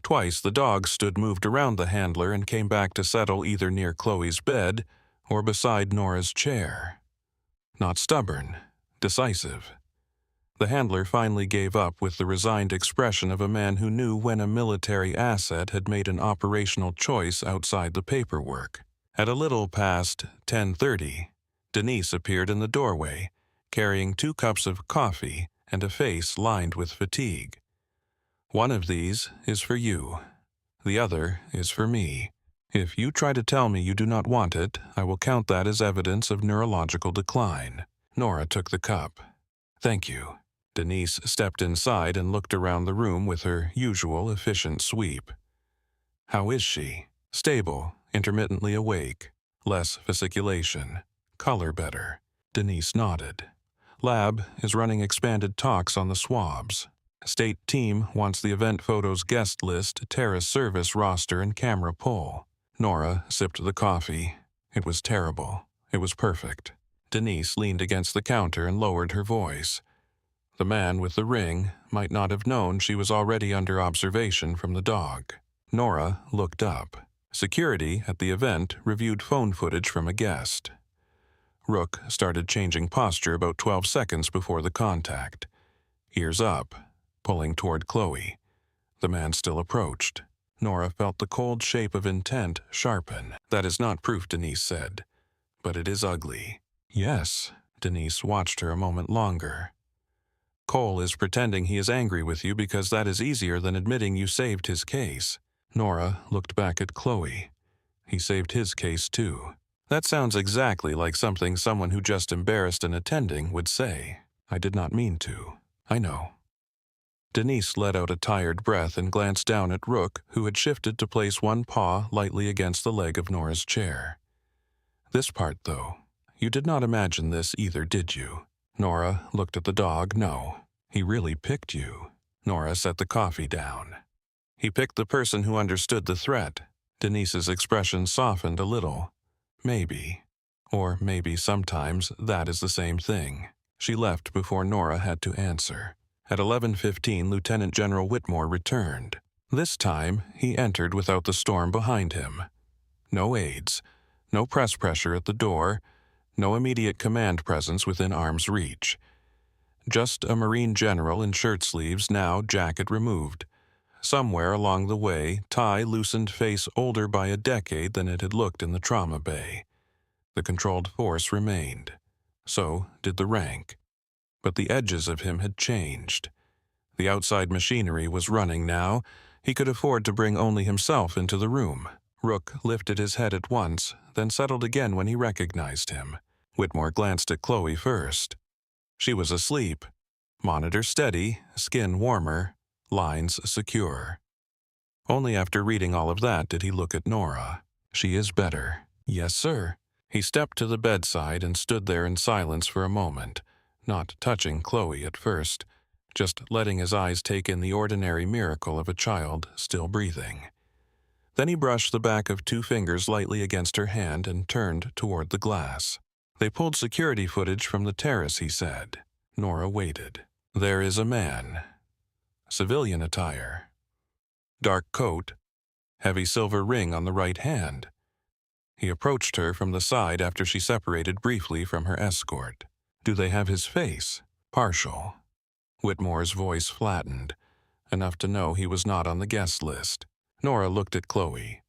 A: Twice the dog stood moved around the handler and came back to settle either near Chloe's bed or beside Nora's chair. Not stubborn, decisive. The handler finally gave up with the resigned expression of a man who knew when a military asset had made an operational choice outside the paperwork. At a little past 10:30, Denise appeared in the doorway, carrying 2 cups of coffee and a face lined with fatigue. "One of these is for you. The other is for me. If you try to tell me you do not want it, I will count that as evidence of neurological decline." Nora took the cup. "Thank you." Denise stepped inside and looked around the room with her usual efficient sweep. "How is she?" "Stable, intermittently awake. Less fasciculation. Color better." Denise nodded. "Lab is running expanded talks on the swabs. State team wants the event photos guest list, terrace service roster, and camera pull." Nora sipped the coffee. It was terrible. It was perfect. Denise leaned against the counter and lowered her voice. The man with the ring might not have known she was already under observation from the dog. Nora looked up. Security at the event reviewed phone footage from a guest. Rook started changing posture about 12 seconds before the contact. Ears up, pulling toward Chloe. The man still approached. Nora felt the cold shape of intent sharpen. "That is not proof," Denise said. "But it is ugly." "Yes." Denise watched her a moment longer. "Cole is pretending he is angry with you because that is easier than admitting you saved his case." Nora looked back at Chloe. "He saved his case too." "That sounds exactly like something someone who just embarrassed an attending would say." "I did not mean to." "I know." Denise let out a tired breath and glanced down at Rook, who had shifted to place one paw lightly against the leg of Nora's chair. "This part, though. You did not imagine this either, did you?" Nora looked at the dog. "No. He really picked you." Nora set the coffee down. "He picked the person who understood the threat." Denise's expression softened a little. "Maybe. Or maybe sometimes that is the same thing." She left before Nora had to answer. At 11:15, Lieutenant General Whitmore returned. This time, he entered without the storm behind him. No aides, no press pressure at the door, no immediate command presence within arm's reach. Just a Marine general in shirt sleeves, now jacket removed. Somewhere along the way, tie loosened face older by a decade than it had looked in the trauma bay. The controlled force remained. So did the rank. But the edges of him had changed. The outside machinery was running now. He could afford to bring only himself into the room. Rook lifted his head at once, then settled again when he recognized him. Whitmore glanced at Chloe first. She was asleep. Monitor steady, skin warmer, lines secure. Only after reading all of that did he look at Nora. "She is better." "Yes, sir." He stepped to the bedside and stood there in silence for a moment, not touching Chloe at first, just letting his eyes take in the ordinary miracle of a child still breathing. Then he brushed the back of 2 fingers lightly against her hand and turned toward the glass. "They pulled security footage from the terrace," he said. Nora waited. "There is a man. Civilian attire. Dark coat. Heavy silver ring on the right hand." He approached her from the side after she separated briefly from her escort. "Do they have his face?" "Partial." Whitmore's voice flattened, enough to know he was not on the guest list. Nora looked at Chloe.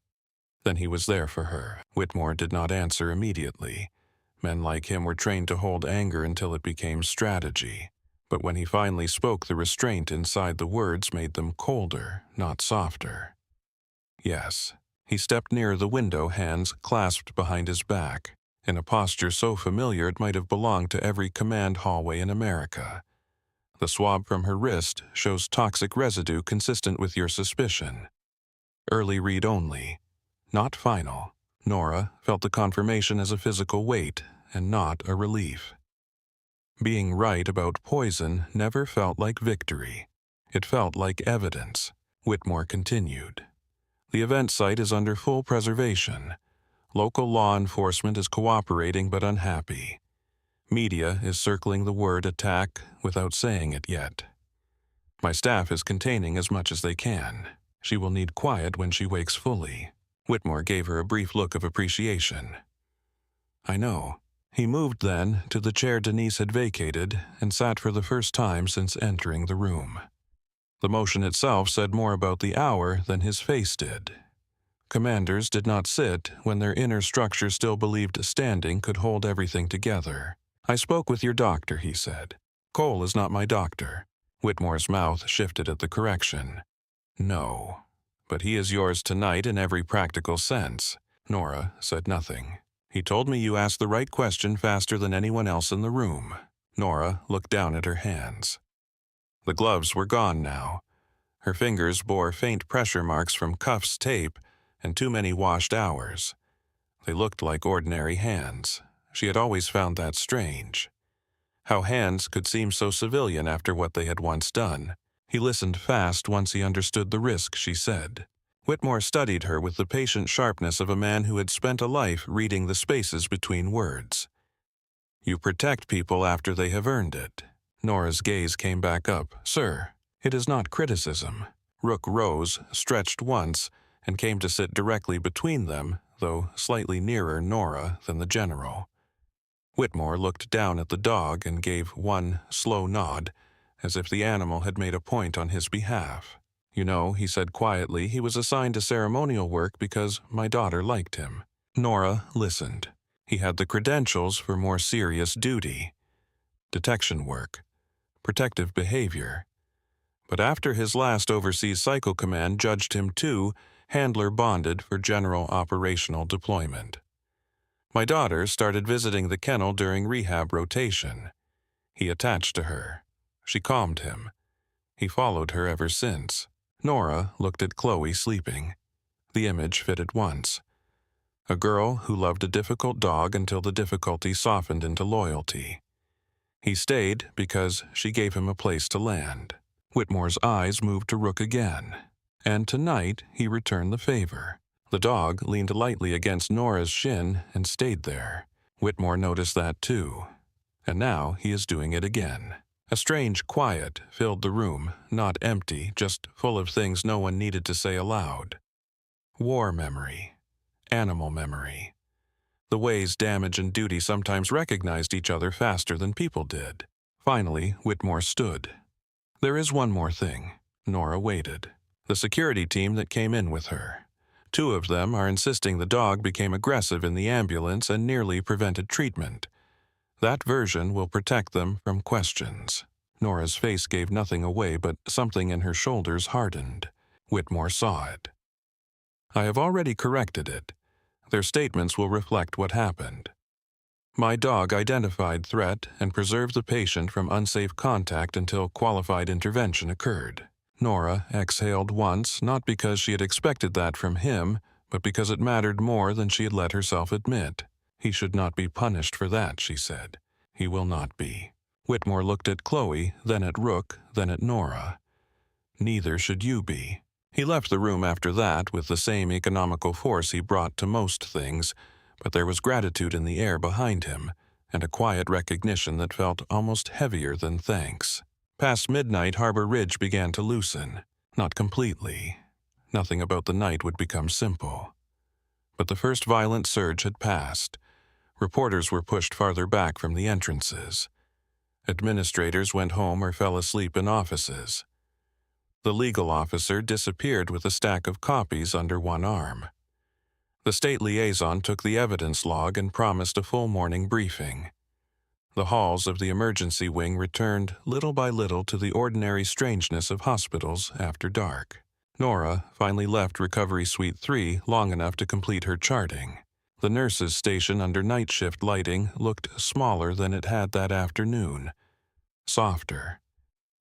A: Then he was there for her. Whitmore did not answer immediately. Men like him were trained to hold anger until it became strategy. But when he finally spoke, the restraint inside the words made them colder, not softer. "Yes." He stepped near the window, hands clasped behind his back, in a posture so familiar it might have belonged to every command hallway in America. The swab from her wrist shows toxic residue consistent with your suspicion. Early read only, not final. Nora felt the confirmation as a physical weight and not a relief. Being right about poison never felt like victory. It felt like evidence. Whitmore continued. "The event site is under full preservation. Local law enforcement is cooperating but unhappy. Media is circling the word attack without saying it yet. My staff is containing as much as they can. She will need quiet when she wakes fully." Whitmore gave her a brief look of appreciation. "I know." He moved then to the chair Denise had vacated and sat for the first time since entering the room. The motion itself said more about the hour than his face did. Commanders did not sit when their inner structure still believed standing could hold everything together. "I spoke with your doctor," he said. "Cole is not my doctor." Whitmore's mouth shifted at the correction. "No, but he is yours tonight in every practical sense." Nora said nothing. "He told me you asked the right question faster than anyone else in the room." Nora looked down at her hands. The gloves were gone now. Her fingers bore faint pressure marks from cuffs tape and too many washed hours. They looked like ordinary hands. She had always found that strange. How hands could seem so civilian after what they had once done. He listened fast once he understood the risk she said. Whitmore studied her with the patient sharpness of a man who had spent a life reading the spaces between words. "You protect people after they have earned it." Nora's gaze came back up. "Sir, it is not criticism." Rook rose, stretched once, and came to sit directly between them, though slightly nearer Nora than the general. Whitmore looked down at the dog and gave one slow nod, as if the animal had made a point on his behalf. "You know," he said quietly, "he was assigned to ceremonial work because my daughter liked him." Nora listened. He had the credentials for more serious duty. Detection work. Protective behavior. But after his last overseas cycle command judged him too, handler bonded for general operational deployment. My daughter started visiting the kennel during rehab rotation. He attached to her. She calmed him. He followed her ever since. Nora looked at Chloe sleeping. The image fit at once. A girl who loved a difficult dog until the difficulty softened into loyalty. He stayed because she gave him a place to land. Whitmore's eyes moved to Rook again, and tonight he returned the favor. The dog leaned lightly against Nora's shin and stayed there. Whitmore noticed that too, and now he is doing it again. A strange quiet filled the room, not empty, just full of things no one needed to say aloud. War memory. Animal memory. The ways damage and duty sometimes recognized each other faster than people did. Finally, Whitmore stood. "There is one more thing." Nora waited. "The security team that came in with her. 2 of them are insisting the dog became aggressive in the ambulance and nearly prevented treatment. That version will protect them from questions." Nora's face gave nothing away, but something in her shoulders hardened. Whitmore saw it. "I have already corrected it. Their statements will reflect what happened. My dog identified threat and preserved the patient from unsafe contact until qualified intervention occurred." Nora exhaled once, not because she had expected that from him, but because it mattered more than she had let herself admit. "He should not be punished for that," she said. "He will not be." Whitmore looked at Chloe, then at Rook, then at Nora. "Neither should you be." He left the room after that with the same economical force he brought to most things, but there was gratitude in the air behind him, and a quiet recognition that felt almost heavier than thanks. Past midnight, Harbor Ridge began to loosen. Not completely. Nothing about the night would become simple. But the first violent surge had passed. Reporters were pushed farther back from the entrances. Administrators went home or fell asleep in offices. The legal officer disappeared with a stack of copies under one arm. The state liaison took the evidence log and promised a full morning briefing. The halls of the emergency wing returned little by little to the ordinary strangeness of hospitals after dark. Nora finally left Recovery Suite 3 long enough to complete her charting. The nurses' station under night shift lighting looked smaller than it had that afternoon. Softer.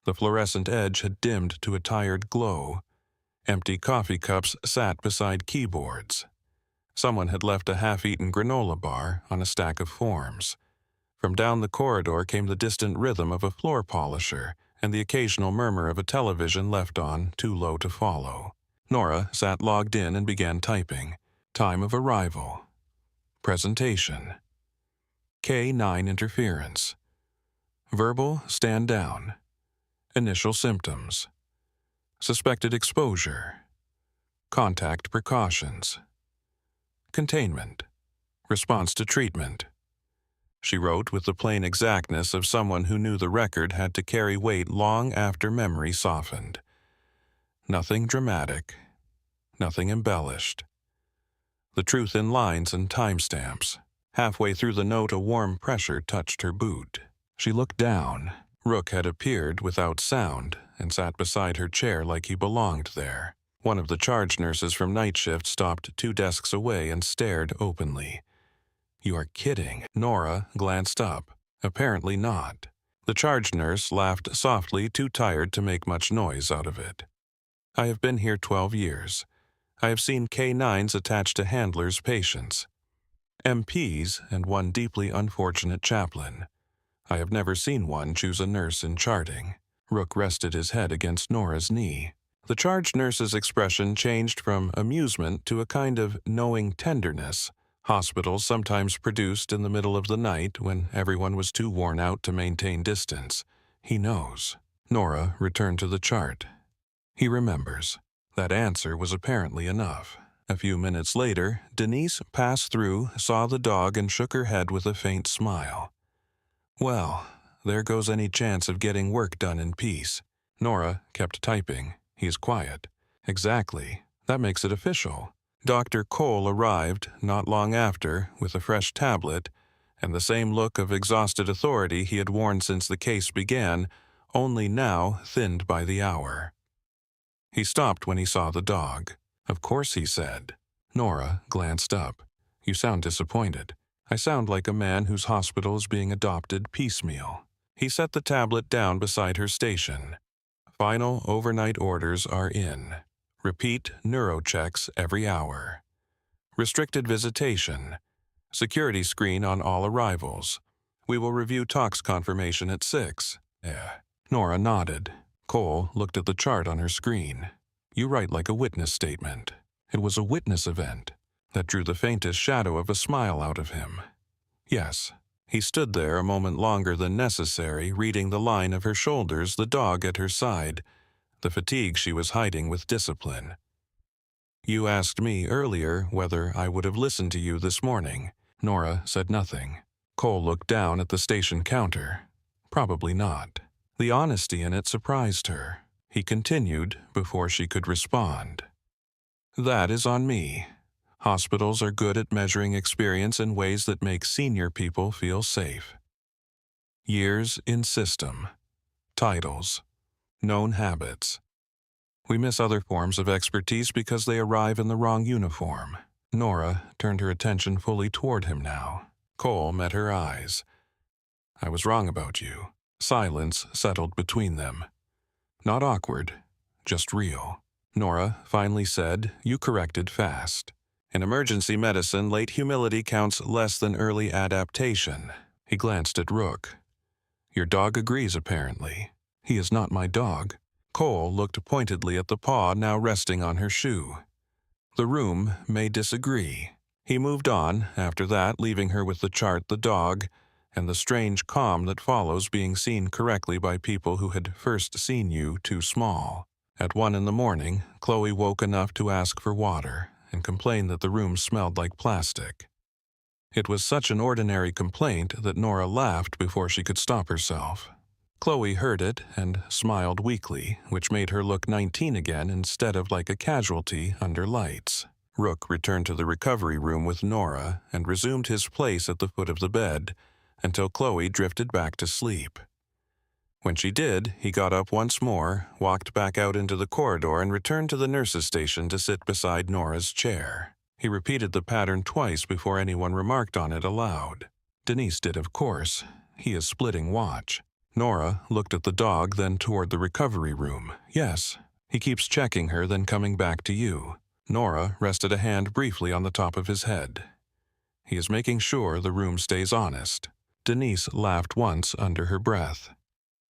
A: The fluorescent edge had dimmed to a tired glow. Empty coffee cups sat beside keyboards. Someone had left a half-eaten granola bar on a stack of forms. From down the corridor came the distant rhythm of a floor polisher and the occasional murmur of a television left on, too low to follow. Nora sat logged in and began typing. Time of arrival. Presentation. K9 interference. Verbal stand down. Initial symptoms. Suspected exposure. Contact precautions. Containment. Response to treatment. She wrote with the plain exactness of someone who knew the record had to carry weight long after memory softened. Nothing dramatic. Nothing embellished. the truth in lines and timestamps. Halfway through the note, a warm pressure touched her boot. She looked down. Rook had appeared without sound and sat beside her chair like he belonged there. One of the charge nurses from night shift stopped 2 desks away and stared openly. "You are kidding." Nora glanced up. Apparently not. The charge nurse laughed softly, too tired to make much noise out of it. "I have been here 12 years. I have seen K9s attached to handlers' patients, MPs, and one deeply unfortunate chaplain. I have never seen one choose a nurse in charting." Rook rested his head against Nora's knee. The charge nurse's expression changed from amusement to a kind of knowing tenderness hospitals sometimes produced in the middle of the night when everyone was too worn out to maintain distance. "He knows." Nora returned to the chart. "He remembers." That answer was apparently enough. A few minutes later, Denise passed through, saw the dog, and shook her head with a faint smile. "Well, there goes any chance of getting work done in peace." Nora kept typing. "He's quiet." "Exactly. That makes it official." Dr. Cole arrived not long after with a fresh tablet and the same look of exhausted authority he had worn since the case began, only now thinned by the hour. He stopped when he saw the dog. "Of course," he said. Nora glanced up. "You sound disappointed." "I sound like a man whose hospital is being adopted piecemeal." He set the tablet down beside her station. "Final overnight orders are in. Repeat neurochecks every hour. Restricted visitation. Security screen on all arrivals. We will review tox confirmation at 6. Nora nodded. Cole looked at the chart on her screen. "You write like a witness statement." It was a witness event that drew the faintest shadow of a smile out of him. "Yes." He stood there a moment longer than necessary, reading the line of her shoulders, the dog at her side, the fatigue she was hiding with discipline. "You asked me earlier whether I would have listened to you this morning." Nora said nothing. Cole looked down at the station counter. "Probably not." The honesty in it surprised her. He continued before she could respond. "That is on me. Hospitals are good at measuring experience in ways that make senior people feel safe. Years in system. Titles. Known habits. We miss other forms of expertise because they arrive in the wrong uniform." Nora turned her attention fully toward him now. Cole met her eyes. "I was wrong about you." Silence settled between them. Not awkward, just real. Nora finally said, "You corrected fast. In emergency medicine, late humility counts less than early adaptation." He glanced at Rook. "Your dog agrees, apparently." "He is not my dog." Cole looked pointedly at the paw now resting on her shoe. "The room may disagree." He moved on, after that, leaving her with the chart, the dog, and the strange calm that follows being seen correctly by people who had first seen you too small. At 1 in the morning, Chloe woke enough to ask for water and complain that the room smelled like plastic. It was such an ordinary complaint that Nora laughed before she could stop herself. Chloe heard it and smiled weakly, which made her look 19 again instead of like a casualty under lights. Rook returned to the recovery room with Nora and resumed his place at the foot of the bed until Chloe drifted back to sleep. When she did, he got up once more, walked back out into the corridor, and returned to the nurse's station to sit beside Nora's chair. He repeated the pattern twice before anyone remarked on it aloud. Denise did, of course. He is splitting watch. Nora looked at the dog, then toward the recovery room. "Yes. He keeps checking her, then coming back to you." Nora rested a hand briefly on the top of his head. "He is making sure the room stays honest." Denise laughed once under her breath.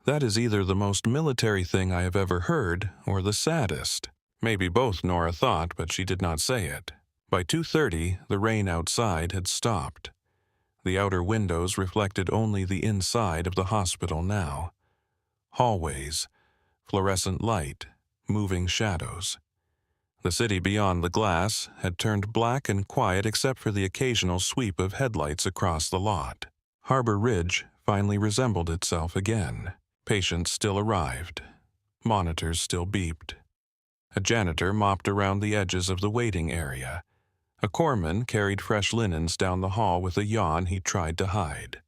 A: "That is either the most military thing I have ever heard or the saddest." Maybe both, Nora thought, but she did not say it. By 2:30, the rain outside had stopped. The outer windows reflected only the inside of the hospital now. Hallways, fluorescent light, moving shadows. The city beyond the glass had turned black and quiet except for the occasional sweep of headlights across the lot. Harbor Ridge finally resembled itself again. Patients still arrived. Monitors still beeped. A janitor mopped around the edges of the waiting area. A corpsman carried fresh linens down the hall with a yawn he tried to hide.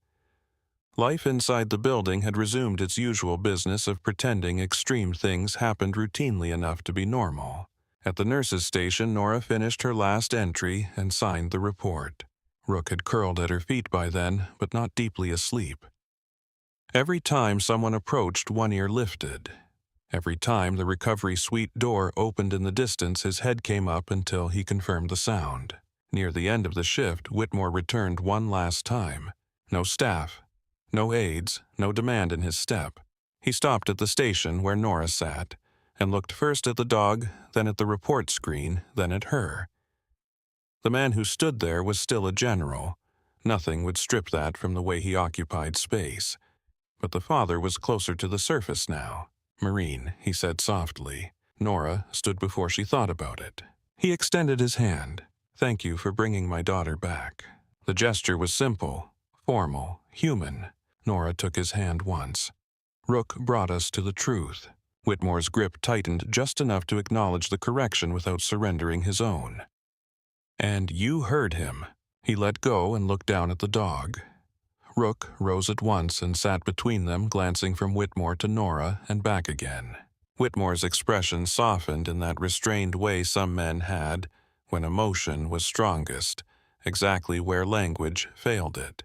A: Life inside the building had resumed its usual business of pretending extreme things happened routinely enough to be normal. At the nurse's station, Nora finished her last entry and signed the report. Rook had curled at her feet by then, but not deeply asleep. Every time someone approached, one ear lifted. Every time the recovery suite door opened in the distance, his head came up until he confirmed the sound. Near the end of the shift, Whitmore returned one last time. No staff, no aides, no demand in his step. He stopped at the station where Nora sat and looked first at the dog, then at the report screen, then at her. The man who stood there was still a general. Nothing would strip that from the way he occupied space. But the father was closer to the surface now. "Marine," he said softly. Nora stood before she thought about it. He extended his hand. "Thank you for bringing my daughter back." The gesture was simple, formal, human. Nora took his hand once. "Rook brought us to the truth." Whitmore's grip tightened just enough to acknowledge the correction without surrendering his own. "And you heard him." He let go and looked down at the dog. Rook rose at once and sat between them, glancing from Whitmore to Nora and back again. Whitmore's expression softened in that restrained way some men had when emotion was strongest, exactly where language failed it.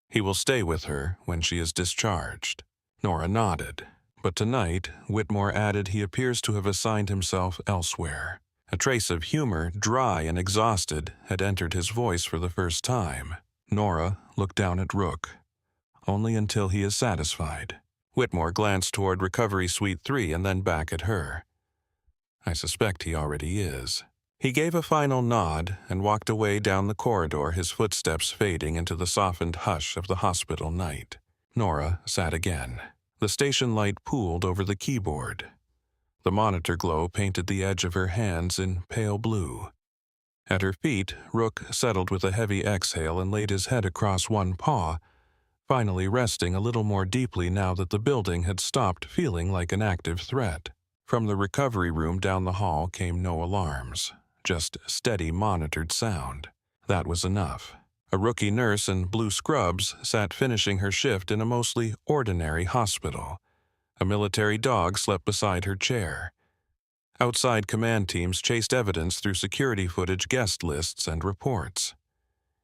A: "He will stay with her when she is discharged." Nora nodded. But tonight, Whitmore added, he appears to have assigned himself elsewhere. A trace of humor, dry and exhausted, had entered his voice for the first time. Nora looked down at Rook. "Only until he is satisfied." Whitmore glanced toward Recovery Suite 3 and then back at her. "I suspect he already is." He gave a final nod and walked away down the corridor, his footsteps fading into the softened hush of the hospital night. Nora sat again. The station light pooled over the keyboard. The monitor glow painted the edge of her hands in pale blue. At her feet, Rook settled with a heavy exhale and laid his head across one paw, finally resting a little more deeply now that the building had stopped feeling like an active threat. From the recovery room down the hall came no alarms, just steady monitored sound. That was enough. A rookie nurse in blue scrubs sat finishing her shift in a mostly ordinary hospital. A military dog slept beside her chair. Outside command teams chased evidence through security footage, guest lists, and reports.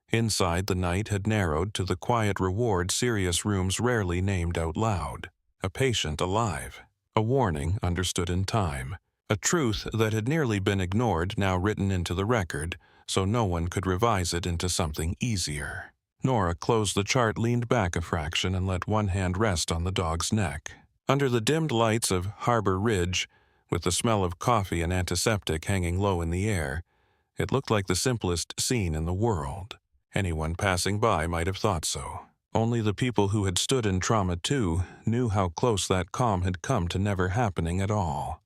A: Inside, the night had narrowed to the quiet reward serious rooms rarely named out loud. A patient alive. A warning understood in time. A truth that had nearly been ignored now written into the record, so no one could revise it into something easier. Nora closed the chart, leaned back a fraction, and let one hand rest on the dog's neck. Under the dimmed lights of Harbor Ridge, with the smell of coffee and antiseptic hanging low in the air, it looked like the simplest scene in the world. Anyone passing by might have thought so. Only the people who had stood in trauma too knew how close that calm had come to never happening at all.